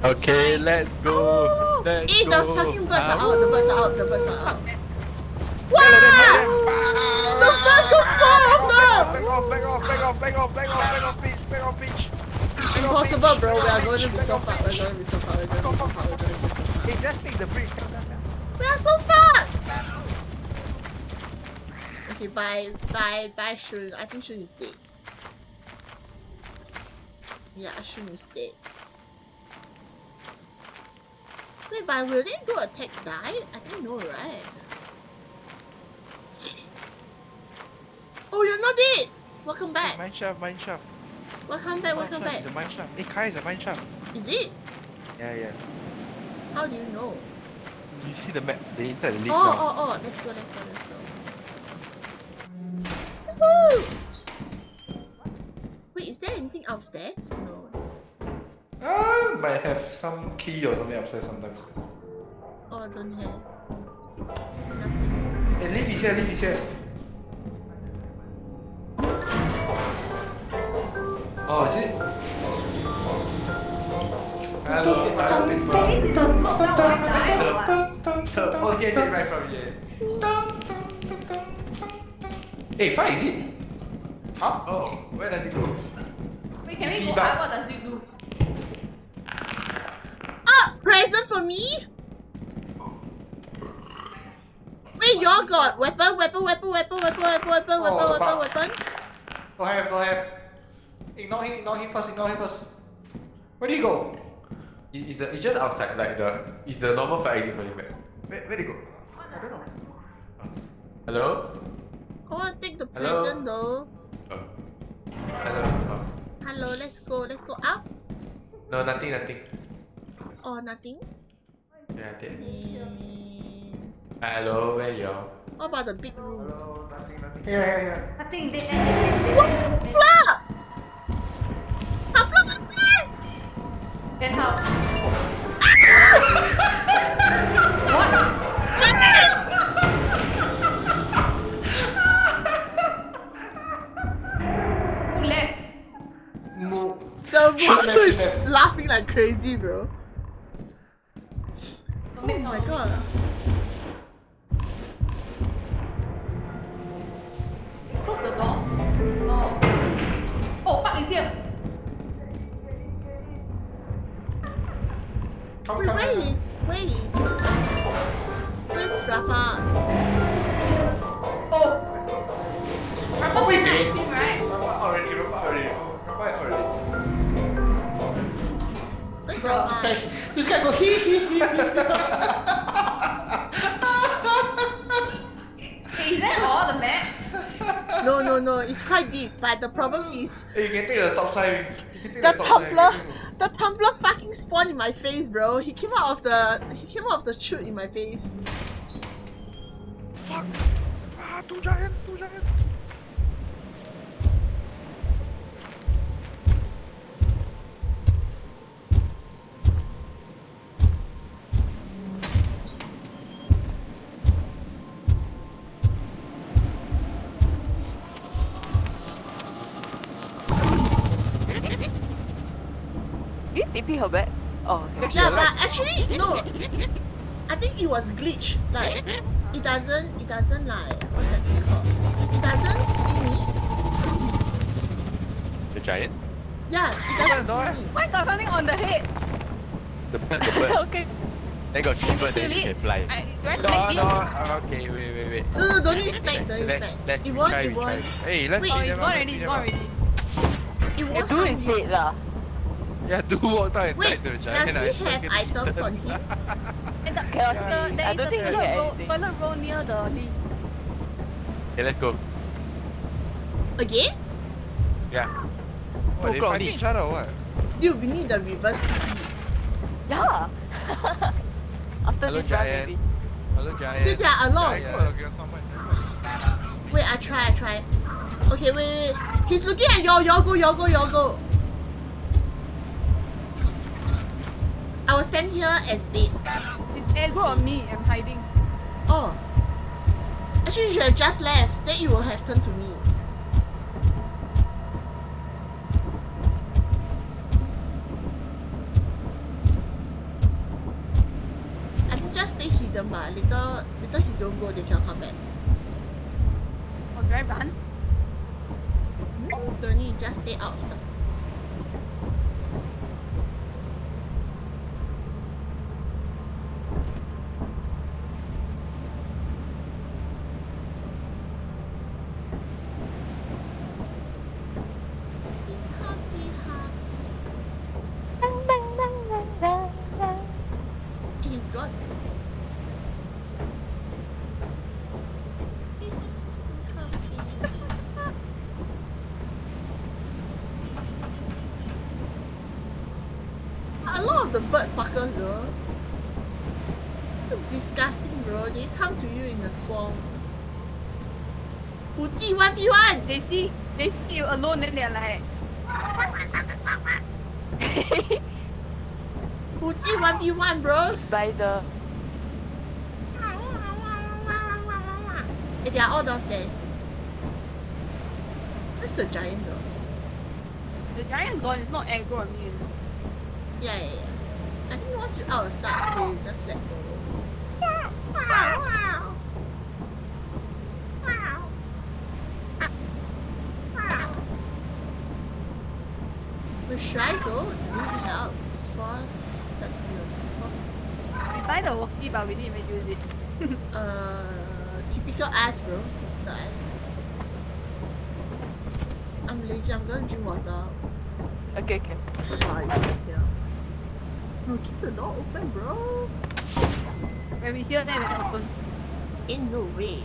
Okay, let's go. Let's Eh, go. the fucking birds are out, the birds are out. Wow! Wow! The birds got four of them! Back off, bitch. Impossible, bro. We are going to be so far. Hey, just take the bridge. We are so far! Okay, bye, Shun. I think Shun is dead. Yeah, Shun is dead. Wait, but will they go attack die? I think no, right? Oh, you're not dead! Welcome back. Mine shaft. Welcome back. The mine shaft. Hey, Kai is a mine shaft. Is it? Yeah. How do you know? You see the map? They entered the lift now. Oh, let's go. Woo! Wait, is there anything upstairs? No. Might have some key or something upstairs sometimes. Oh, don't have. There's nothing. Hey, lift is here. Oh, is it? Hello. Oh, here, right from here. Hey, 5 is it? Huh? Oh, where does it go? Wait, can we EP go back. up? What does it do? Oh, present for me? Wait, y'all got weapon. Don't have. Ignore him first. Where did he go? It's just outside, like it's the normal fire exit for him. Where did he go? I don't know. Hello? I want to take the Hello? present though. Oh. Hello? Oh. Hello, let's go up. No, nothing. Oh, nothing. Yeah, I did. And Hello, where y'all? what about the big room? Hello, nothing. Here. Nothing. Dead. Plug! Plug on this! Then how? Who left? The Shoot one left, is shoot left. laughing like crazy, bro. Don't Oh make my sound. god. Close the door. Oh, fuck is here. Wait, where's Rafa? Oh. Oh, wait, Rafa, babe. right? Rafa already. Where's Bro, Rafa? this guy go hee. Hey, is that all the maps? No, it's quite deep, but the problem is Hey, you can take the stop sign. the tumbler fucking spawned in my face, bro. He came out of the chute in my face. Fuck! Ah, two giant! You TP her back? Oh, okay. Yeah, but actually no. I think it was glitch. Like it doesn't like what's that thing called? It doesn't see me. The giant? Yeah, it doesn't see me. Why got something on the head? The bird. Okay. Then got keyboard, then you can fly. Do I select it? Okay, wait. No, don't need smack, don't need smack. Let's It won't, retry, it won't. Hey, let's Wait. Oh, see it's them gone out, already, see it's them gone out. already. It The won't dude harm is me. dead lah. Yeah, do walk down and Wait, type to the giant. does he have items on him? And the, Cannot the, see. there I is don't a think he toilet had roll, anything. toilet roll near the leaf. Okay, let's go. Again? Yeah. What, they o'clock fighting only. each other or what? Dude, we need the reverse TP. Yeah. After Hello, this run, giant. maybe. Hello, giant. Dude, there are a lot. Yeah, okay, someone. Wait, I try. Okay, wait. He's looking at y'all go. I will stand here as bait. It's aggro on me, I'm hiding. Oh. Actually, you should have just left. Then you will have turned to me. I think just stay hidden, but later he don't go, they can come back. Oh, do I run? Don't need, just stay outside. He's gone. A lot of the bird fuckers though. So disgusting, bro. They come to you in the swamp. 5G 1v1! They see you alone, then they're like, 5G 1v1, bros! Spider. They are all downstairs. Where's the giant though? the giant's gone, it's not aggro on me. Yeah. I think once you're outside, they just let go. should I go to need help? It's for that We find the walkie, but we didn't even use it. typical ass, bro. Typical ass. I'm lazy. I'm gonna drink water. Okay, okay. Why is it here? No, keep the door open, bro. When we hear that, it open. In no way.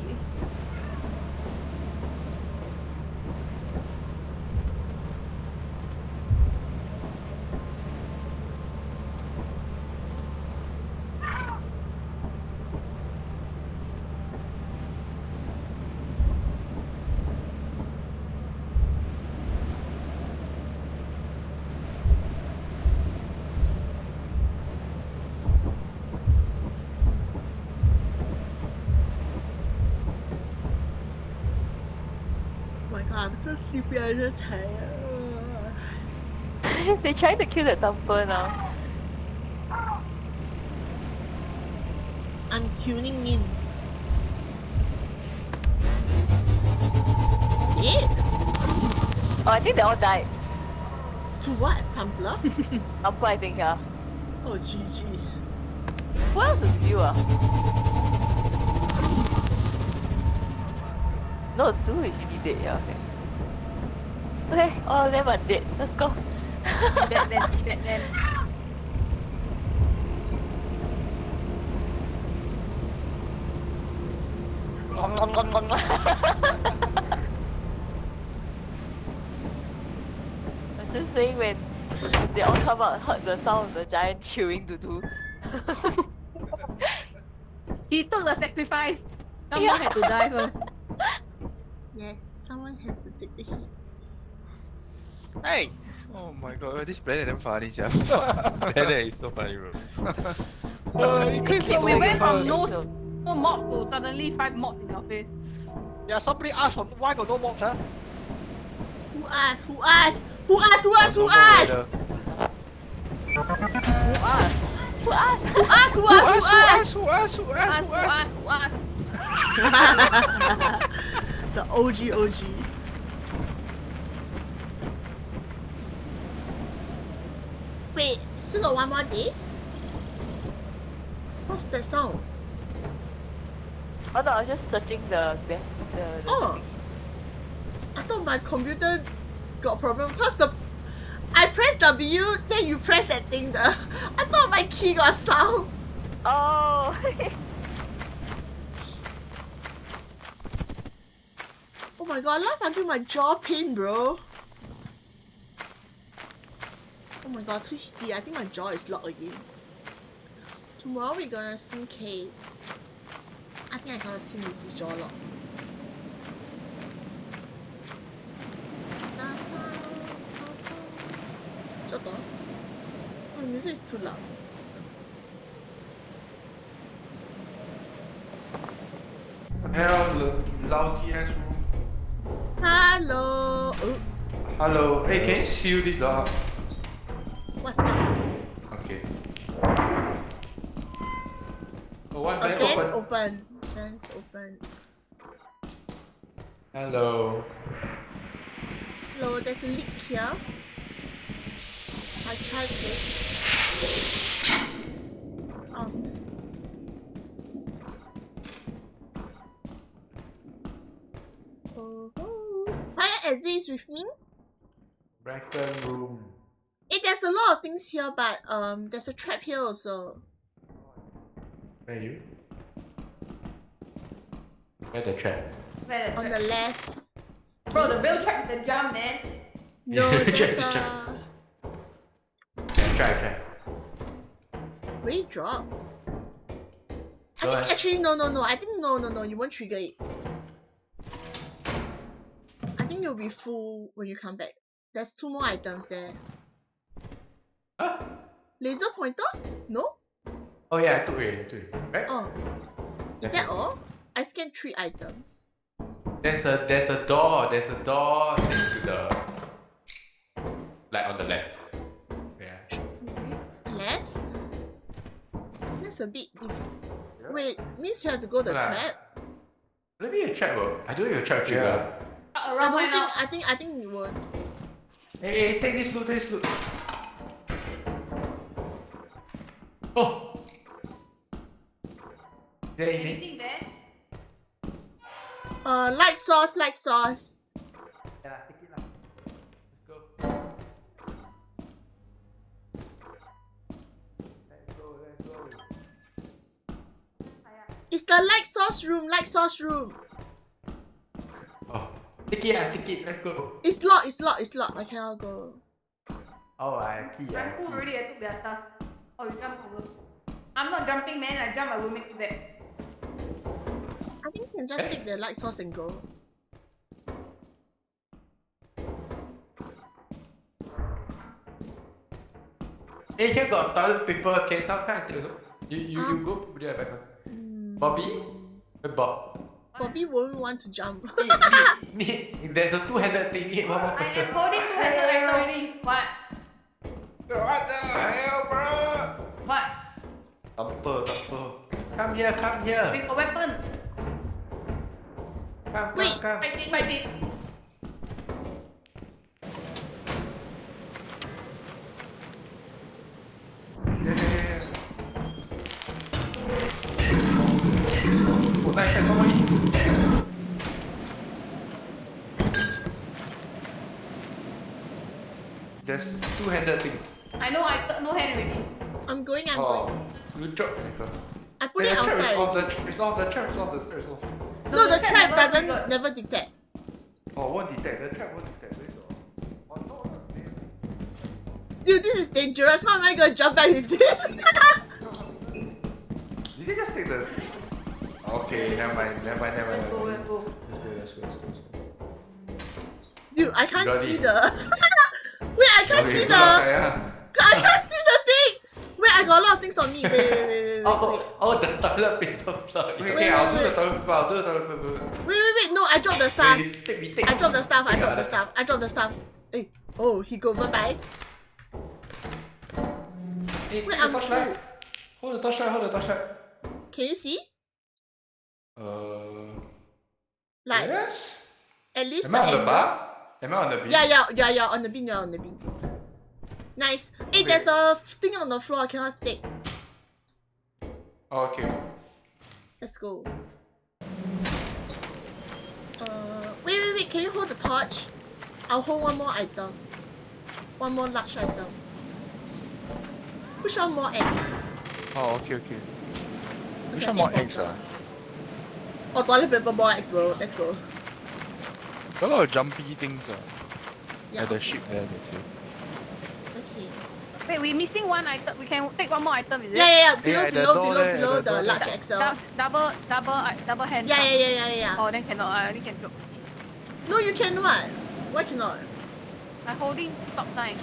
Oh my god, I'm so sleepy. I'm so tired. They trying to kill the thumper now. I'm tuning in. Yeah. Oh, I think they all died. To what? Tumblr? Thumper, I think, yeah. Oh, GG. Who else is you, ah? No, 2 is really dead, yeah, okay. Okay, all of them are dead. Let's go. Then. Nom, nom, nom, nom, nom. I was just saying when they all come out, heard the sound of the giant chewing to do. He took the sacrifice. Someone had to die first. Yes, someone has to take the heat. Hey! Oh my god, this planet damn funny, sia. Planet is so funny, bro. So we went from no mob to suddenly 5 mobs in our face. Yeah, somebody asked why got no mobs, huh? Who asked? Who asked? Who asked? Who asked? Who asked? Who asked? Who asked? Who asked? Who asked? Who asked? Who asked? Who asked? The OG. Wait, still got one more day? What's the sound? Oh no, I was just searching the Oh! I thought my computer got problem because I press W, then you press that thing. I thought my key got sound. Oh! Oh my god, I laughed until my jaw pain, bro. Oh my god, too heaty. I think my jaw is locked again. Tomorrow we're gonna sing K. I think I can't sing with this jaw locked. Shut up. Oh, the music is too loud. Hello, lousy ass room. Hello. Oh, Hello. Hey, can you seal this door? what's that? Okay. Oh, what? Oh, Then that's open. open. That's open. Hello. Hello, there's a leak here. I tried this. It's off. Oh, fire exits with me. Bracken room. Hey, there's a lot of things here, but there's a trap here also. Where are you? Where the trap? On the left. Bro, the real track is the jump, man. No, Yeah, there's check, a. Yeah, try. Will it drop? I Go think ahead. actually no. I think no. You won't trigger it. I think you'll be full when you come back. There's 2 more items there. Huh? Laser pointer? No? Oh yeah, I took it, right? Oh. Is that all? I scanned 3 items. There's a door next to the, like on the left. Yeah. Left? That's a bit different. Wait, means you have to go the Nah. trap? Maybe a trap, bro. I don't think a trap trigger. I Around don't right now. think I think you won't. Hey, take this loot, take this loot. Oh! There, easy. Anything there? Light sauce, light sauce. Yeah, take it lah. Let's go. Let's go. It's the light sauce room, light sauce room. Oh. Take it, let's go. It's locked, it's locked, it's locked. I cannot go. Oh, I key, I'm full already, I took their stuff. Oh, you jump over. I'm not jumping, man. I jump, I will make it back. I think you can just take the light sauce and go. Hey, here got toilet paper. Can someone come and take also? You go put it back. Bobby? Where Bob? Bobby won't want to jump. There's a two-handed thing. Need one more I person. am holding two-handed item already. What? What the hell, bro? What? Dumper. Come here. With a weapon. Wait. Come. Fight it. Yeah. Oh, nice, come on. There's two-handed thing. I know I no hand already. I'm going. Oh, you drop later. I put it The trap outside. is off, it's off, the trap is off. No, the trap never doesn't triggered. never detect. Oh, won't detect, the trap won't detect. Where's the... Oh, no, man. Dude, this is dangerous. How am I gonna jump back with this? Did they just take the... Okay, never mind. Let's go. Let's go. Dude, I can't Got see this. the. Wait, I can't see the. I can't see the thing. Wait, I got a lot of things on me. Wait. Oh, the toilet paper floor. Okay, I'll do the toilet paper. Wait. No, I dropped the stuff. We take. I dropped the stuff. Hey, oh, he go. Bye. Hey, Wait, hold I'm the torchlight. Hold the torchlight. Can you see? Like, Yes? at least Am the I on the angle. bar? Am I on the beach? Yeah, on the beam, Nice. Hey, Okay. there's a thing on the floor I cannot take. Oh, okay. Let's go. Wait. Can you hold the torch? I'll hold one more item. One more large item. Which one more eggs? Oh, okay. Okay, Which one more eggs ah? Oh, toilet paper more eggs, bro. Let's go. Got a lot of jumpy things Yeah. At the ship there, they say. Okay. Wait, we're missing one item. We can take one more item, is it? Yeah. Yeah, at the door there, Below at the the door large there. XL. Double hand. Yeah. Oh, then cannot. I only can drop. No, you can what? Why cannot? I'm holding stop sign.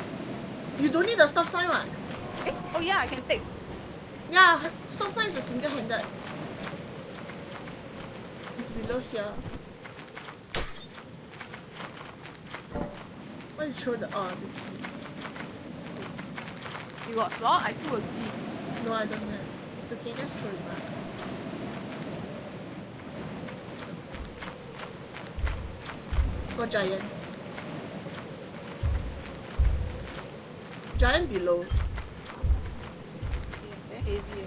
You don't need the stop sign what? Eh? Oh yeah, I can take. Yeah, stop sign is a single-handed. It's below here. Why you throw the the key? You got slot? I threw a key. No, I don't have. It's okay, just throw it back. Got giant. Giant below. Very hazy.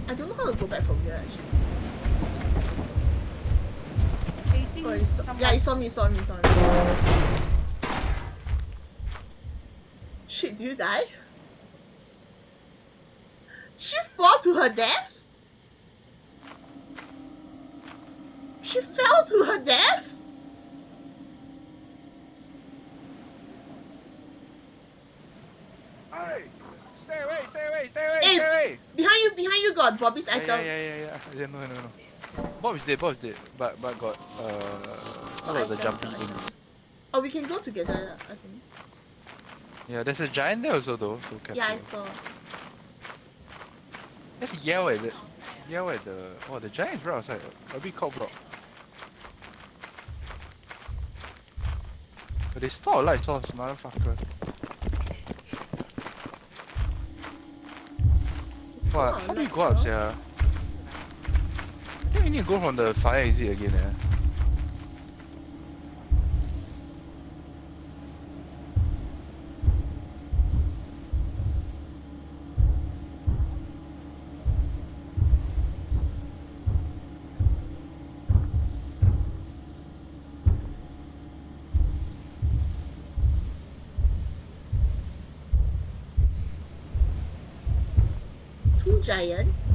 I don't know how to go back from here actually. Facing Oh, yeah, he saw me. Shit, did you die? She fell to her death? She fell to her death? Hey! Stay away! Hey, behind you got Bobby's item. Yeah. No. Bob is dead, but got all of the jumpy things. Oh, we can go together, I think. Yeah, there's a giant there also though, so careful. Yeah, I saw. Let's yell at the oh, the giant is right outside. A bit cock block. But they store a light source, motherfucker. It's What? not How do you like go up, so. sia? I think we need to go from the fire exit again, giants.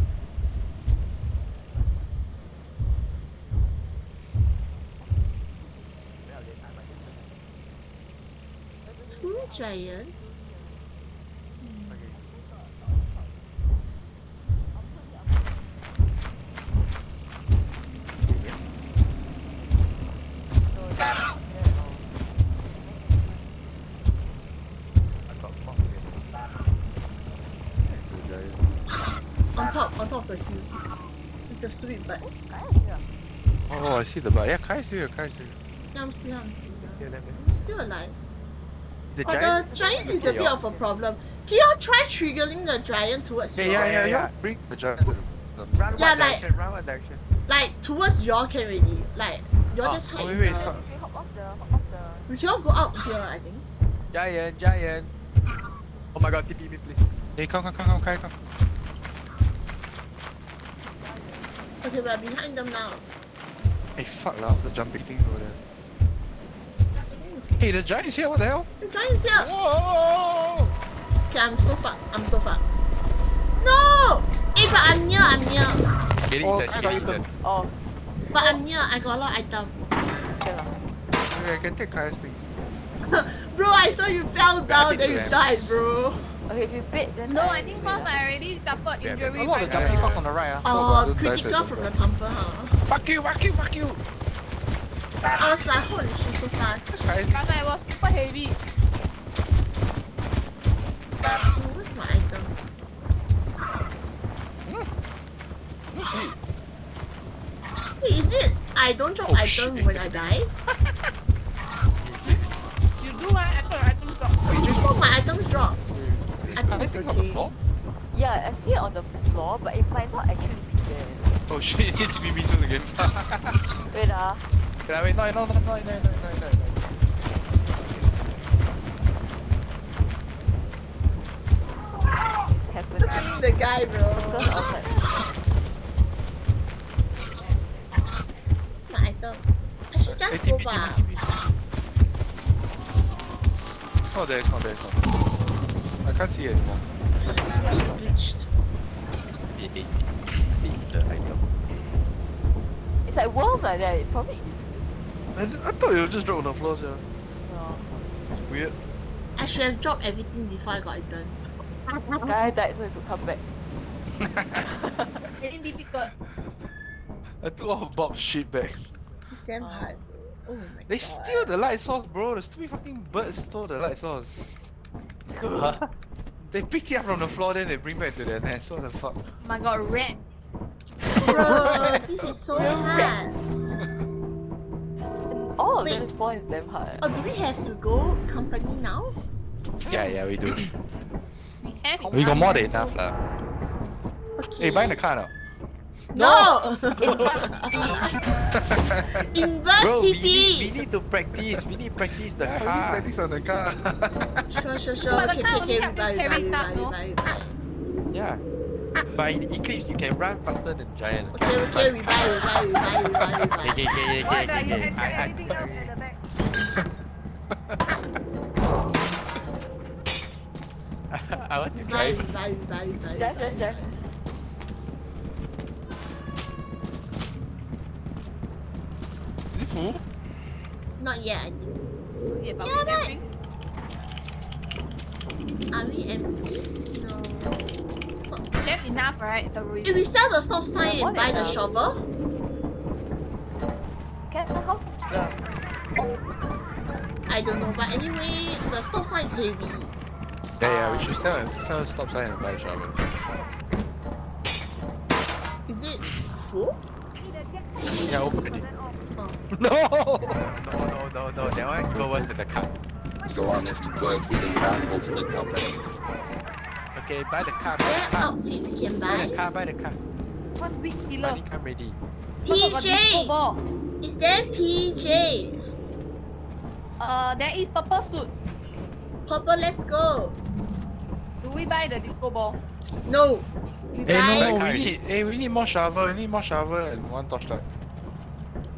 Two giants. On top of the hill. With the stupid birds. Oh, I see the bar. Yeah, Kai's here, Kai's here. Yeah, I'm still Yeah, let me. I'm still alive. The But giant. the giant is a bit of a problem. Can you all try triggering the giant towards you? Yeah. Bring the giant to the... Run Yeah, one like- direction. Run one direction. Like towards y'all can already. Like y'all Oh, just hide wait, in wait, the... come. We cannot go up here, I think. Giant. Oh my god, TP me please. Hey, come, Kai, come. Okay, we're behind them now. Hey, fuck lah, the jumping thing over there. Hey, the giant's here, what the hell? The giant's here! Whoa! Okay, I'm so fucked. No! Hey, but I'm near. Getting Oh, eaten, Kai she got getting eaten. eaten. Oh, But I'm near. I got a lot of items. okay lah. Okay, I can take Kai's things. Bro, I saw you fell down, then you Ram. died, bro. Okay, if you bait, then No, I think cause I already suffered Yeah, injury. Oh, the by jumping the- fox on the right. Oh, don't die to critical from the thumper, huh? Fuck you! I was like, holy shit, so fast. Where's Kai's? Cause I was super heavy. Oh, where's my items? Wait, is it I don't drop Oh, items shit. when I die? You do I thought your items got. Oh, my items drop. I think it's Thing on the okay. floor? Yeah, I see it on the floor, but it might not actually be there. Oh shit, it needs to be me soon again. Wait ah. Wait, no. Careful. I'm the guy, Go bro. outside. My items. I should just go back. It's not there. I can't see it anymore. Glitched. See the item. It's like worms like that. It probably is. I thought it would just drop on the floor, yeah. No. It's weird. I should have dropped everything before I got it done. Guy died so he could come back. Getting difficult. I took all of Bob's shit back. It's damn hard. Oh my They god. steal the light source, bro. The stupid fucking birds stole the light source. They picked it up from the floor, then they bring back to their nest. What the fuck? Oh my god, red. Bro, this is so hard. All of Wait. them spawn is damn hard. Oh, do we have to go company now? Yeah, we do. We have it. We got more than enough lah. Okay. Hey, buy the car now. No! Inverse Bro, we TP! need to practice. We need to practice the Yeah, we car. practice on the car. Sure. But the Okay, car only we help buy. you carry stuff, no? Yeah. But in Eclipse, you can run faster than Giant. Okay, we buy. Okay. Why don't you enter everything else at the back? I want to Buy. drive. Drive. Is it full? Not yet, I think. Yeah, but Yeah, we but- can bring. Are we empty? No. Stop sign. That's enough, right? The If we sell the stop sign More and buy than the enough. shovel, Can how? I don't know. But anyway, the stop sign is heavy. Yeah, we should sell a stop sign and buy a shovel. Is it full? Yeah, open it. Oh. No, that one even worse than the car. Your honest work is invaluable to the company. Okay, buy the car, Is buy there the car. outfit we can Buy the buy? car, buy the car. What's big killer? Money come ready. PJ! Ball. Is there PJ? There is purple suit. Purple, let's go. Do we buy the disco ball? No. We Hey, buy. no, we need more shovel. We need more shovel and one torchlight.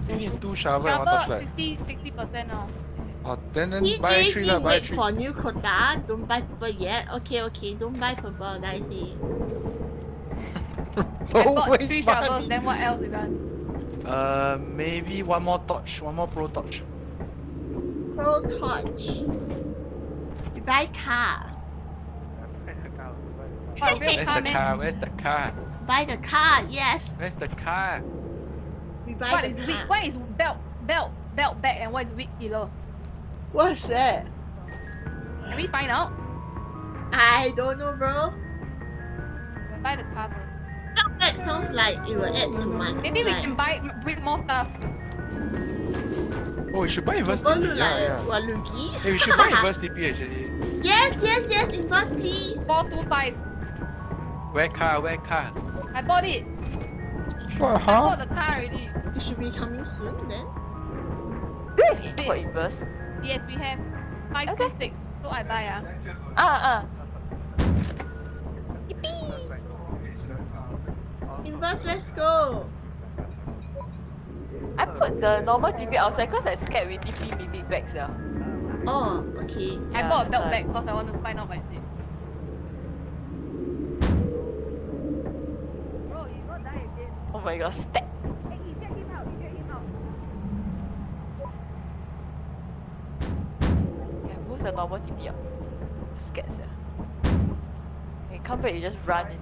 We need 2 shovel and 1 Cover torchlight. 60% now. Oh, then buy PJ, 3 we lah, buy wait 3. for new quota. Don't buy purple yet. Okay, don't buy purple, guys. I Don't bought waste 3 shovels, money. then what else you got? Maybe one more torch. One more pro torch. Pro torch. You buy car. Oh, real Where's car, the man. car? Where's the car? Buy the car, yes. Where's the car? We buy What the is car. weak? What is belt back and what is weak killer? What's that? Can we find out? I don't know, bro. We'll buy the car, bro. That sounds like it will add to my. Maybe we can bring more stuff. Oh, we should buy inverse People TP. look Yeah, like yeah. Walugi. Hey, we should buy inverse TP actually. Yes, yes, yes. Inverse, please. 425. Where car? Where car? I bought it. What, I bought the car already. It should be coming soon then. For inverse. Yes, we have 526. So I buy Inverse, let's go. I put the normal TP outside because I scared we TP mimic back, yeah. Oh, okay. I Yeah, bought a belt that's bag because I want to find out what it is. Bro, you not die again. Oh my god, stack. Hey, get him out, get him out. Yeah, move the normal TP up. Scared, yeah. When you come back, you just run in.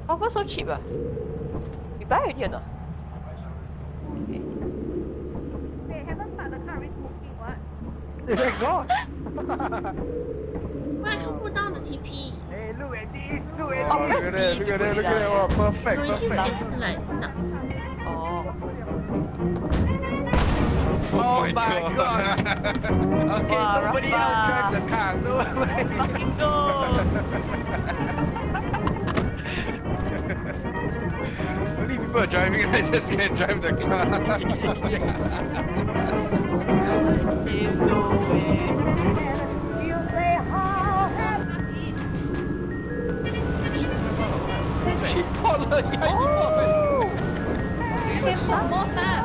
Oh, what's so cheap ah? You buy already or not? Okay. Hey, haven't started the car, already smoking, what? Oh my god. Why I can't put down the TP? Oh, press look at B that, to look at put that, it look at that. down, Oh, perfect, No, it keeps perfect. getting like stuck. Oh. Oh my God. god. Okay, Wow, nobody Rafa. else drive the car. No. Fucking go! Only people are driving and I just can't drive the car. In no way. She bought the Oh! You can put more stuff.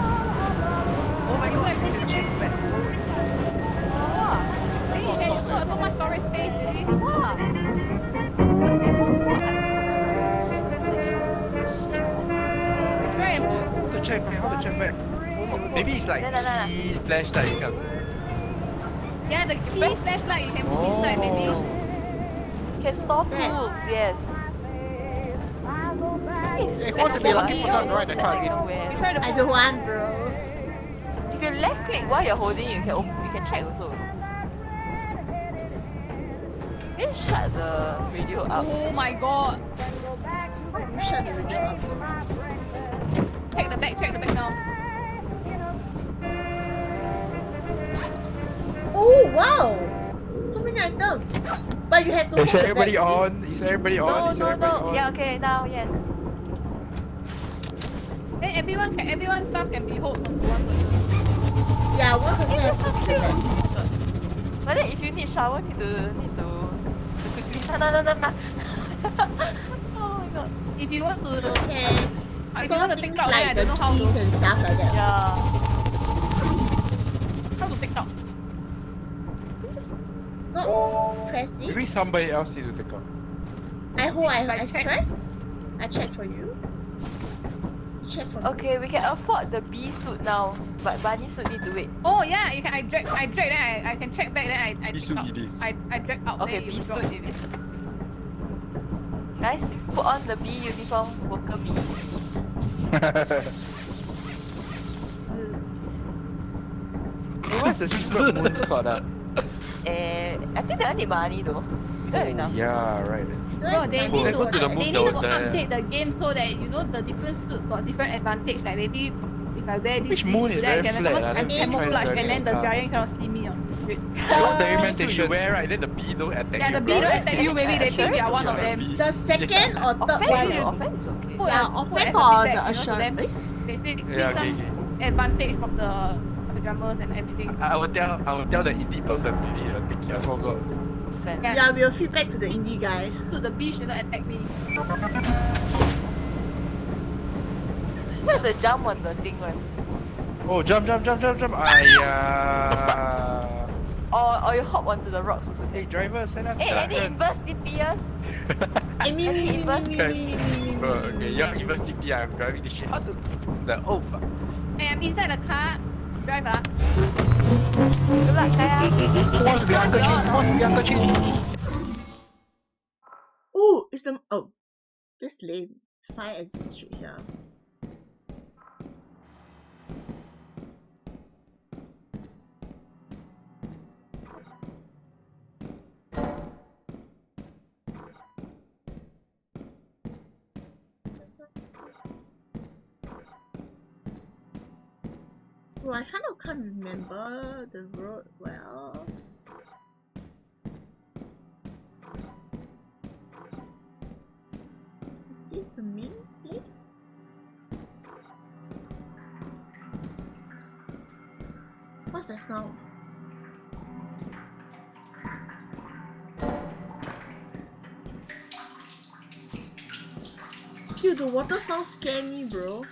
Oh my god, you can check back. Hey, there's so much storage space, really. Wow. Try and put. How to check back? How to check back? Maybe it's like No, no, no. key flashlight kind of. Yeah, the key flashlight you can put inside, maybe. Can store tools, yes. Hey, who wants to be a lucky person to ride the car again? You try to I don't want, bro. If you left click while you're holding, you can check also. Can you shut the radio up? Oh my god. Shut the radio up. Check the back now. Oh, wow. So many items. But you have to Is hold the everybody back, on? Is everybody on? No, Is no, everybody no. on? Yeah, okay, now, yes. Then everyone's stuff can be held onto one person. see? Yeah, 1% has to be the back. But then if you need shower, need to quickly. No. Oh my god. If you want to, Okay. if you Store want to things take out, then I like the don't know how keys to, and stuff like that. Yeah. how to take out. No, press it. Maybe somebody else needs to take out. I check. check. I check for you. Check for me. Okay, we can afford the bee suit now, but bunny suit need to wait. Oh yeah, you can. I drag. Then I can check back. Then I Bee take suit out. it is. I drag out. Okay, then bee you drop. suit it is. Guys, put on the bee uniform, worker bee. Hey, what's the secret moon called? I think they need money though. We don't have enough. Yeah, right. No, they Cool. need Go to the moon, they need though, to the- update the game so that you know the different suits got different advantage. Like maybe if I wear this, Which moon is then I very can flat, become then we try camouflage to and then the drag it. giant cannot see me or some shit. You know the So you augmentation. wear right, then the bee don't attack Yeah, you. the bee don't attack you. Maybe they think you are one of You're a them. bee. The second or third Offense, one. offense is okay. Put Yeah, as- put offense as a or feedback, the you know, to assurance. them. They say Yeah, need okay, some okay. advantage from the drummers and everything. I will tell the indie person maybe he'll take I care. forgot. Offense. Yeah. Yeah, we'll feedback to the indie guy. So the bee should not attack me. What's the jump on the thing one? Oh, jump. Ayah. Or you hop onto the rocks also Hey can. driver, send us Hey, any directions. inverse DPS? Hey, me, Any me, me, me, inverse me, DPS? me, me, me, me, Bro, me, okay, me, you're me, inverse me. TP, I'm driving this shit. How to... Oh fuck. Hey, I'm inside the car. Drive, ah. Good luck, Kaya. Who wants to be Uncle Chin? Who wants to be Uncle Chin? Ooh, it's the oh, this lane. Fire exit straight here. Well, I kind of can't remember the road well. Is this the main place? What's that sound? Dude, the water sound scare me, bro.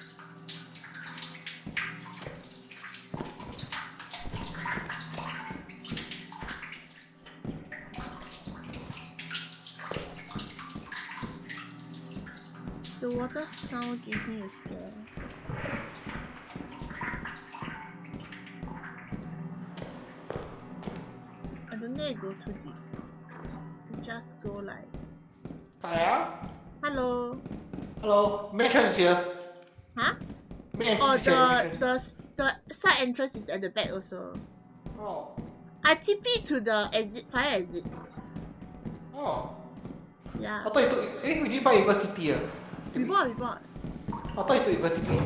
The water sound gave me a scare. I don't dare go too deep. Just go like, Kaya? hello. Hello. Main entrance is here. Huh? Main Oh, entrance is here. the side entrance is at the back also. Oh. I TP to the exit, fire exit. Oh. Yeah. I thought you took... we didn't buy inverse TP ah. We bought. I thought you took inverse TP.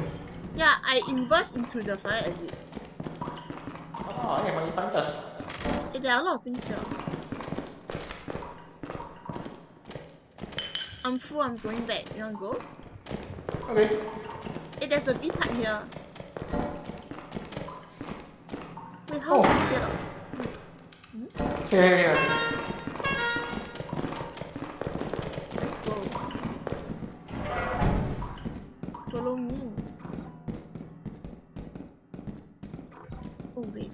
Yeah, I inverse into the fire exit. Emang pantas. There are a lot of things here. I'm full, I'm going back. You wanna go? Okay. Hey, there's a B-part here. Wait, how do we get up? Wait. Yeah. Let's go. Follow me. Oh wait,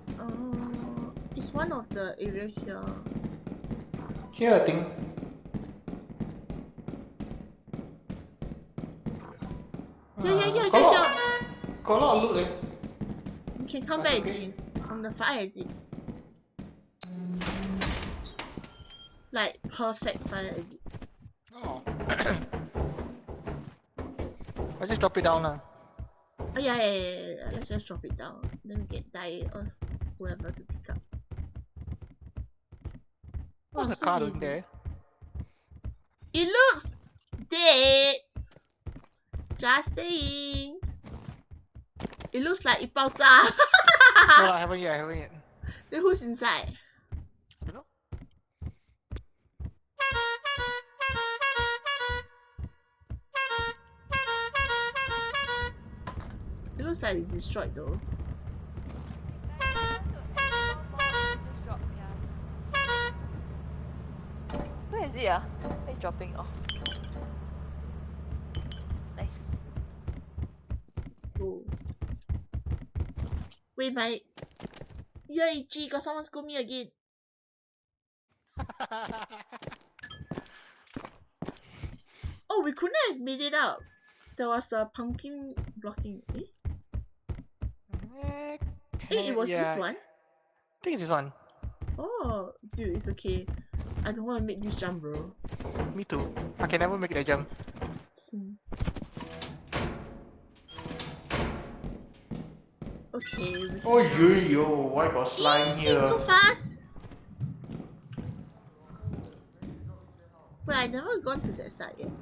it's one of the area here. Here I think. Yeah. Got a lot of loot eh. You can come That's back okay. again from the fire exit. Like perfect fire exit. Oh. I just drop it down now. Oh yeah. Let's just drop it down. Then we get die or whoever to pick up. What's I'm the so car doing heavy. there? It looks dead. Just saying. It looks like it 爆炸. No, I haven't yet. Then who's inside? You know? It looks like it's destroyed though. Where is it ah? Where is dropping off? Nice. Oh. Wait, my Yay, G, got someone scold me again. Oh, we couldn't have made it up. There was a pumpkin blocking. It was this one? I think it's this one. Oh, dude, it's okay. I don't want to make this jump, bro. Me too. I can never make that jump. Okay. Oh yo, why got slime here? It's so fast. Wait, I never gone to that side yet. Is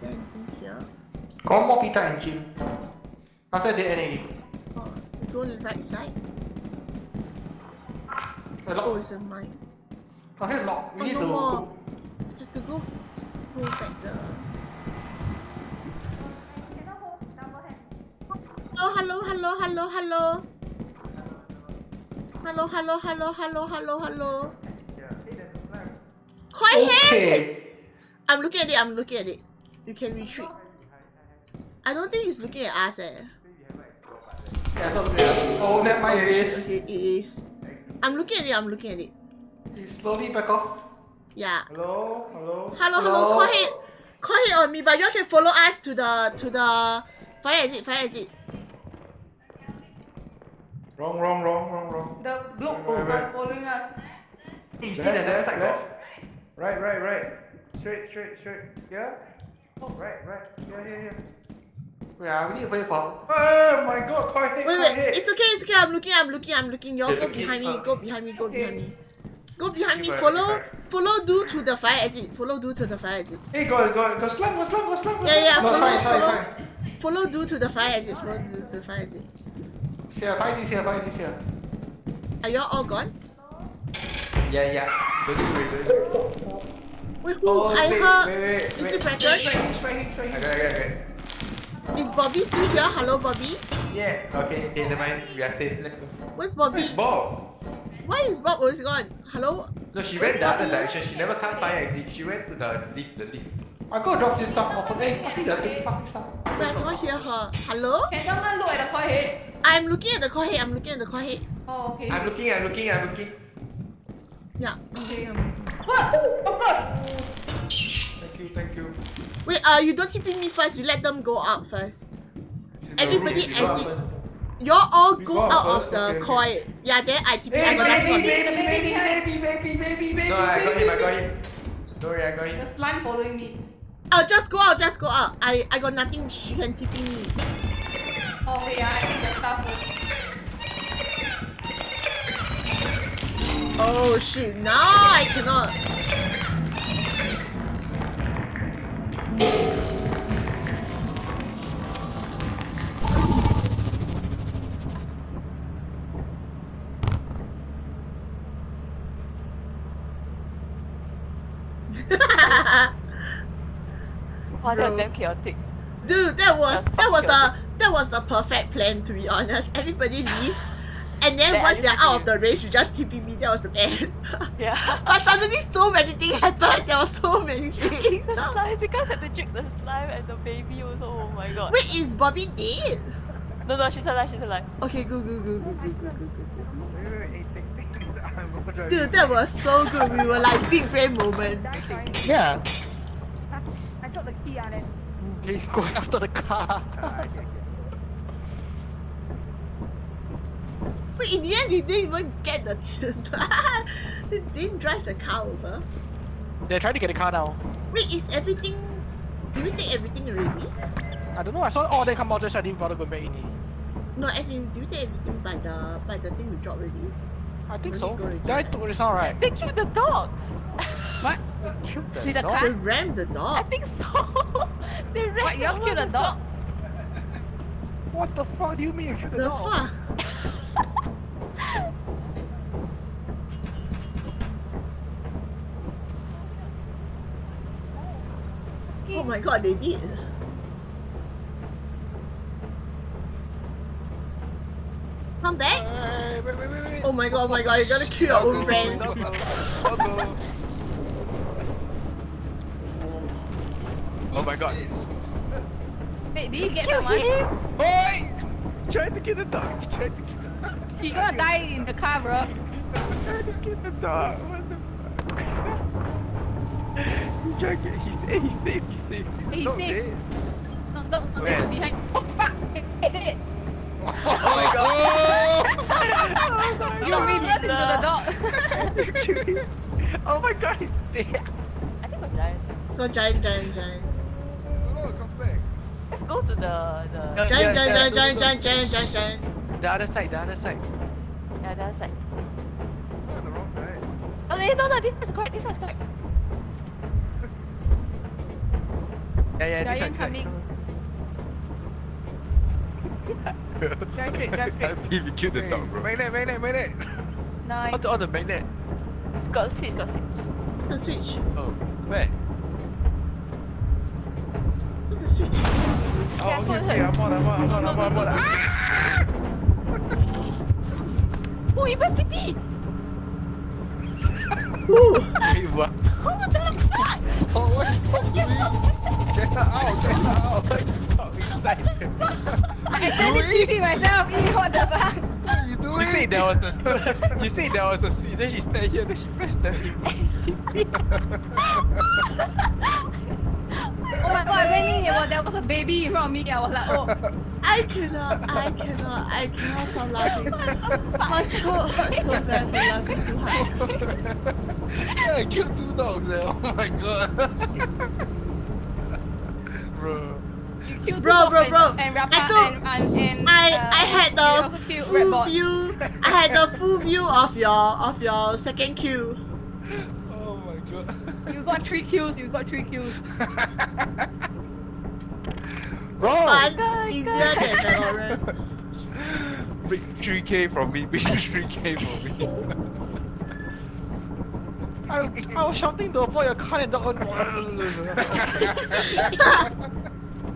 there anything here? Got more pita and gym. After that NA. Oh, go to the right side. Oh, it's a mine. Okay, lock. We need no to more. cook. Have to go back the. Oh, hello. Hello. Okay. I'm looking at it. I'm looking at it. You can retreat. I don't think he's looking at us. Yeah, oh, that might Oh, shit, is. okay, it is. I'm looking at it. I'm looking at it. You slowly back off. Yeah. Hello, hello. Hello. Call hit on me, but you all can follow us to the fire exit. Fire exit. Wrong. The block over following us. You see that left side left? Right. Straight. Yeah? Oh, right. Yeah. Yeah, we need to wait for. Oh my god, quite hit. Wait. It's okay. I'm looking. Y'all go behind me. Go behind me. Go behind me. Follow Do to the fire exit. Hey, go slam. Yeah. No, it's fine. Follow Do to the fire exit. Here. Are y'all all gone? Yeah. Wait, who? I heard. Is it Bracken? Okay. Is Bobby still here? Hello, Bobby. Yeah. Okay, never mind. We are safe. Let's go. Where's Bobby? Bob. Why is Bob always gone? Hello? No, she Where's went the other Bobby? direction. She never come fire exit. She went to the lift. I go drop this stuff off. Hey, fucking the thing. Fuck stuff. Wait, I cannot hear her. Hello? Can someone look at the call head? I'm looking at the call head. Oh, okay. I'm looking. Yeah. What? Of course. Thank you. Wait, you don't TP me first. You let them go out first. Everybody exit. Y'all all go out of the coil. Yeah, then I TP. I got nothing on me. Baby. No, I got him. Don't worry, I got him. The slime following me. Oh, just go out. I got nothing. She can TP me. Oh, okay, yeah, I think the stuff was... Oh shit! Now I cannot. Wow, that's damn chaotic. Dude, that was the perfect plan, to be honest. Everybody leave, and then Then once they're out of everybody- the range, you just TP me. That was the best. Yeah. But suddenly so many things happened. There were so many things. The slime, you guys had to trick the slime and the baby also. Oh my god. Wait, is Bobby dead? No, she's alive. Okay, good. Dude, that was so good. We were like big brain moment. Yeah. I took the key on it. He's going after the car. Wait, in the end, we didn't even get the. They didn't drive the car over. They're trying to get the car now. Wait, is everything? Did we take everything already? I don't know. I saw all they come out just I didn't bother going back in. No, as in, do we take everything by the thing we dropped already? I think Where so. did it go already? That took this all right. They killed the dog. What? Shoot the Did the dog. car- They rammed the I dog. think so. They ran What, you all over killed the dog? What the fuck do you mean you shoot the The dog? fuck? Oh my god, they did. Come back? Hey, wait. Oh my god, you're gonna kill your own friend. Oh my god. Wait, did he get someone? Oi! Trying to get the dog. He gonna die in the car, bro. Trying to get the dog. What the fuck? He's trying to get. He's safe. He's Not safe. dead. No, Where? he's behind. Oh fuck! Hey, dead. Oh my god! You reversed into the dog. Oh my god, he's dead. I think it was giant. Go giant. No, come back. Let's go to the Giant. The other side. yeah, the other side. On the wrong side. Oh no, this is correct. Yeah, Giant coming. Drive straight. We killed the dog, bro. Magnet. Nice. How to on the magnet? It's got a switch. What's the switch? Oh, where? What's the switch? Oh, okay, I'm on. Ah! Oh, you must be. Ooh. Wait, what? Oh, what the fuck? Oh, what? I accidentally TP myself. What the fuck? You said there was a you said there was a seat, then she stand here, then she pressed the TP. Oh my god, I went in, there was a baby in front of me. I was like, oh. I cannot stop laughing. My throat hurts so bad from laughing too hard. Yeah, I killed 2 dogs. Oh my god. Bro. You killed Bro, two dogs bro. And Rafa I thought- and I had you the also killed full Red Bot. view. I had the full view of your second kill. Oh my god. You got 3 kills. Bro! Fun, easier than Valorant. Big 3k from me, big 3k from me. I was shouting to avoid your car and dog.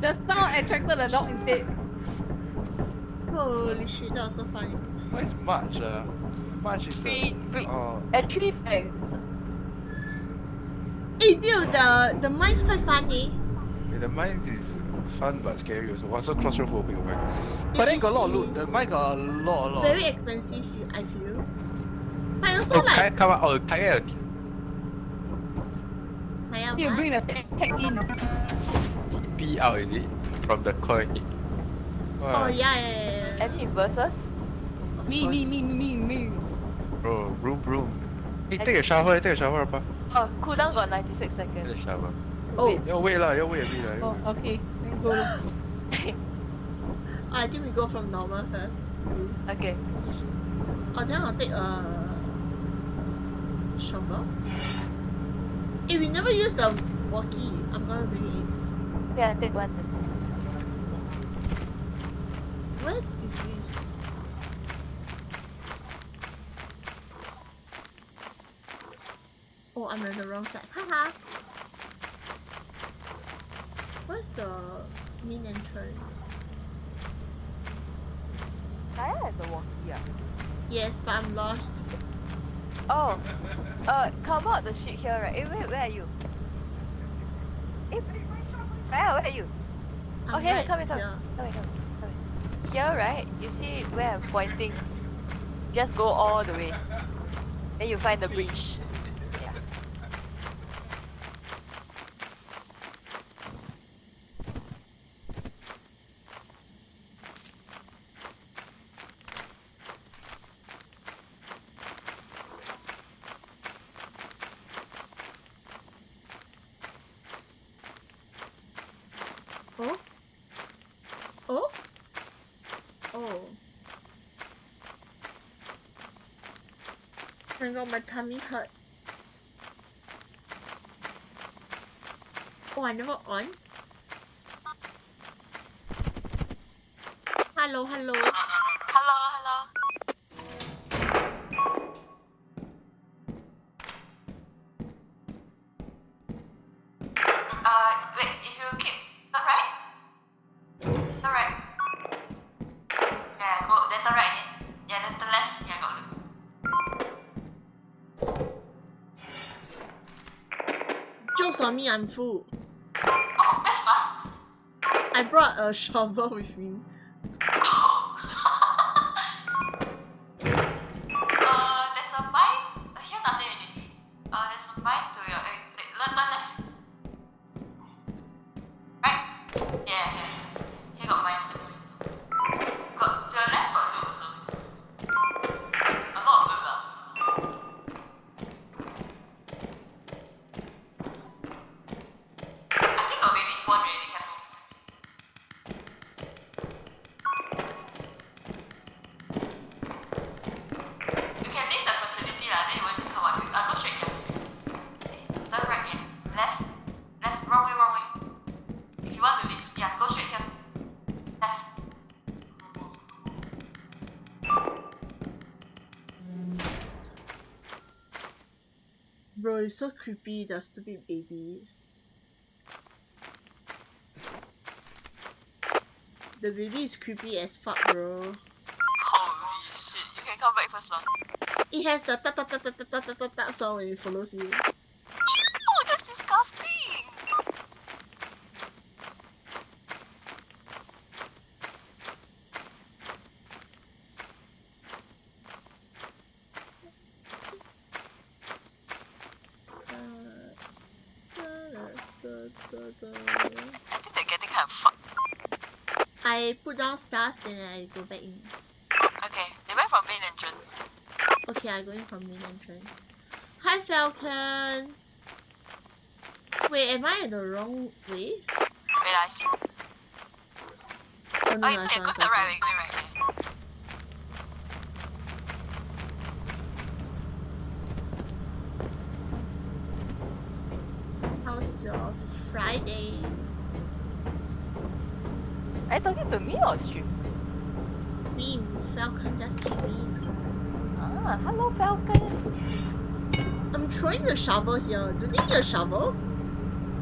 The sound attracted the dog instead. Holy shit, that was so funny. What is March? March is the... Oh. And 3 fangs. Hey dude, the mine's quite funny. Yeah, the mine is fun but scary also. Was so claustrophobic, right? But then got a lot of loot. The mine got a lot. Very expensive, I feel. But also Oh, like, 開啊！我睇嘅 You what? bring the tech in. B out is it from the coin? Oh yeah. Any versus? Of Me. Bro, broom. Hey, take a shower, Appa. Oh, cooldown got 96 The seconds. shower. Oh, Y'all wait a bit Oh, okay. Then go. I think we go from normal first. Okay. Oh, then I'll take a shovel. If we never use the walkie, I'm gonna bring it in. Yeah, take one. What is this? Oh, I'm on the wrong side. Haha. Where's the main entrance? Kaya has a walkie, yeah. Yes, but I'm lost. Oh, come out the shit here, right? Wait, where are you? Where are you? I'm Okay, right come. here. Here, right? You see where I'm pointing? Just go all the way. Then you find the bridge. Yeah. Oh? Oh? Oh. Oh my god, my tummy hurts. Oh, I never on. Hello. Hello. Wait, if you keep turn right? Turn right. Yeah, go, then turn right again. Yeah, then turn left. Yeah, got look. Joke's on me, I'm full. Oh, that's fast. I brought a shovel with me. There's a mine. Here nothing already. There's a mine to your turn left. Right? Yeah. Here got mine. Got to your left got loot also. A lot of loot lah. I think got baby spawn really careful. You can leave the facility lah, then you won't come out. Go straight here. Turn right here. Left. Wrong way. If you want to leave, yeah, go straight here. Left. Bro, it's so creepy, the stupid baby. The baby is creepy as fuck, bro. Holy shit, you can come back first lah. It has the ta ta ta ta ta ta ta ta ta sound when it follows you. Oh, that's disgusting. I put down stuff, then I go back in. Okay, they went from main entrance. Okay, I'm going from main entrance. Hi, Falcon. Wait, am I in the wrong way? Wait, I see. Oh no, Oh, I you saw, go to the right way, going right way. How's your Friday? Are you talking to me or stream? Me, Falcon just came in. Ah, hello Falcon. I'm throwing the shovel here. Do they need a shovel?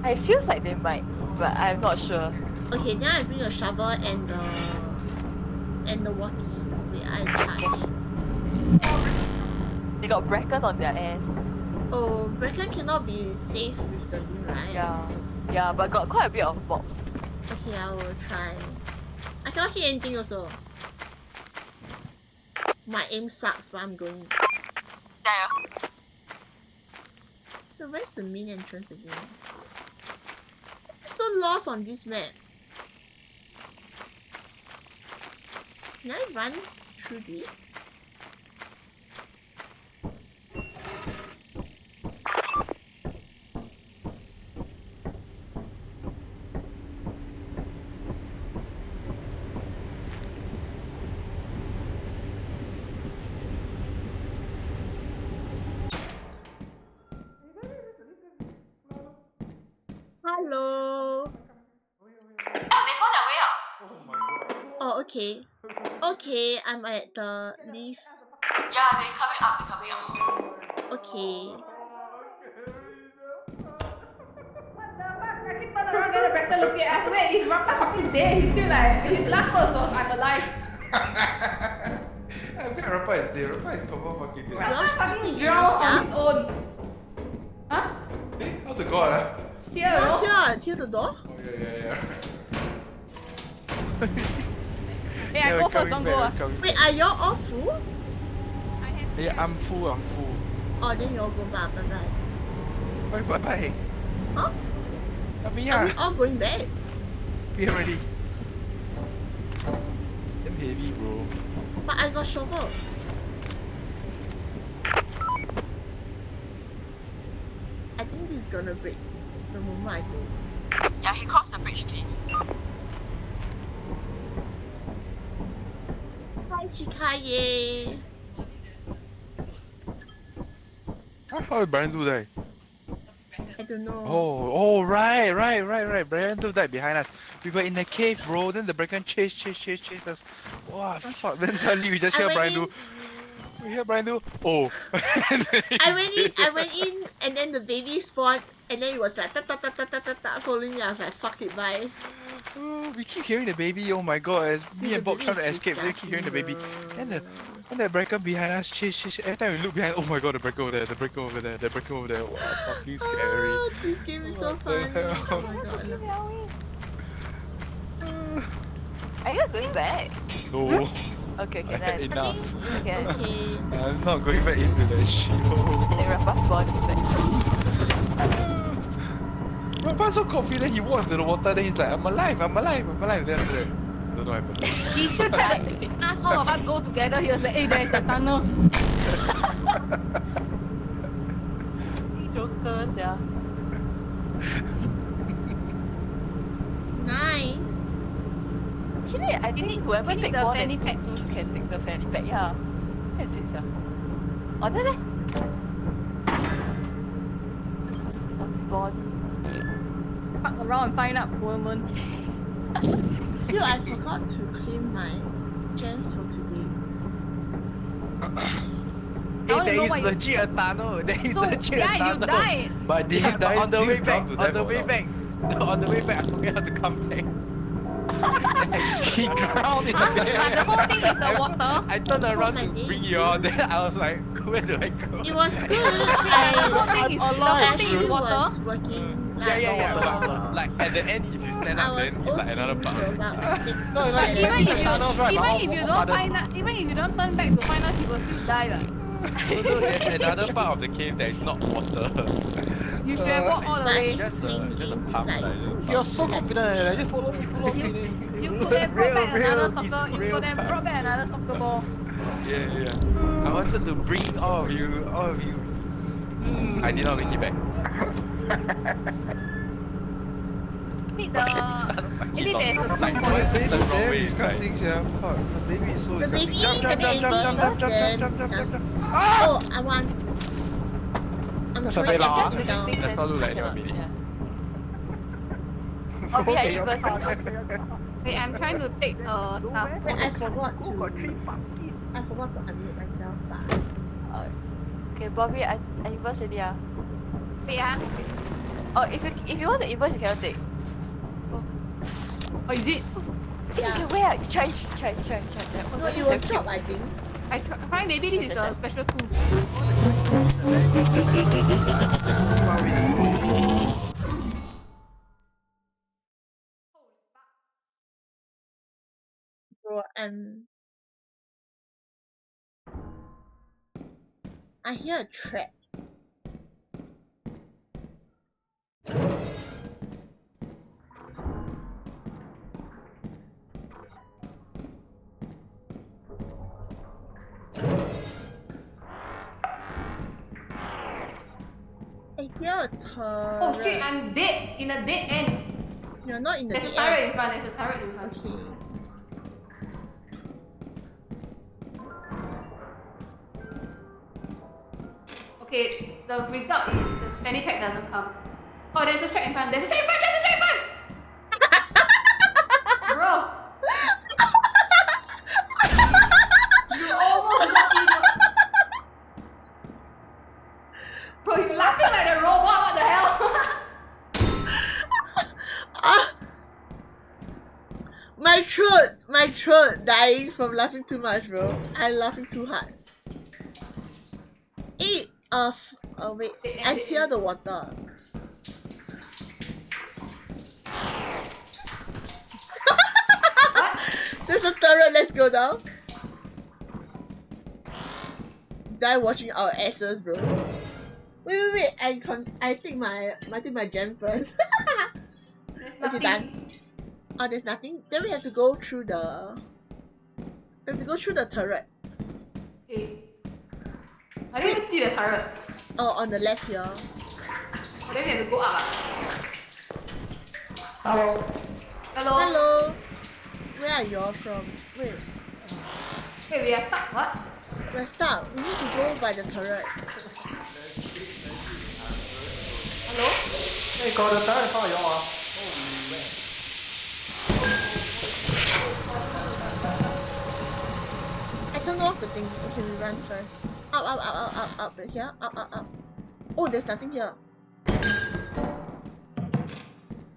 I feels like they might, but I'm not sure. Okay, then I bring a shovel and the walkie. Wait, I charge. They got bracken on their ass. Oh, Bracken cannot be safe with the loot, right? Yeah, but got quite a bit of box. Okay, I will try. I cannot hit anything also. My aim sucks, but I'm going. Yeah. So where's the main entrance again? I'm so lost on this map. Can I run through this? Hello. Oh, they found their way out. Oh, okay. Okay, I'm at the lift. Yeah, they're coming up, Okay. Looking at us. Wait, is Raptor fucking dead? He's still like, his last words was, I'm alive. I bet Rappa is dead. Rappa is confirm fucking dead. You're Fucking stupid, drown on his stuff. own. Huh? Eh, how to go out? Here, Oh, no? here the door. Oh yeah. Hey, I go first, don't go. Wait, are y'all all full? Yeah, I'm full. Oh, then y'all go back. Bye bye. Bye. Huh? Are we Are we all going back? We already. Damn heavy, bro. But I got shovel. I think this is gonna break the moment I go. Yeah, he crossed the bridge, please. Hi, Chikaye. How did Brian do that? I don't know. Oh, right. Brian do that behind us. We were in the cave, bro. Then the Bracken chased us. Wow, fuck. Then suddenly we just hear Brian do. We hear Brian do. Oh. I went in, and then the baby spawned, and then it was like ta ta ta ta ta ta ta following me. I was like, fuck it, bye. Oh, we keep hearing the baby. Oh my god. As me The and Bob baby trying to is escape, we keep hearing the baby. disgusting, And the Bracken behind us chase. Every time we look behind, oh my god, the Bracken over there. Wow, fucking scary. Oh, this game is so What the funny. hell? Oh my god, I love it. Are you going back? No. Okay, I had then. enough. Okay. Okay. I'm not going back into that shit. They Rappa's body back. Rappa's so confident, he walked into the water, then he's like, I'm alive. Then after that, don't know what happened. He still tried to ask all of us go together. He was like, hey, there's a tunnel. Jokers, yeah. Nice. Actually, I think whoever need take the more fanny than pack. two can take the fanny pack, yeah. That's it, yeah. Oh, there. It's on his body. Fuck around and find out, woman. Yo, I forgot to claim my gems for today. I wanna know what you- legit a tunnel. There is So, yeah, you died. But did he die? on the Did he way drown back. to On death the or way not? back. On the way back, I forget how to come back. He drowned in Huh? the But the whole thing is the water. I turned around my to days. bring you all. Then I was like, where do I go? It was good. The whole I thing is, the whole thing actually is water. was working like Yeah. for- But like at the end, if you stand I up, then was it's like another working part. till about 6. No, it's like Even if you, tunnels, right, but even all- if you all don't flooded. find out, even if you don't turn back to find us, you will still die lah. No, there's another part of the cave that is not water. You should have walked all the But way. just playing games is like You're so confident. Just follow me, follow me. You could have brought back Real, another he's soccer. You real could have brought back pumped. another soccer ball. Yeah. I wanted to bring all of you. I did not make it back. Maybe there's a Like, two what's points. the wrong way? Disgusting, yeah. Fuck. The baby is so the baby, disgusting. the baby is Oh, I want. I'm That's a throwing bit long. everything down. Let's not look like that baby. Oh, we are inverse. Wait, I'm trying to take stuff. Wait, I forgot to unmute myself, but Okay, Bobby, I inverse already. Wait, Oh, if you want to inverse, you cannot take. Oh, is it? Yeah. Okay, where? You try. no, it will drop, I think. I try. Maybe this is a special tool. Bro, I hear a trap. I hear a turret. Oh shit! I'm dead in a dead end. You're not in the There's a dead turret end. in front. There's a turret in front. Okay. Okay, the result is the fanny pack doesn't come. Oh, there's a trap in front. There's a trap in front. There's a trap in front. Bro, you almost got me. Bro, you laughing like a robot. What the hell? My throat dying from laughing too much, bro. I'm laughing too hard. Oh wait, I hear the water. There's a turret, let's go down. Die watching our asses, bro. Wait, I take my gem first. Okay, done. Oh, there's nothing. Then we have to go through the turret. Okay. I didn't even see the turret. Oh, on the left here. Oh, then we have to go up. Hello. Hello. Hello. Where are y'all from? Wait, We are stuck. What? we're stuck. We need to go by the turret. Hello? Hey, got the turret for y'all. I turned off the thing. Okay, we run first. Up. Here. Up. Oh, there's nothing here.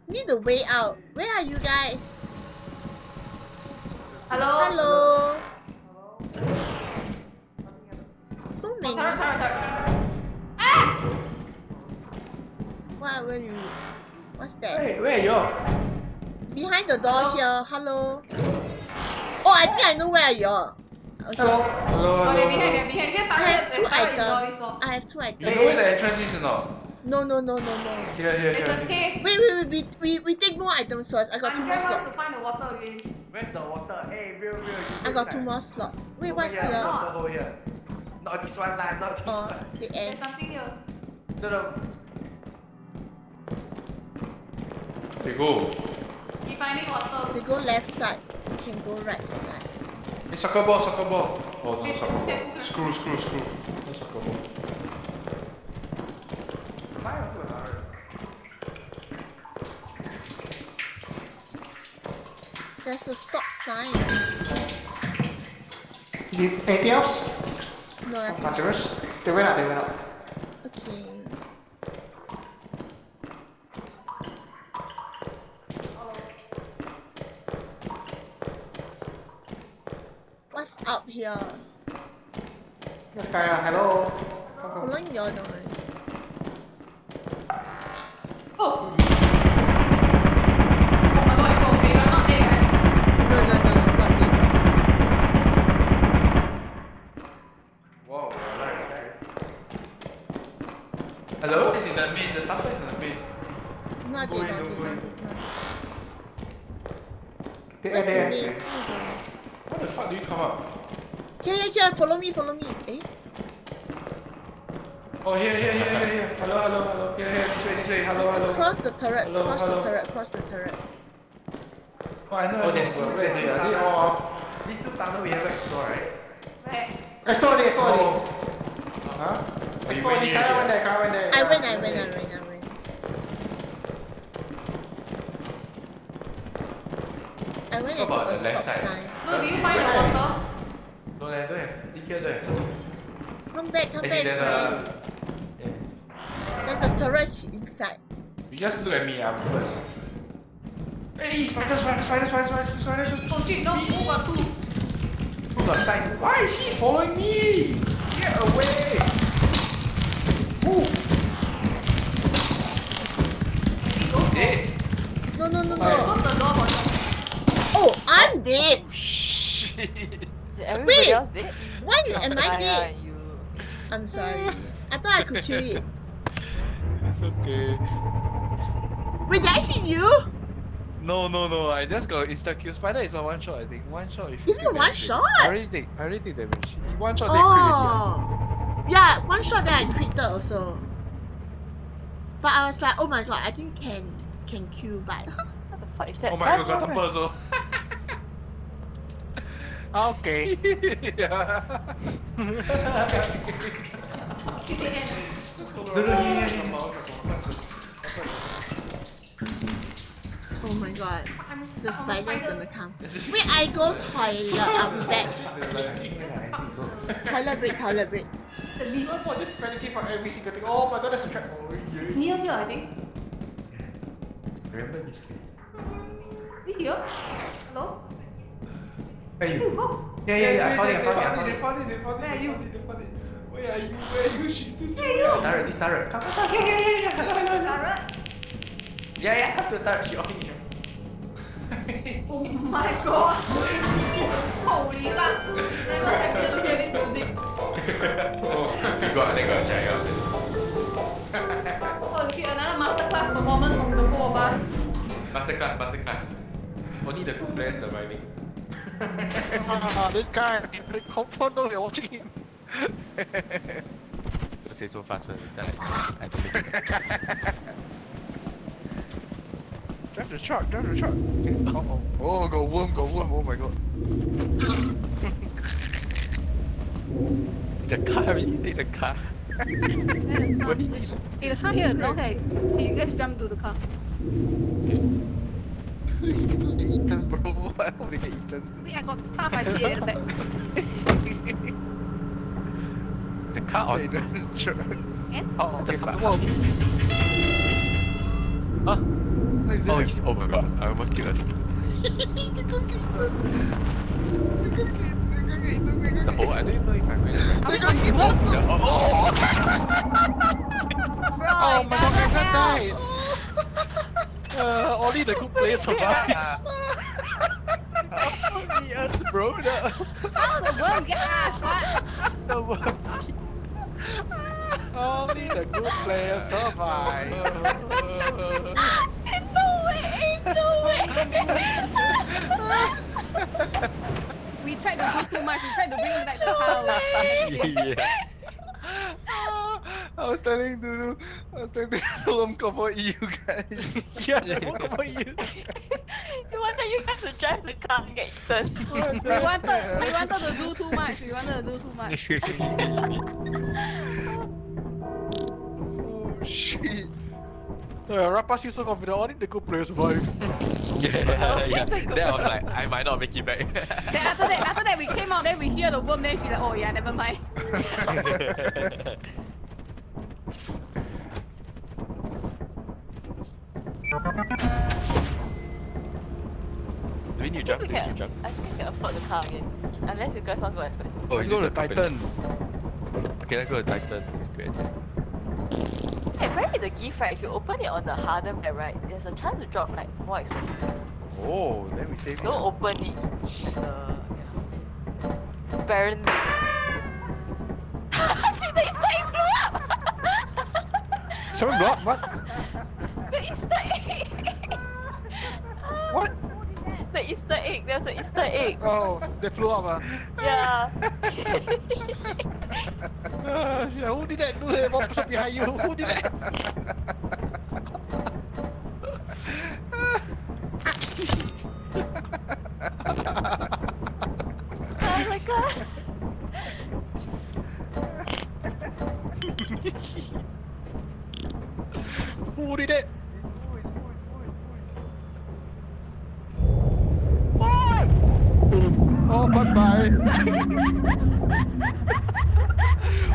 We need the way out. Where are you guys? Hello? Hello. So many. Turret. Ah! What were you? What's that? Hey, where are y'all? Behind the door here. Hello. Oh, I think I know where you are. Okay. Hello. Oh, they're behind. Here, I have turret. two There's turret in door, items. this door. I have two You items. know where the entrance is or not? No. Here. It's okay. Wait. We take more items first. I got I'm two more trying to slots. find the water again. Where's the water? Hey, real. I got two more slots. Wait, what's here? here? Water over here. Not this one, not this Oh, one. the There's end. something here. No. Okay, go. We finding water. We go left side. We can go right side. Hey, soccer ball. Oh, no Wait, soccer ball. okay. Screw. No soccer ball. There's a stop sign. Anything else? No, I think. Dangerous. They went up. Okay. What's up here? Yes, Kaya, hello. Following your door. Oh! Oh my god, okay, you're not there. No, not there. Wow, right. Hello, this is the main, the top Where's the there. base? Where you going? How the fuck do you come up? Here. Follow me. Eh? Oh, here. Hello. Here. This way. Hello. Cross the turret. Hello, Cross hello. the turret. Oh, I know. Oh, there's Where two. are they? Are they all? These two tunnel we haven't explored, right? Where? Explore it. Oh. Huh? Oh, you Explore went it. in Kyle already, went there. I win. I went What and about put a the left stop side? sign. No, do you find the water? No, don't have. This here don't have. Come back, Actually, there's friend. Yeah. There's a turret inside. You just look at me first. Hey, spiders. Oh shit, no, who got two? Who got sign? Why is she following me? Get away! Ooh. Dead. No. Close the door for them. Oh, I'm dead. Shit. Everybody Wait. else dead? Why am I Yeah, dead? you. I'm sorry. I thought I could kill it. It's okay. Wait, did I hit you? No. I just got insta kill. Spider is a one shot, I think. One shot. Is it one shot? I already take damage. One shot, they crit already. Oh. Yeah, one shot that I critted also. But I was like, oh my god, I think can kill, but What the fuck is that? Oh my god, got tumble also. Okay. oh my god, the spider's gonna come. Wait, I go toilet. I'll be back. Toilet break. I'm just panicking for every single thing. Oh my god, that's a trap. Oh, It's yeah. near here, I think. Remember this place? Is it here? Hello? Where are you? Oh, Yeah, I found it. They found it. Where are you? Where are you? She's this Where are you? Turret, this turret. Come. Yeah. Turret? Yeah, come to the turret. She off it. Oh my god! Holy fuck! Never have you looked at it so big. They got check out. Holy shit, another masterclass performance from the four of us. Masterclass. Only the good players surviving. This guy, they confirm know you're watching him. Don't say so fast, man. I don't make it. Drive the truck. Uh-oh. Oh, got worm, oh my god. The car, really take the car. Hey, the car here is long here. Hey, let's jump to the car. Don't get eaten, bro. Why would they get eaten? Wait, I got stuff I see at the back. It's a car on. Sure. And? Oh, okay, fuck? whoa. Huh? What is Oh, that? he's oh my god, I almost killed us. The whole, I don't even know if I'm going to They're gonna eat us! Oh my god, everyone died! Only the good players survive. Yes, bro. No. How the worm get us? What? The worm. Only the good players survive. Ain't no way! We tried to do too much. We tried to bring back the car away. Yeah. I was telling Dudu, I'm cover you guys. Yeah, I'm cover you. You wanted you guys to drive the car and get eaten. We wanted to do too much. Oh shit. Rapas, you so confident. Only the good players survive. Yeah. Then I was like, I might not make it back. Then after that we came out, then we hear the worm, then she's like, oh yeah, never mind. Do we need to jump? I think we can afford the car again. Unless you guys want to go expensive. Oh, Let's is go it to the company? Titan. Okay, let's go to Titan. It's great. Hey, apparently the gift, right, if you open it on the harder map, right, there's a chance to drop like more expensive. Oh, then we save it. Don't open it. Apparently. Shit, the Easter egg blew up! Someone block? What? The Easter egg! What? The Easter egg. There's an Easter egg. Oh, they flew up. Yeah. Who did that? Look, one person behind you. Who did that? Oh my god. Who did it? Boy! Oh, bye-bye.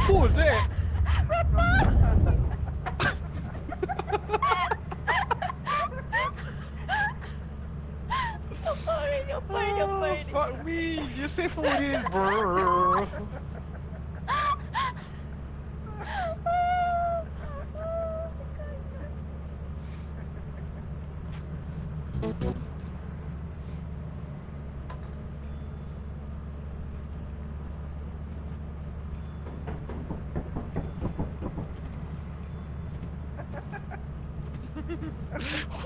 Who was that? You're fine. Fuck me. You say who it is, bro.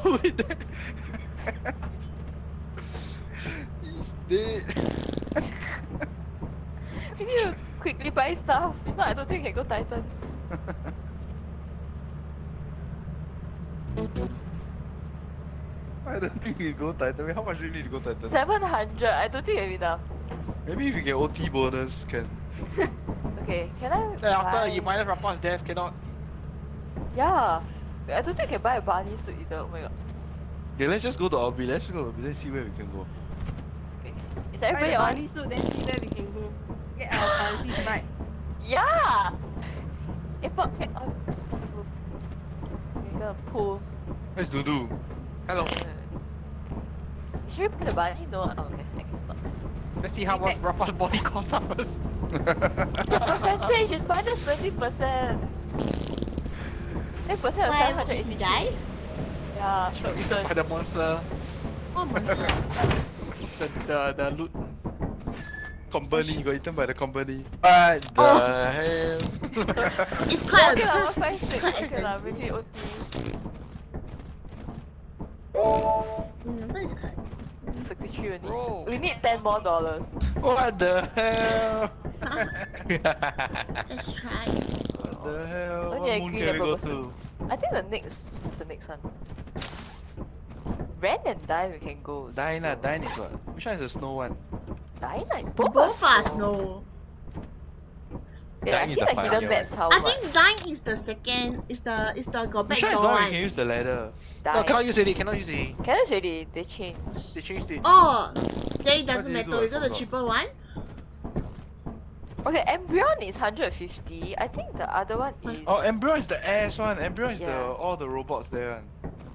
Who did that? He's dead. We need to quickly buy stuff. If not, I don't think we can go Titan. I don't think we go Titan. Wait, how much do we need to go Titan? 700. I don't think we have enough. Maybe if we get OT bonus, can. Okay, can I Then after buy... you minus Rapa's death, cannot. Yeah. I don't think I can buy a bunny suit either. Oh my god. Okay, let's just go to Albi. Let's go to Albi. Let's see where we can go. Okay. Is Buy everybody the on? bunny suit, then see where we can go. Get our priorities right. Yeah! If not, okay, we're gonna pull. Let's do. Hello. Should we buy the bunny? No, oh, okay, I can stop. Let's see how much Rapa's body costs us first. The percentage is minus 20%. 10% of Why 780. he die? Yeah, so Eaten by the monster. Oh monster. The loot company got eaten by the company. What the Oh. hell? It's quite okay, a I'll find six. quite Okay, lah, expensive. maybe OT. What is quite 63 only. Bro. We need $10 more. What the hell? Let's try. What the hell? Only What a moon green can we go person. to? I think the next one. Ren and Dine we can go. Dine lah, Dine is what? Which one is the snow one? Dine like both Both are snow. Yeah, I Dine is see the the hidden funnier maps how I much. think Dine is the second. Is the go back Which one is door the one we one. can use the ladder? Dine. No, cannot use it, cannot use it. Can I already? They changed. They changed it. Oh, then it doesn't did you do? matter. I We go the forgot. cheaper one. Okay, Embryon is 150. I think the other one is. Oh, Embryo is the ass one. Embryo is the Yeah. all the robots there one.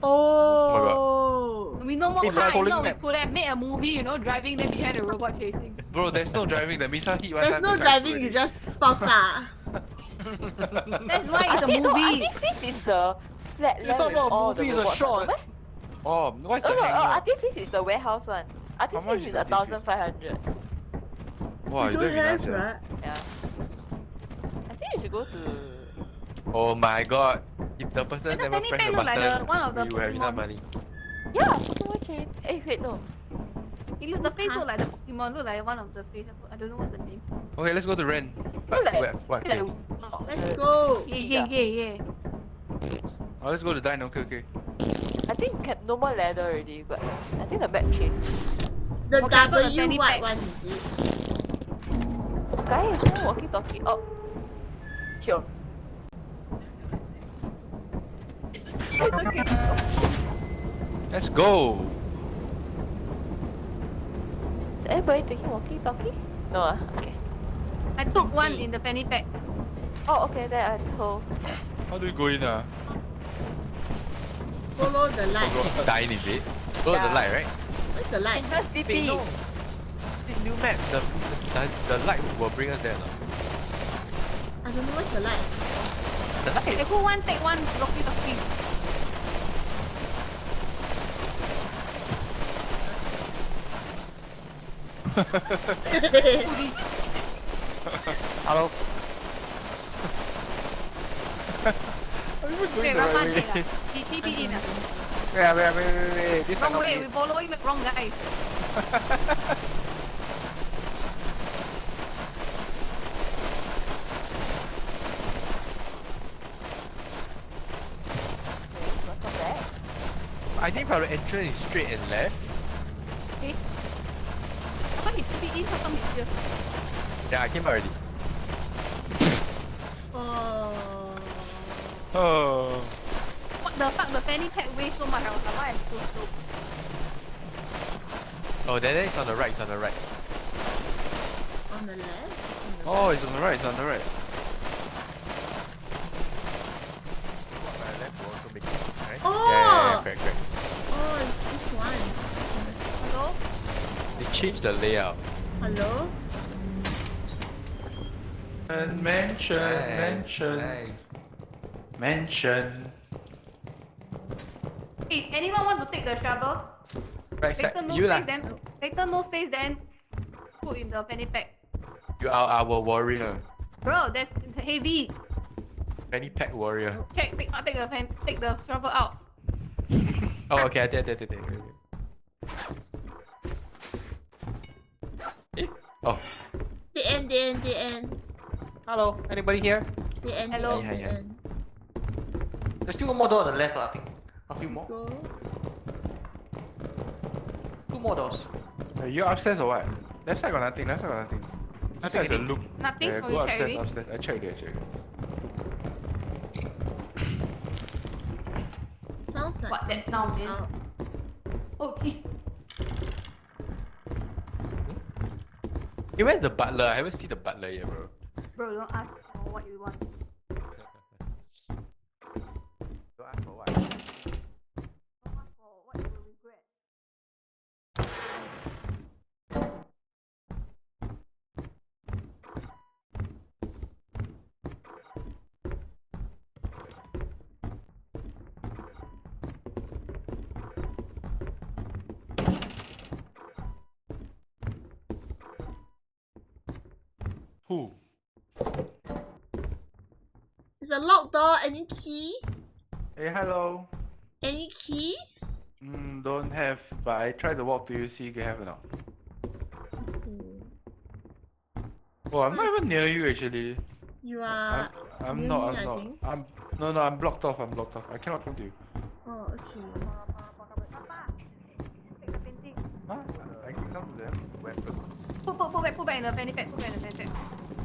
Oh. We no more It's car, like following no, we map. could have made a movie, you know, driving them behind a robot chasing. Bro, there's no driving. The missile hit one There's time, no the back driving. You already. just 爆炸. That's why it's a No, movie. Artifice is the flat It's land not with about all movie, the it's a robots. shot. No, Oh, what's no, the no, hangar? Artifice is the warehouse one. much Artifice is is Artifice? 1,500. Wow, You you don't have, enough, right? Yeah. I think you should go to. Oh my god. If the person Does never any press pack the look like button, the one of the we will have enough Pokemon? money. Yeah, Pokemon chain. Wait, no. The face look like the Pokemon, look like one of the faces. I don't know what's the name. Okay, let's go to Ren. Look like, what look like face? Let's go. Yeah. Oh, let's go to Dine. Okay. I think no more ladder already, but I think the map changed. The Okay, I got the W penny what pack. one is it? Guys, no walkie-talkie. Oh, sure. Let's go. Is everybody taking walkie-talkie? No, okay. I took one in the penny pack. Oh, okay, then I told. How do we go in? Follow the light. It's dying, is it? Go to the Yeah. light, right? What's the light? That's Wait, DP. no. This new map, the light will bring us there. No? I don't know what's the light. The light. Okay, who one take one walkie-talkie? Hello. Okay, Rafa take ah. He TP in ah. Wait. This Wrong one way, okay. we following the wrong guy. Welcome back. I think from the entrance is straight and left. Okay. How come he's still in? How come he's here? Yeah, I came out already. Oh. Oh. What the fuck? The fanny pack weighs so much. I was like, why I'm so slow? Oh, then it's on the right. It's on the right. On the left? Oh, it's on the right. It's on the right. Right? Oh! Yeah, correct, correct. Oh, it's this one. Hello? They changed the layout. Hello? Mansion. Hey, anyone want to take the shovel? Right side. Later no You lah. space then. Later no space then. Put in the fanny pack. You are our warrior. Bro, that's heavy. Fanny pack warrior. Check, take the shovel out. Oh, okay. I did. Eh? Oh. The end. Hello, anybody here? The end, Hello? the end. There's still one more door on the left, I think. A few more. Go. 2 more doors. You upstairs or what? Left side got nothing. Left side is a loop. Nothing? Yeah, Oh, go you check already? upstairs. I checked it. Sounds like What that something sound is is? out. Oh, gee. Hey, where's the butler? I haven't seen the butler yet, bro. Bro, don't ask for what you want. Don't ask for what? Don't ask for what you will regret. Who? It's a locked door. Any keys? Hey, hello. Any keys? Don't have, but I tried to walk to you, see if you have or not. Oh, I'm not even near you actually. You are. I'm near not. me, I I'm not. think. I'm blocked off. I cannot come to you. Oh, okay. Papa, take the painting. Huh? I can come to them. Where? Put back in the fanny pack.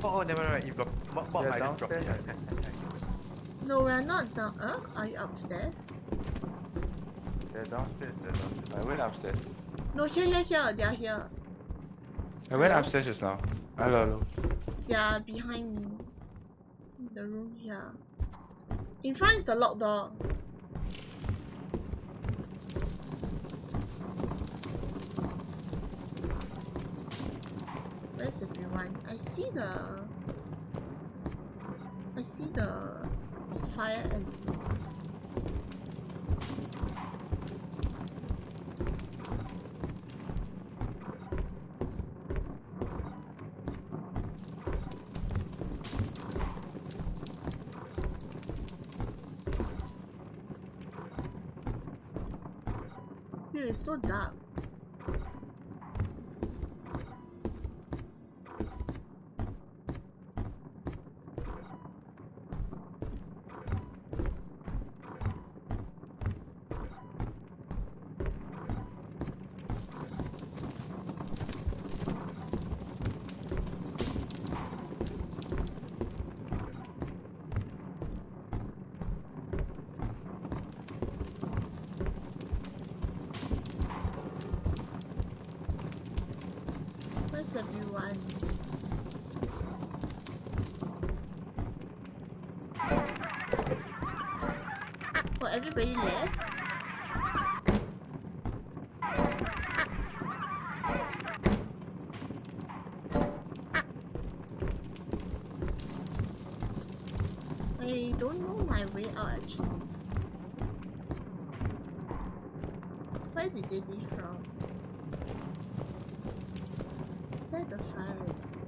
Oh, never mind. You got Bob, I just dropped it. No, we're not down. Are you upstairs? They're downstairs. I went upstairs. No, here. They are here. I went upstairs just now. Hello. They are behind me. In the room here. In front is the locked door. Where's everyone? I see the fire exit. Dude, it's so dark. Where's everyone? Oh, everybody left? I don't know my way out actually. Where did they leave from? Is that the fire exit?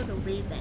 all the way back.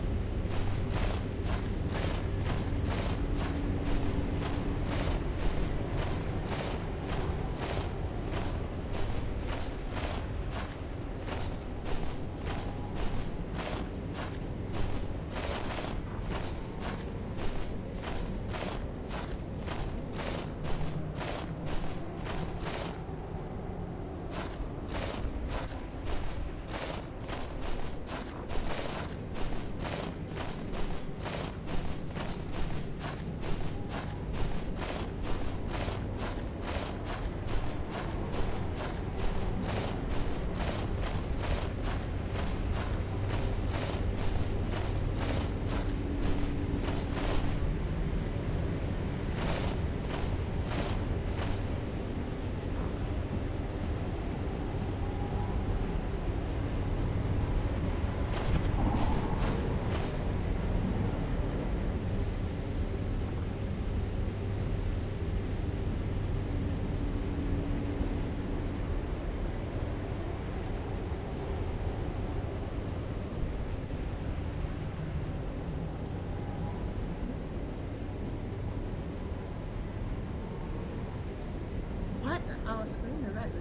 What? I was going the right way.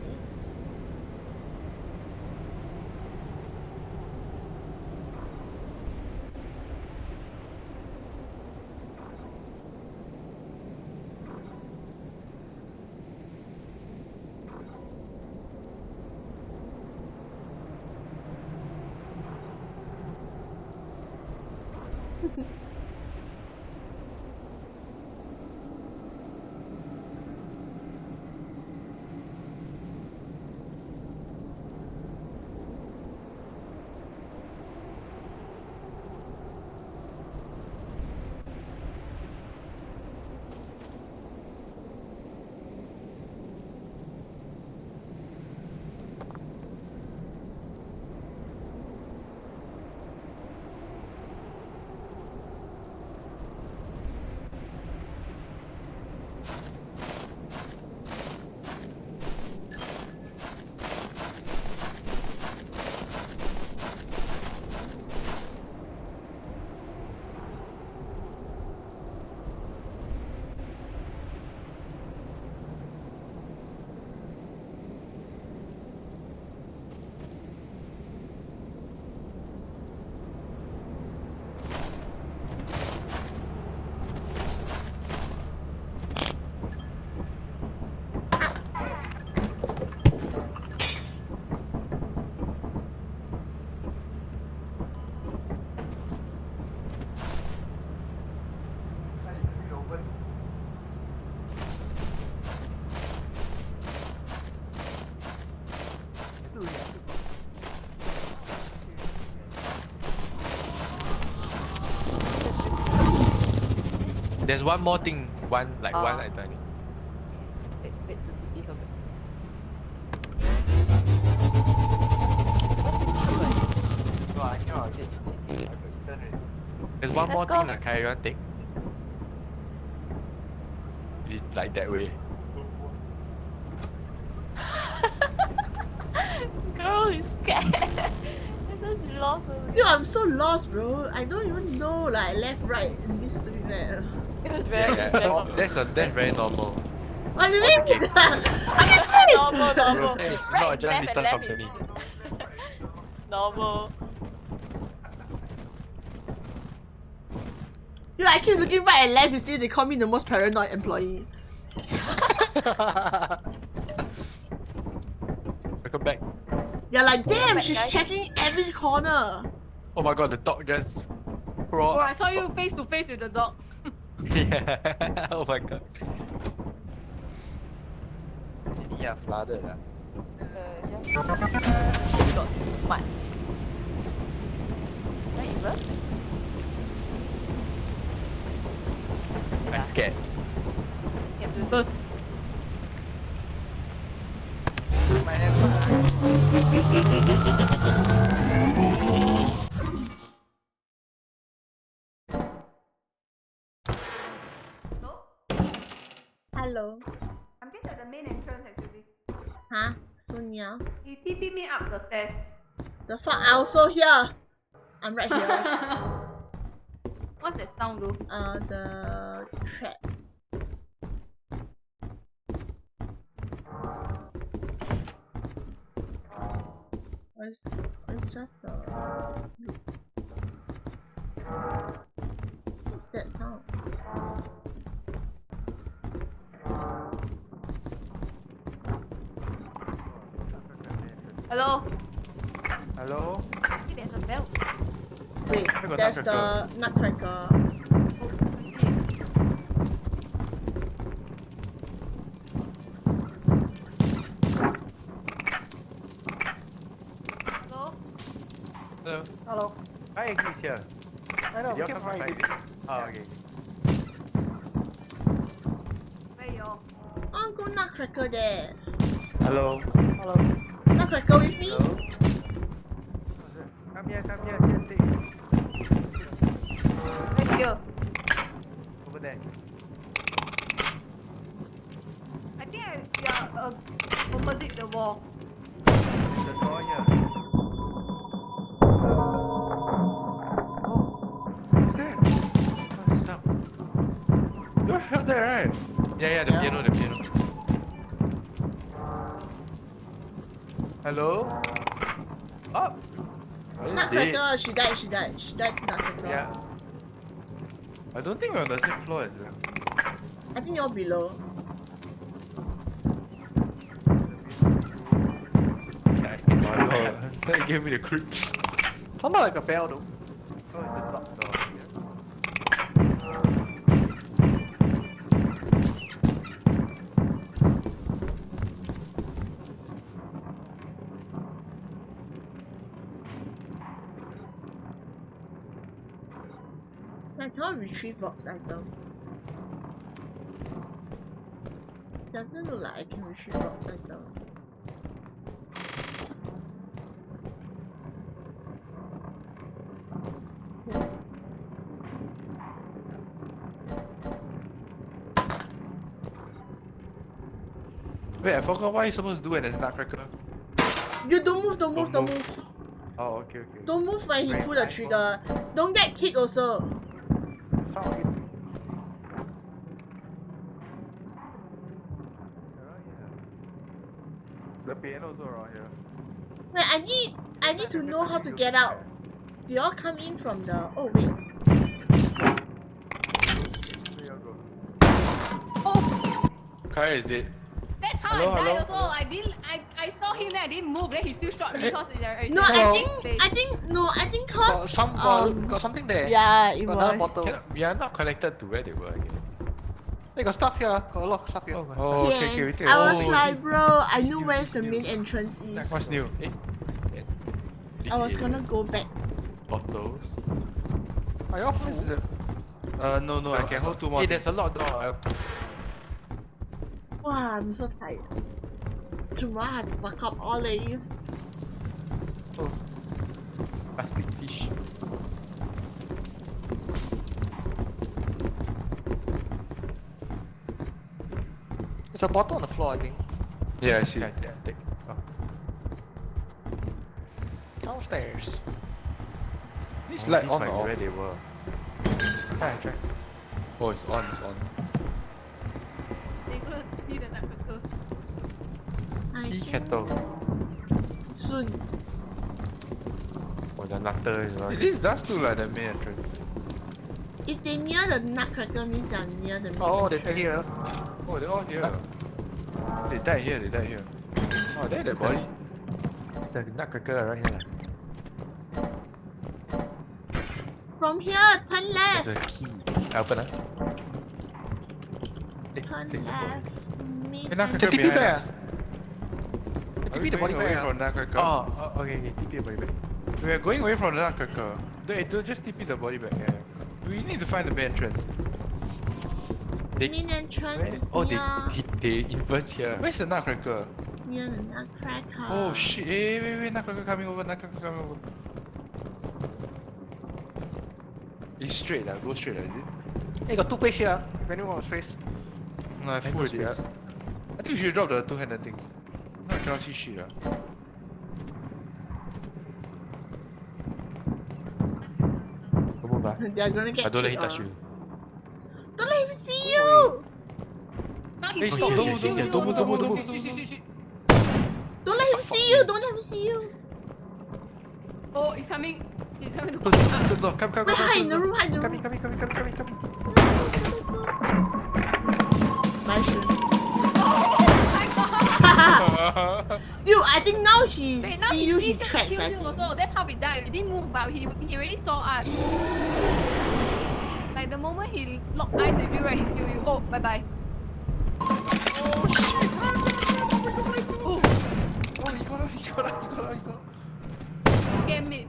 There's one more thing, one item. Wait to see her. No, I cannot get. There's one more Let's thing go. that Kai want take. It's like that way. Girl is scared. I thought she lost her. Yo, I'm so lost, bro. I don't even know like left, right in this stupid map. It was very That's very normal. What do you mean? Okay. normal. It's Right not and just left and Lethal left Company. is normal. Yo, I keep looking right and left. You see, they call me the most paranoid employee. Welcome back. You're like, damn, Back, she's guys. checking every corner. Oh my god, the dog just Oh, crawled. I saw you face to face with the dog. Yeah. Oh my god. Yeah, flooded. She got mud. Where is us? I'm scared. Can do First, Hello. I'm just at the main entrance actually. Huh? Sonia? He TP me up the stairs. The fuck? I also here. I'm right here. What's that sound though? The trap. It's just what's that sound? Hello? Hello? Hey, there's a bell. Wait, I got there's nutcracker. the nutcracker. Oh, I see. Hello? Hello. Hello. Hi, Iggy's here. I know, Did we y'all can come find back? it. Oh, okay. Where y'all? Oh, go nutcracker there. Hello. Hello. Nutcracker with me? Hello. Come here, sit. Right here. Over there. I think we are opposite the wall. The door here. What's this up? You're out there, right? Yeah, the piano. Hello? Oh! Nutcracker, she died to nutcracker. Yeah. I don't think we're on the same floor as well. I think you're below. Yeah, I skipped Oh no, that gave me the creeps. Sounded like a bell though. Oh, it's the top door here. I cannot retrieve box item. Doesn't look like I can retrieve box item. Yes. Wait, I forgot what you're supposed to do when there's nutcracker. You don't move. Don't Oh, okay. Don't move when he Wait, pull the I trigger. Don't get kicked also. Sound it. The piano's around here. Wait, I need to know how to get out. Do y'all come in from the wait. Where y'all go? Oh, Kaya is dead. that's how Hello, I died hello, also. I saw him there, I didn't move, then he still shot me because No, I think cause got something there. yeah, it Got another was. bottle. We are not connected to where they were again. They got stuff here. Got a lot of stuff here. Oh, okay, Sian. we take. I was oh, like, bro, I knew new, where's this the new. main entrance is. What's new? I was gonna go back. Bottles. Are y'all What is full? it? No, I can hold two more. Hey, there's a lot door. Wow, I'm so tired. Tomorrow I have to buck up all day. Plastic fish. There's a bottle on the floor, I think. Yeah, I see. Yeah, take. Oh. Downstairs. This Oh, light this on might or be off? where they were. Try. Oh, it's on. They gonna see the nutcracker. I Tea think kettle. soon. Oh, the nutter is right. This does look like the main entrance. If they near the nutcracker means they're near the main Oh, entrance. they're here. Oh, they're all here. They died here. Oh, there's the body. It's a nutcracker right here. From here, turn There's left. a key. I open it. Turn Take the body. left. Main Hey, nutcracker The TP behind bear. us. The Are we TP the body going away bear. from nutcracker? Oh, okay. TP the body back. We are going away from the nutcracker. Don't just TP the body back. Yeah. We need to find the main entrance. Main entrance is Oh, near they inverse here. Where's the nutcracker? near the nutcracker. Oh shit! Hey, wait! Nutcracker coming over. It's straight lah. Go straight lah, is it? Hey, got two page here. If anyone wants space. No, I I full go already. space. I think we should drop the two-handed thing. No, I cannot see shit lah. They're gonna get I don't let him killed, touch you. Don't let him see you! Now Hey, he's stop, shooting, don't shooting, move, don't move, don't move, don't move. shit. Don't let him see you! Don't let him see you! Oh, he's coming. He's coming to Close the door, close the door. Come, Wait, hide in the room, hide in the Come room. in, come in, come in, come in, come in, come in. Let's go. Bye, Shun. Dude, I think now he Wait, now see you, he sees tracks, kills I you think. also. That's how we died. We didn't move, but he already saw us. Like the moment he locked eyes with you, right, he kill you. Oh, bye bye. Oh shit! Oh, Oh, he got out. scam me.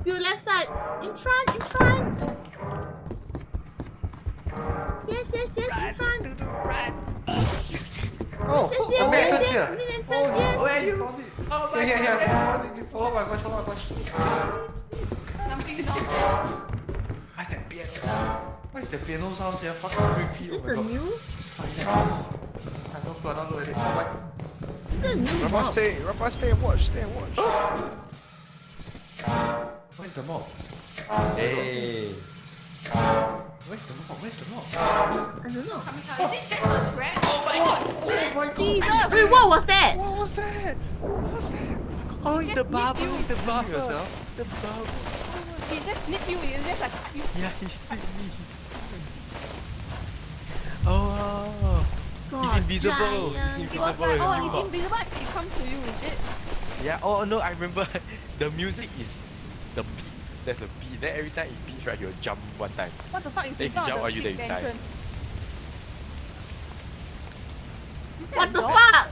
Dude, left side. In front, in front. Yes, in front. Right. Oh, Yes, the entrance yes. here. Main entrance, yes. Where are you? Oh my Here. god. Oh my gosh, oh my gosh. Something's wrong. What's that piano? What is the piano sound here? Fucking creepy. Is this Oh the my god. new? I don't know already. Oh my. Is this a new Rapa, mob? stay and watch. Where's the mob? Hey. Where's the mob? I don't know. Is it just a scratch? Oh my god. Oh my god. Jesus. Wait, what was that? What was that? Oh, it's the barber. you. It's the barber. Yourself. The barber. He just snipped you. He just like you. Yeah, he slipped me. Oh. God, He's invisible. giant. He's He was invisible. like, oh, in he's the mob. invisible. He comes to you. Is it? Yeah. Oh no, I remember. The music is the beat. There's a beat. Then every time it beats, right, you'll jump one time. What the fuck is Then this? if you jump on you, then you die. What the fuck?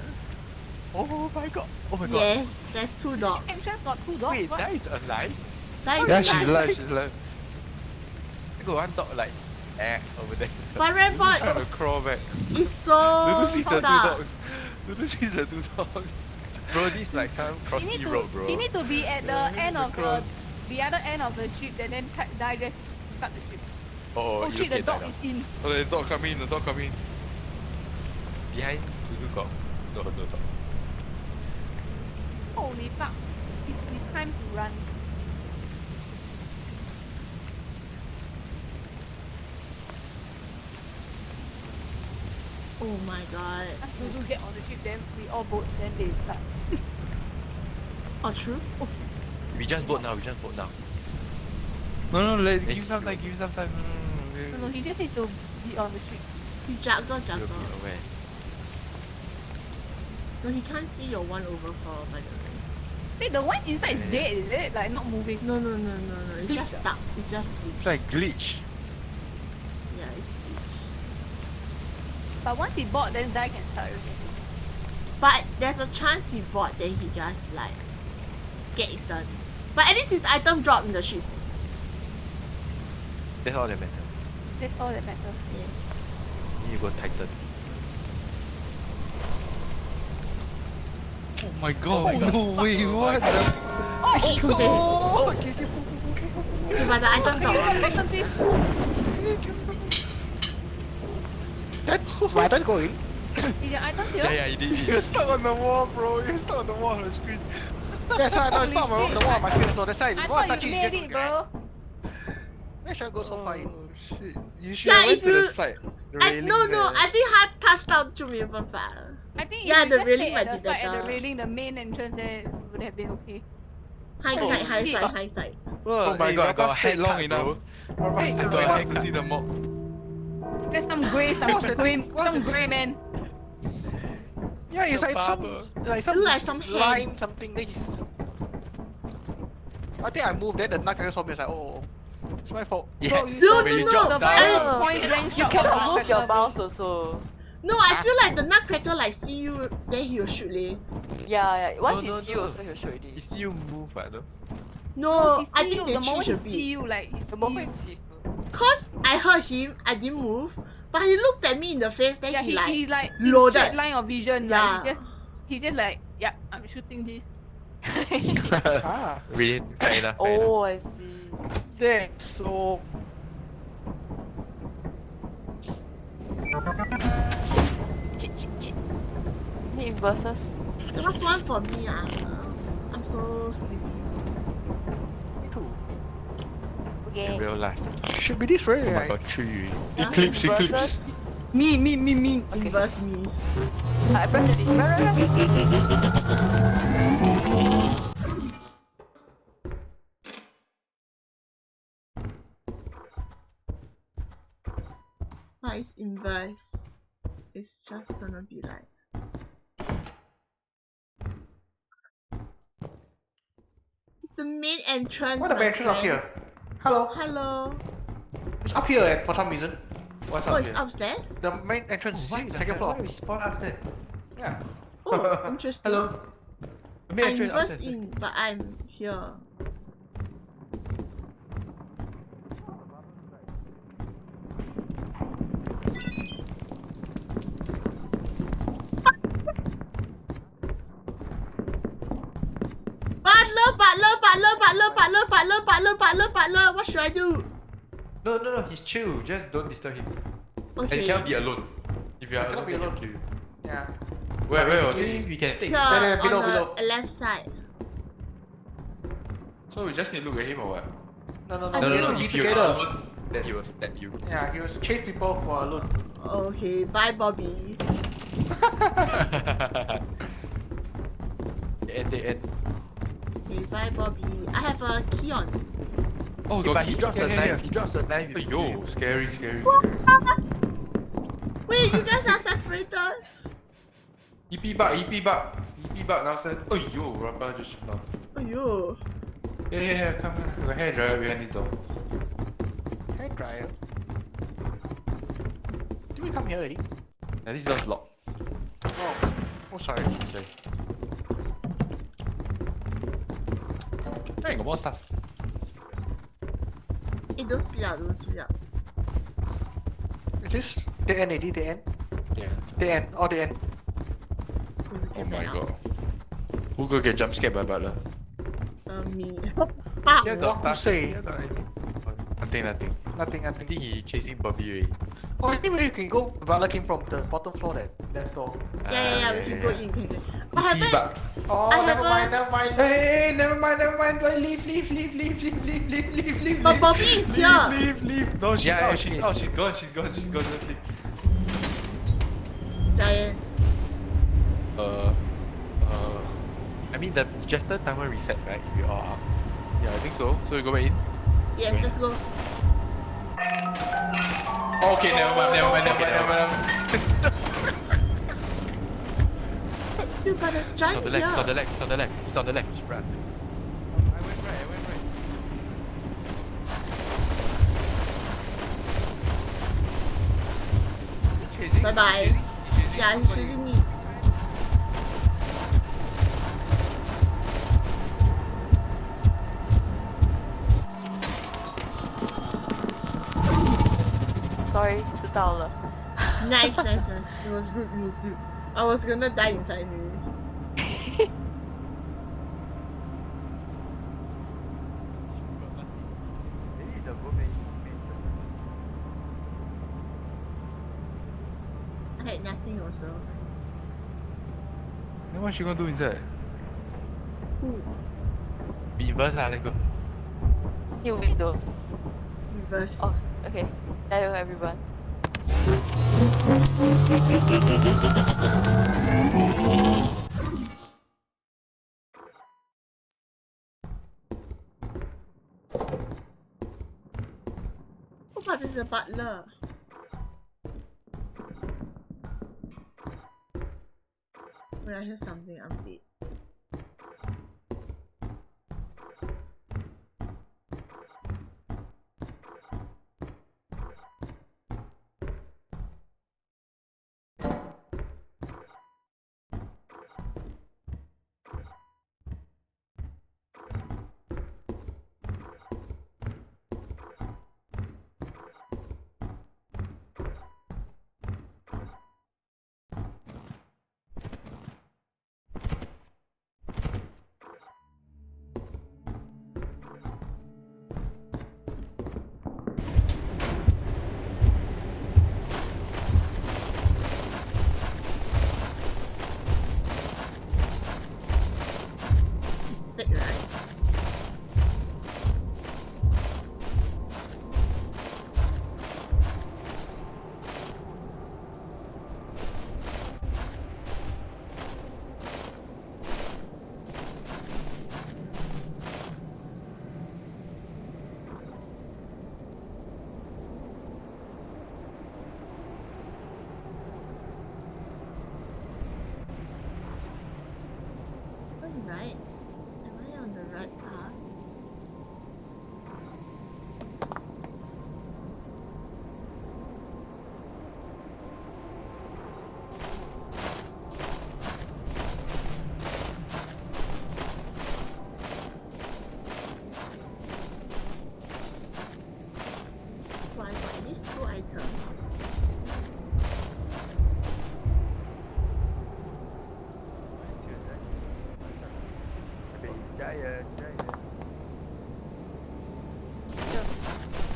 Oh my god. Oh my god. Yes, there's 2 dogs. Entrance got 2 dogs. Wait, What? that is alive? That is Yeah, nice. she's alive. I got one dog like over there. But Red Trying Bot to crawl back. is so Lulu sees the two stuck. dogs. Lulu sees the 2 dogs. Bro, this is like some crossy road, bro. He need to be at the Yeah, end the of cross. the other end of the ship, and then die just start the ship. Oh, Oh you shit, the okay, dog now. is in. Oh, the dog coming. Behind Lulu got no dog. Holy fuck! It's time to run. Oh my god. As Lulu get on the ship, then we all vote, then they start. Oh, true? We just vote now. No, Hey, give some time. No, he just needs to be on the ship. You juggle. You'll be aware. No, he can't see your 1/4, by the way. Wait, the one inside is dead, is it? Like not moving. No. It's just stuck. It's just It's glitch. like glitch. Yeah, it's glitch. But once he bought, then die can start again. But there's a chance he bought, then he just like get it done. But at least his item dropped in the ship. That's all that matters. That's all that matters. Yes. You go Titan. Oh my god, no way, what the? Oh! Okay, but the item dropped. Item safe. My item's going. Is your item here? Yeah, he did. You're stuck on the wall, bro. You're stuck on the wall on the screen. That's why I know it's not Holy on the wall on my screen, so that's why I the more I thought touch you it, made it's it, bro. Where should I go so far in? Oh shit. You should Yeah, have went if to you- the side. The No, railing no, there. I think hard touched out to me, Papa. I think Yeah, if the you just railing stay might at be the side, at better. the railing, the main entrance there would have been okay. Hindsight. Oh my god, I got a stayed long haircut, enough. Hey, I got what? a haircut to see the mob. There's some grey, What's that thing? What's some that grey man. Yeah, it's like some Like some hand. line something. Then he's. I think I moved. Then the nutcracker saw me. I was like, oh, it's my fault. Yeah. you No, when you no, drop no. down, Survival point blank You shot can from move your Nutcracker. mouse also. No, I feel like the nutcracker like see you, then he'll shoot leh. Yeah. Once No, he see you no. also, he'll show already. You see you move, I know. No, He I see think you, they the moment changed a he see bit. you, like, he The see moment you. you see you. Cause I heard him, I didn't move, but he looked at me in the face, then Yeah, he like, he's like loaded. straight line of vision. Yeah. Like, he just like, yeah, I'm shooting this. Ah, Really? Fair enough. Oh, I see. that's so. Cheat. Need versus. last one for me. I'm so sleepy. Me too. Okay. In real life. Should be this right? Oh my god, 3. Huh? Eclipse, eclipse. Me. Inverse me. I pressed it. Run. What is inverse? It's just gonna be like. It's the main entrance. What the my entrance up here? friends. Hello. Hello. It's up here for some reason. What's Oh, up it's here? upstairs? The main entrance is here, second floor. we spawn upstairs? Yeah. Oh, interesting. Hello. The main I'm entrance burst upstairs. in, but I'm here. Butler, what should I do? No, he's chill. Just don't disturb him. And Okay. he cannot be alone. If you are Cannot alone, be then he'll alone. kill you. Yeah. Where was Maybe it? We can take. Here, Below, on below. the left side. So we just need to look at him or what? No. I don't know. Be If you are together. alone, then he will stab you. Yeah, he was chase people who are alone. Okay, bye Bobby. End. Okay, bye Bobby. I have a key on. Oh, But got he key. drops a Yeah. knife. He drops a knife. if you Yo, kill. scary. Wait, you guys are separated? EP bug now sir. Oh yo, Rapper just shut down. Aiyo. Yeah, come on. I got hair dryer behind this door. Hair dryer. Did we come here already? Yeah, this door's locked. Oh, sorry. Sorry. Hey, got more stuff. Hey, don't split up, don't split up. Is this the end already? The end? Yeah. The end. Oh, the end. Okay, we Oh can my back out. god. Who go get jump scared by Butler? Me. Here got What to stuff. say? Here got anything. Nothing. Nothing. I think he chasing Bobby already. Oh, anyway, you can go. Butler came from the bottom floor, that door. Yeah, we can go in, we can go. I EP haven't. bug. Oh, I never haven't- mind. Hey, never mind. Leave. But Bobby is here. Leave. No, she's Yeah, out. she's She's out. She's gone. Let's leave. Ryan. I mean, the Jester timer reset, right? If we all are. Yeah, I think so. So we go back in. Yes, let's go. Okay, never mind. Dude, but there's He's giant on the here. left. He's on the left. He's run. I went right. Chasing? Bye bye. He's chasing Yeah, he's somebody. chasing me. Sorry, 知道了。 Nice. It was good. I was gonna die inside me. Maybe the woman. I had nothing also. Then what she gonna do inside? Be inverse lah, let's go. New window. Reverse. Oh, okay. Hello everyone. Oh, but there's a butler. Wait, I hear something. I'm dead.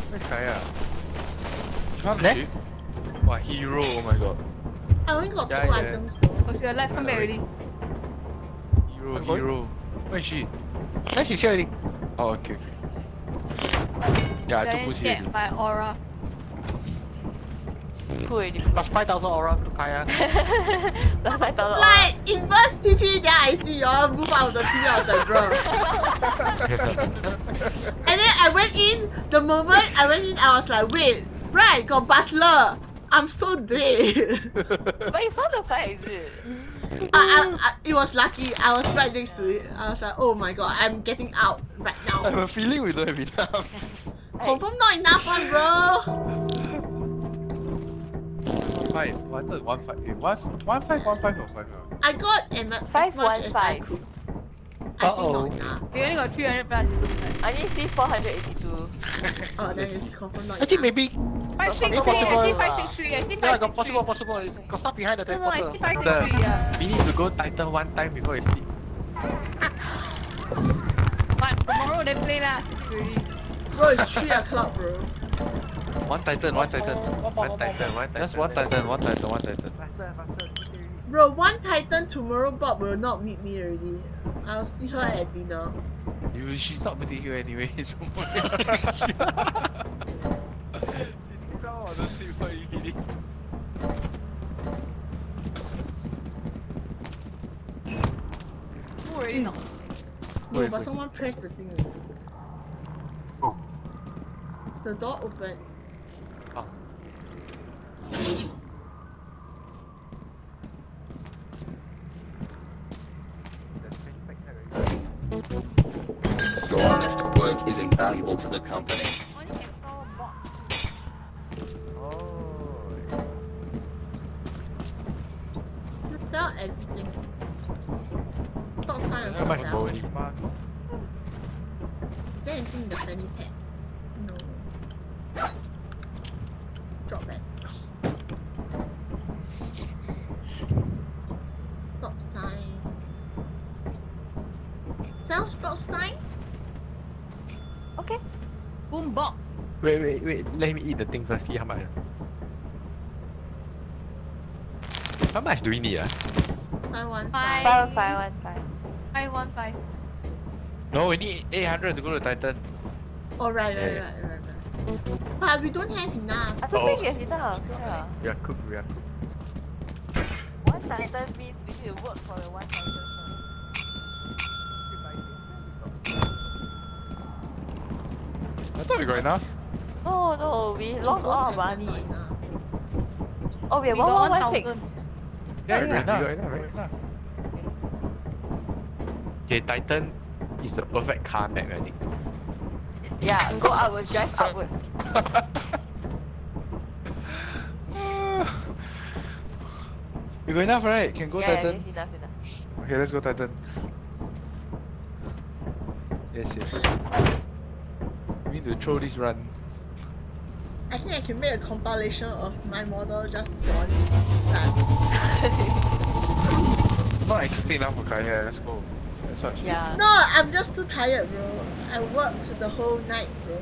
Where's Kaya? You found the ship? Wow, hero, oh my god. I only got Yeah, two yeah. items though. Oh, you're alive, come back already. Hero, I'm going. hero. Where is she? Then she's here already. Oh, okay, okay. Yeah, I took Then pussy get already. by aura. Cool already. Plus 5,000 aura to Kaya. That's 5,000. It's like inverse TP, then I see y'all move out of the TV. I was like, bro. And then I went in. The moment I went in, I was like, wait, right, got butler. I'm so dead. But you found the fight, is it? It was lucky. I was right next to it. I was like, oh my god, I'm getting out right I have now. a feeling we don't have enough. Confirm not enough one, bro. 5. Oh, I thought 1 5. 1 5 1 5 or 5 5. I got as much as I 515. could. I think Uh-oh. not enough. We only got 300 plus. I need to see 482. Oh, then it's confirm not I think enough. maybe. 563, I see 563, I see 563. Yeah, got possible. It's got stuff behind the No, no, I see teleporter. 563, yeah. We need to go Titan one time before we sleep. But tomorrow they play lah, sleep already. Bro, it's 3 o'clock, bro. One Titan, one Titan. One Titan, one Titan. Just one Titan, one Titan, one Titan. Bro, one Titan tomorrow Bob will not meet me already. I'll see her at dinner. She's not meeting you anyway. Don't worry. Come on, don't sleep. What are you kidding? Who already know? No, Wait, but wait. someone pressed the thing. Oh. The door opened. Oh. Your honest work is invaluable to the company. Only can throw box. Look out everything. Stop sign of So much yourself. bowling. Is there anything in the fanny pack? No. Drop back. Stop sign. Self stop sign? Okay. Boom box. Wait. Let me eat the thing first. See how much. How much do we need? 515. 515. 515. No, we need 800 to go to Titan. Oh, right. Yeah. But we don't have enough. I don't think you have enough. Yeah. We are cooked. One Titan means we need to work for the one Titan first. I thought we got enough. No, we lost all our money. Not enough. Oh, we have We got 1116. 1,000. Yeah, we got enough. we got enough. Okay, Titan is a perfect car map, I think. Yeah, go outwards, drive outwards. We got enough, right? Can go Yeah, Titan. enough. Okay, let's go Titan. Yes. We need to throw this run. I think I can make a compilation of my model just for that. Not exactly enough for Kaya. Let's go. That's what she Yeah. No, I'm just too tired, bro. I worked the whole night, bro.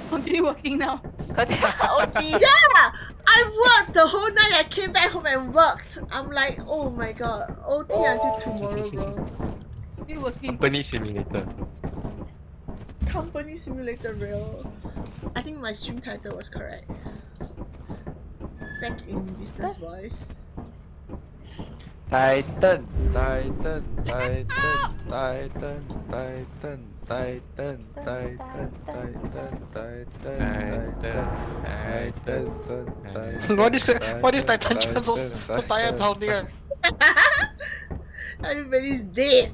Continue working now. OT. Yeah! I worked the whole night. I came back home and worked. I'm like, oh my god. OT until tomorrow, bro. Continue working. Company simulator. Company simulator, real. I think my stream title was correct. Back in business wise. Titan. Why this Titan chant so tired sounding? Everybody's dead.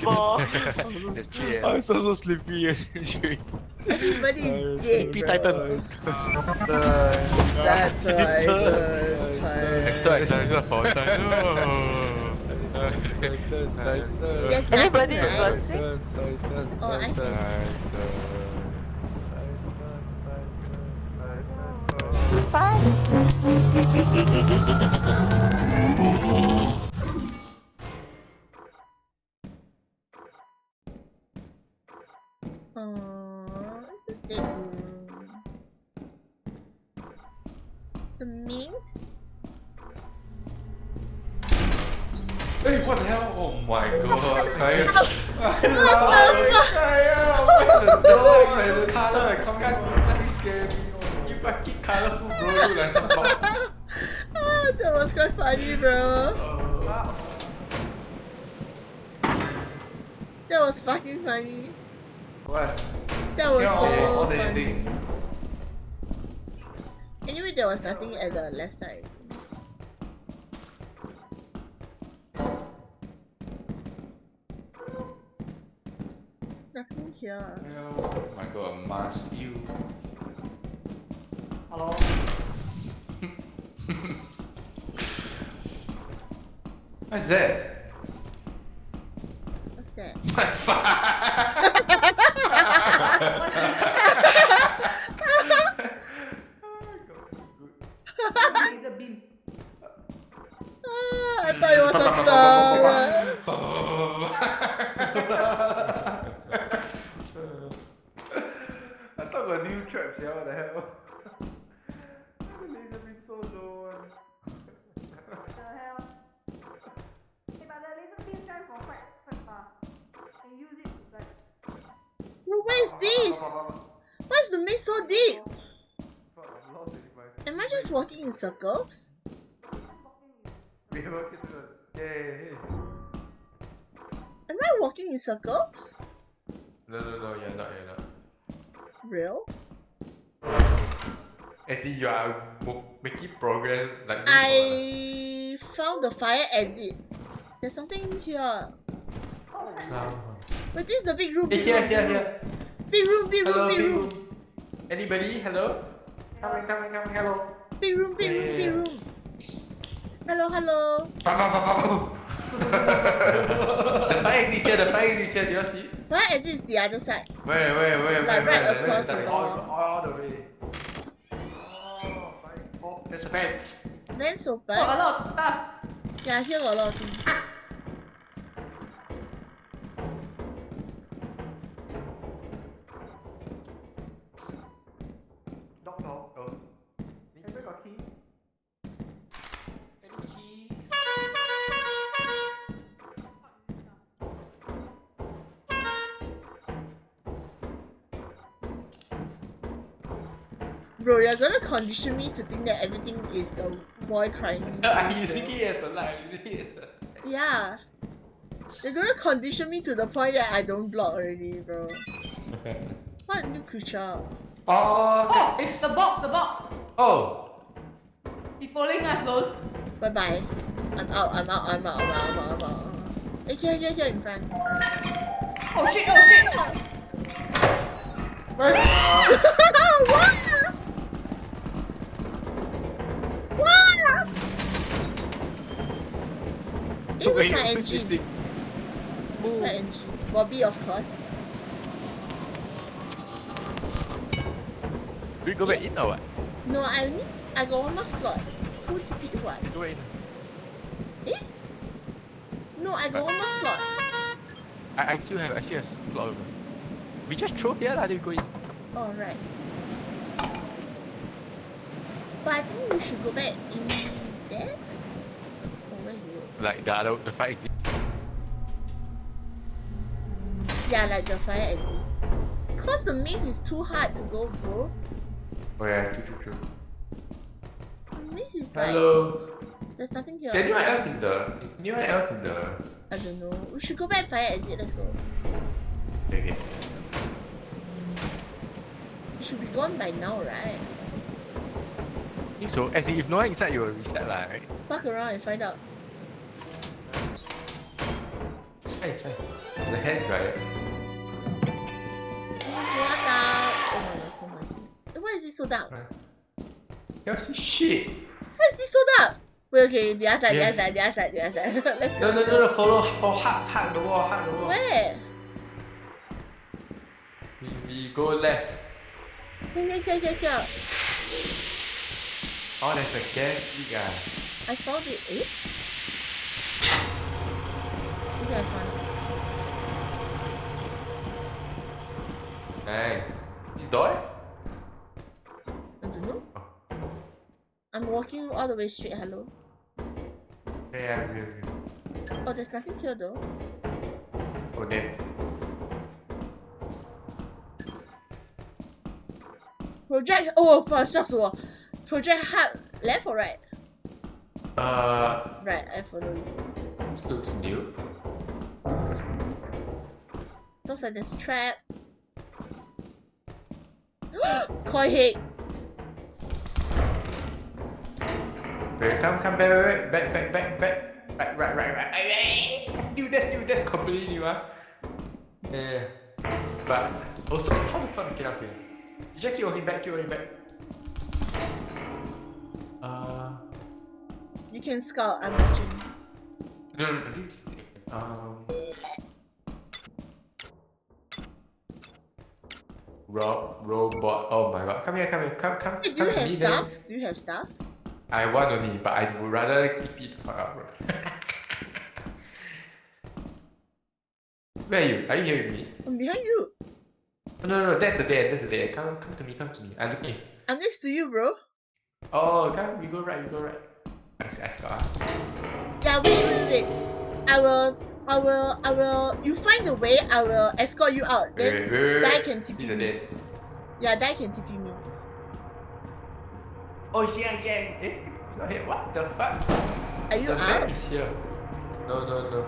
Four. I'm so sleepy. Everybody's dead. Sleepy Titan. That's why. I'm so excited for Titan. Yes, Everybody right? is watching. Oh, I think. Five. Oh, it's a big room. The minx? Hey, what the hell? Oh my god, Kaya. What Kaya, open the door and the color. Come on, you scare me. You fucking colorful, bro. You like some dog. Oh, that was quite funny, bro. That was fucking funny. What? That was Yeah, so all the funny. thing. Anyway, there was nothing at the left side. Nothing here. Oh my god, mask you. Hello. What's that? What's that? Laser beam. I thought it was a third. I thought got new traps, yeah, what the hell? Laser beam so low. The hell? Hey, but the laser beam shine for quite far. And use it like. Bro, where is this? Why is the maze so deep? Am I just walking in circles? We have a kid to the... Yay! Am I walking in circles? No, you're not. Real? Actually, you are making progress like this. I found the fire exit. There's something here. No. But this is the big room. Hey, Big room, here. Big room, big Hello, room, big big room. room. Anybody? Hello? Coming, hello. Big room, big room, big room. Hello. The fire exit here, do you see? Fire exit is the other side. Where? Like right across the door. All the way. Oh, there's a vent. Vents open. Oh, a lot of stuff. Yeah, here got a lot of things. Knock. Oh. Anybody got key? Any keys? Bro, you're gonna condition me to think that everything is the boy crying. I'm using it as a lie. Yeah. You're gonna condition me to the point that I don't block already, bro. What new creature? Oh, it's the box. Oh! He's following us, lol. Bye bye. I'm out. Hey, here in front. Oh shit. What? It was my engine. It's my engine. Bobby, of course. Do we go back in or what? No, I got one more slot. Who to pick what? Go back in. Eh? No, I got one more slot. I still have slot over. We just throw here lah, then we go in. Oh, right. But I think we should go back in there. Oh, where you go? Like the fire exit. Yeah, like the fire exit. Cause the maze is too hard to go, bro. Oh yeah, true. The maze is like... Hello. There's nothing here. Is anyone else in the... I don't know. We should go back fire exit. Let's go. Okay. It should be gone by now, right? I think so. As in, if no one inside, you will reset lah, right? Fuck around and find out. It's fine. The hand dryer. What now? Oh my god, so much. Why is it so dark? You see shit. Why is this so dark? Wait, okay, the other side. Let's go. No, follow for hug the wall. Where? We go left. Here. Oh, there's a gas leak I found it. Eh? Okay, I found it. This door? I don't know. I'm walking all the way straight, hello. Yeah. Oh, there's nothing here though. Oh, then. Project, oh, first just what? Project hard, left or right? Right, I follow you. This looks new. Looks like there's a trap. Koi head. Wait, come back. Right. New, that's completely new, huh? Yeah. But also, how the fuck get up here? You just keep walking back. You can scout, I'm watching. No, this. Robot. Oh my god. Come here. Come Wait, do you to have me, stuff? then. Do you have stuff? I want only, but I would rather keep it for out, bro. Where are you? Are you here with me? I'm behind you. No, that's the dead. Come to me. I'm looking. I'm next to you, bro. Oh, come, we go right. Let's go. Yeah, wait. I will. You find the way. I will escort you out. Then Wait. Dai can TP He's a me. dead. Yeah, Dai can TP me. Oh, yeah. He's not here. What the fuck? Are you The map out? is here. No.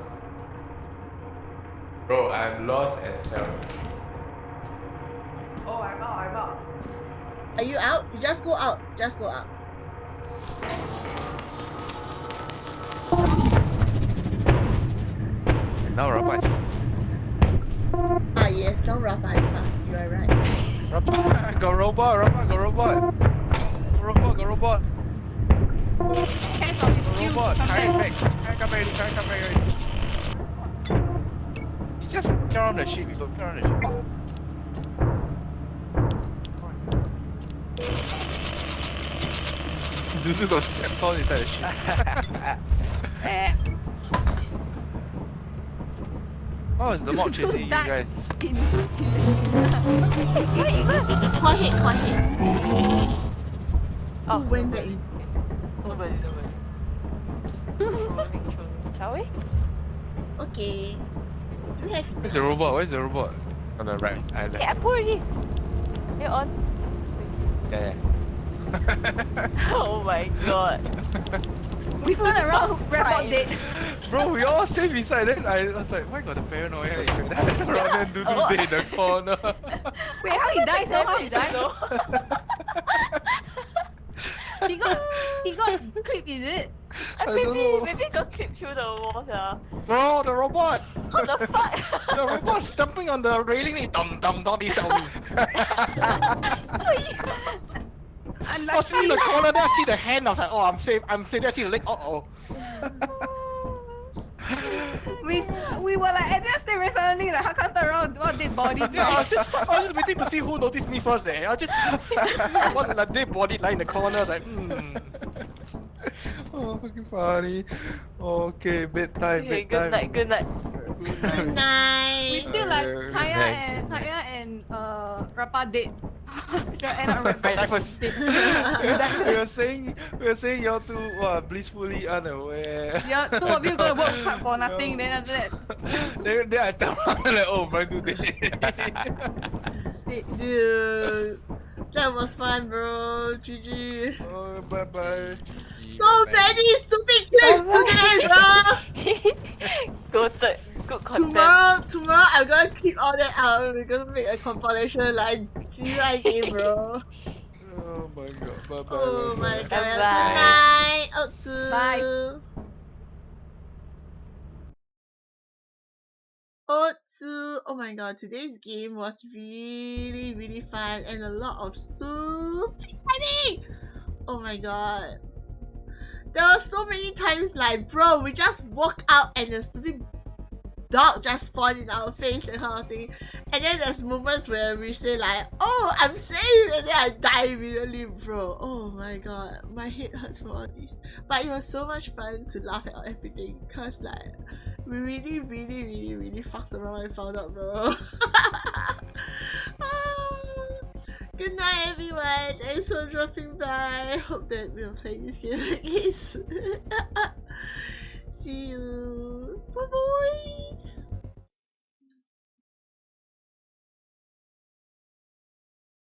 Bro, I'm lost as hell. Oh, I'm out. Are you out? You just go out. Now robot. Ah yes, don't Rafa is fine. You are right. Robot, go robot. Hands on his skills. Robot, come try back. it back. Come back. You just turn on the ship, Dudu got stepped on inside the ship. Oh, is the mob chasing you guys? Call hit. Who went back in? Nobody. Shall we? Okay. Do we have Where's the robot? On the right. I Hey, I pull already. You're on. Yeah. Oh my god. We turn around, Rebel dead. Bro, we all safe inside. Then I was like, why got the paranoia? Then I turn around and Dudu dead in the corner. Wait, how he died? How he died? He got clipped, is it? I don't know. Maybe got clipped through the walls, yeah. Bro, the robot! What the fuck? The robot stumping on the railing. Dum, he tell me. I was in the corner, then I see the hand. I was like, oh, I'm safe. Then I see the leg. We were like, and then stay suddenly like, how come turn around? What dead body? Yeah, I was just waiting to see who noticed me first. I just one dead body lying in the corner. Like, Oh, fucking funny. Okay, bedtime. Okay, good night. Good night. We still like Taya and Rapa dead. End up Rapa I die first. dead. we were saying y'all two blissfully unaware. Yeah, two of you gonna work hard for nothing. Then after that, then I tell her like, oh, Brian today. Dude, that was fun, bro. GG. Oh, bye. So many stupid clips today, bro. Good content. Tomorrow I'm gonna keep all that out. We're gonna make a compilation like GI game, bro. Oh my god. Bye. Oh my god. Good Bye. night. Otsu. Bye. Otsu. Oh my god, today's game was really fun and a lot of stupid timing. Oh my god. There were so many times like, bro, we just walk out and the stupid dog just spawned in our face, that kind of thing. And then there's moments where we say like, oh, I'm safe, and then I die immediately, bro. Oh my god, my head hurts from all this. But it was so much fun to laugh at everything, cause like, we really fucked around and found out, bro. Good night, everyone. Thanks for dropping by. Hope that we'll play this game again soon. See you. Bye bye.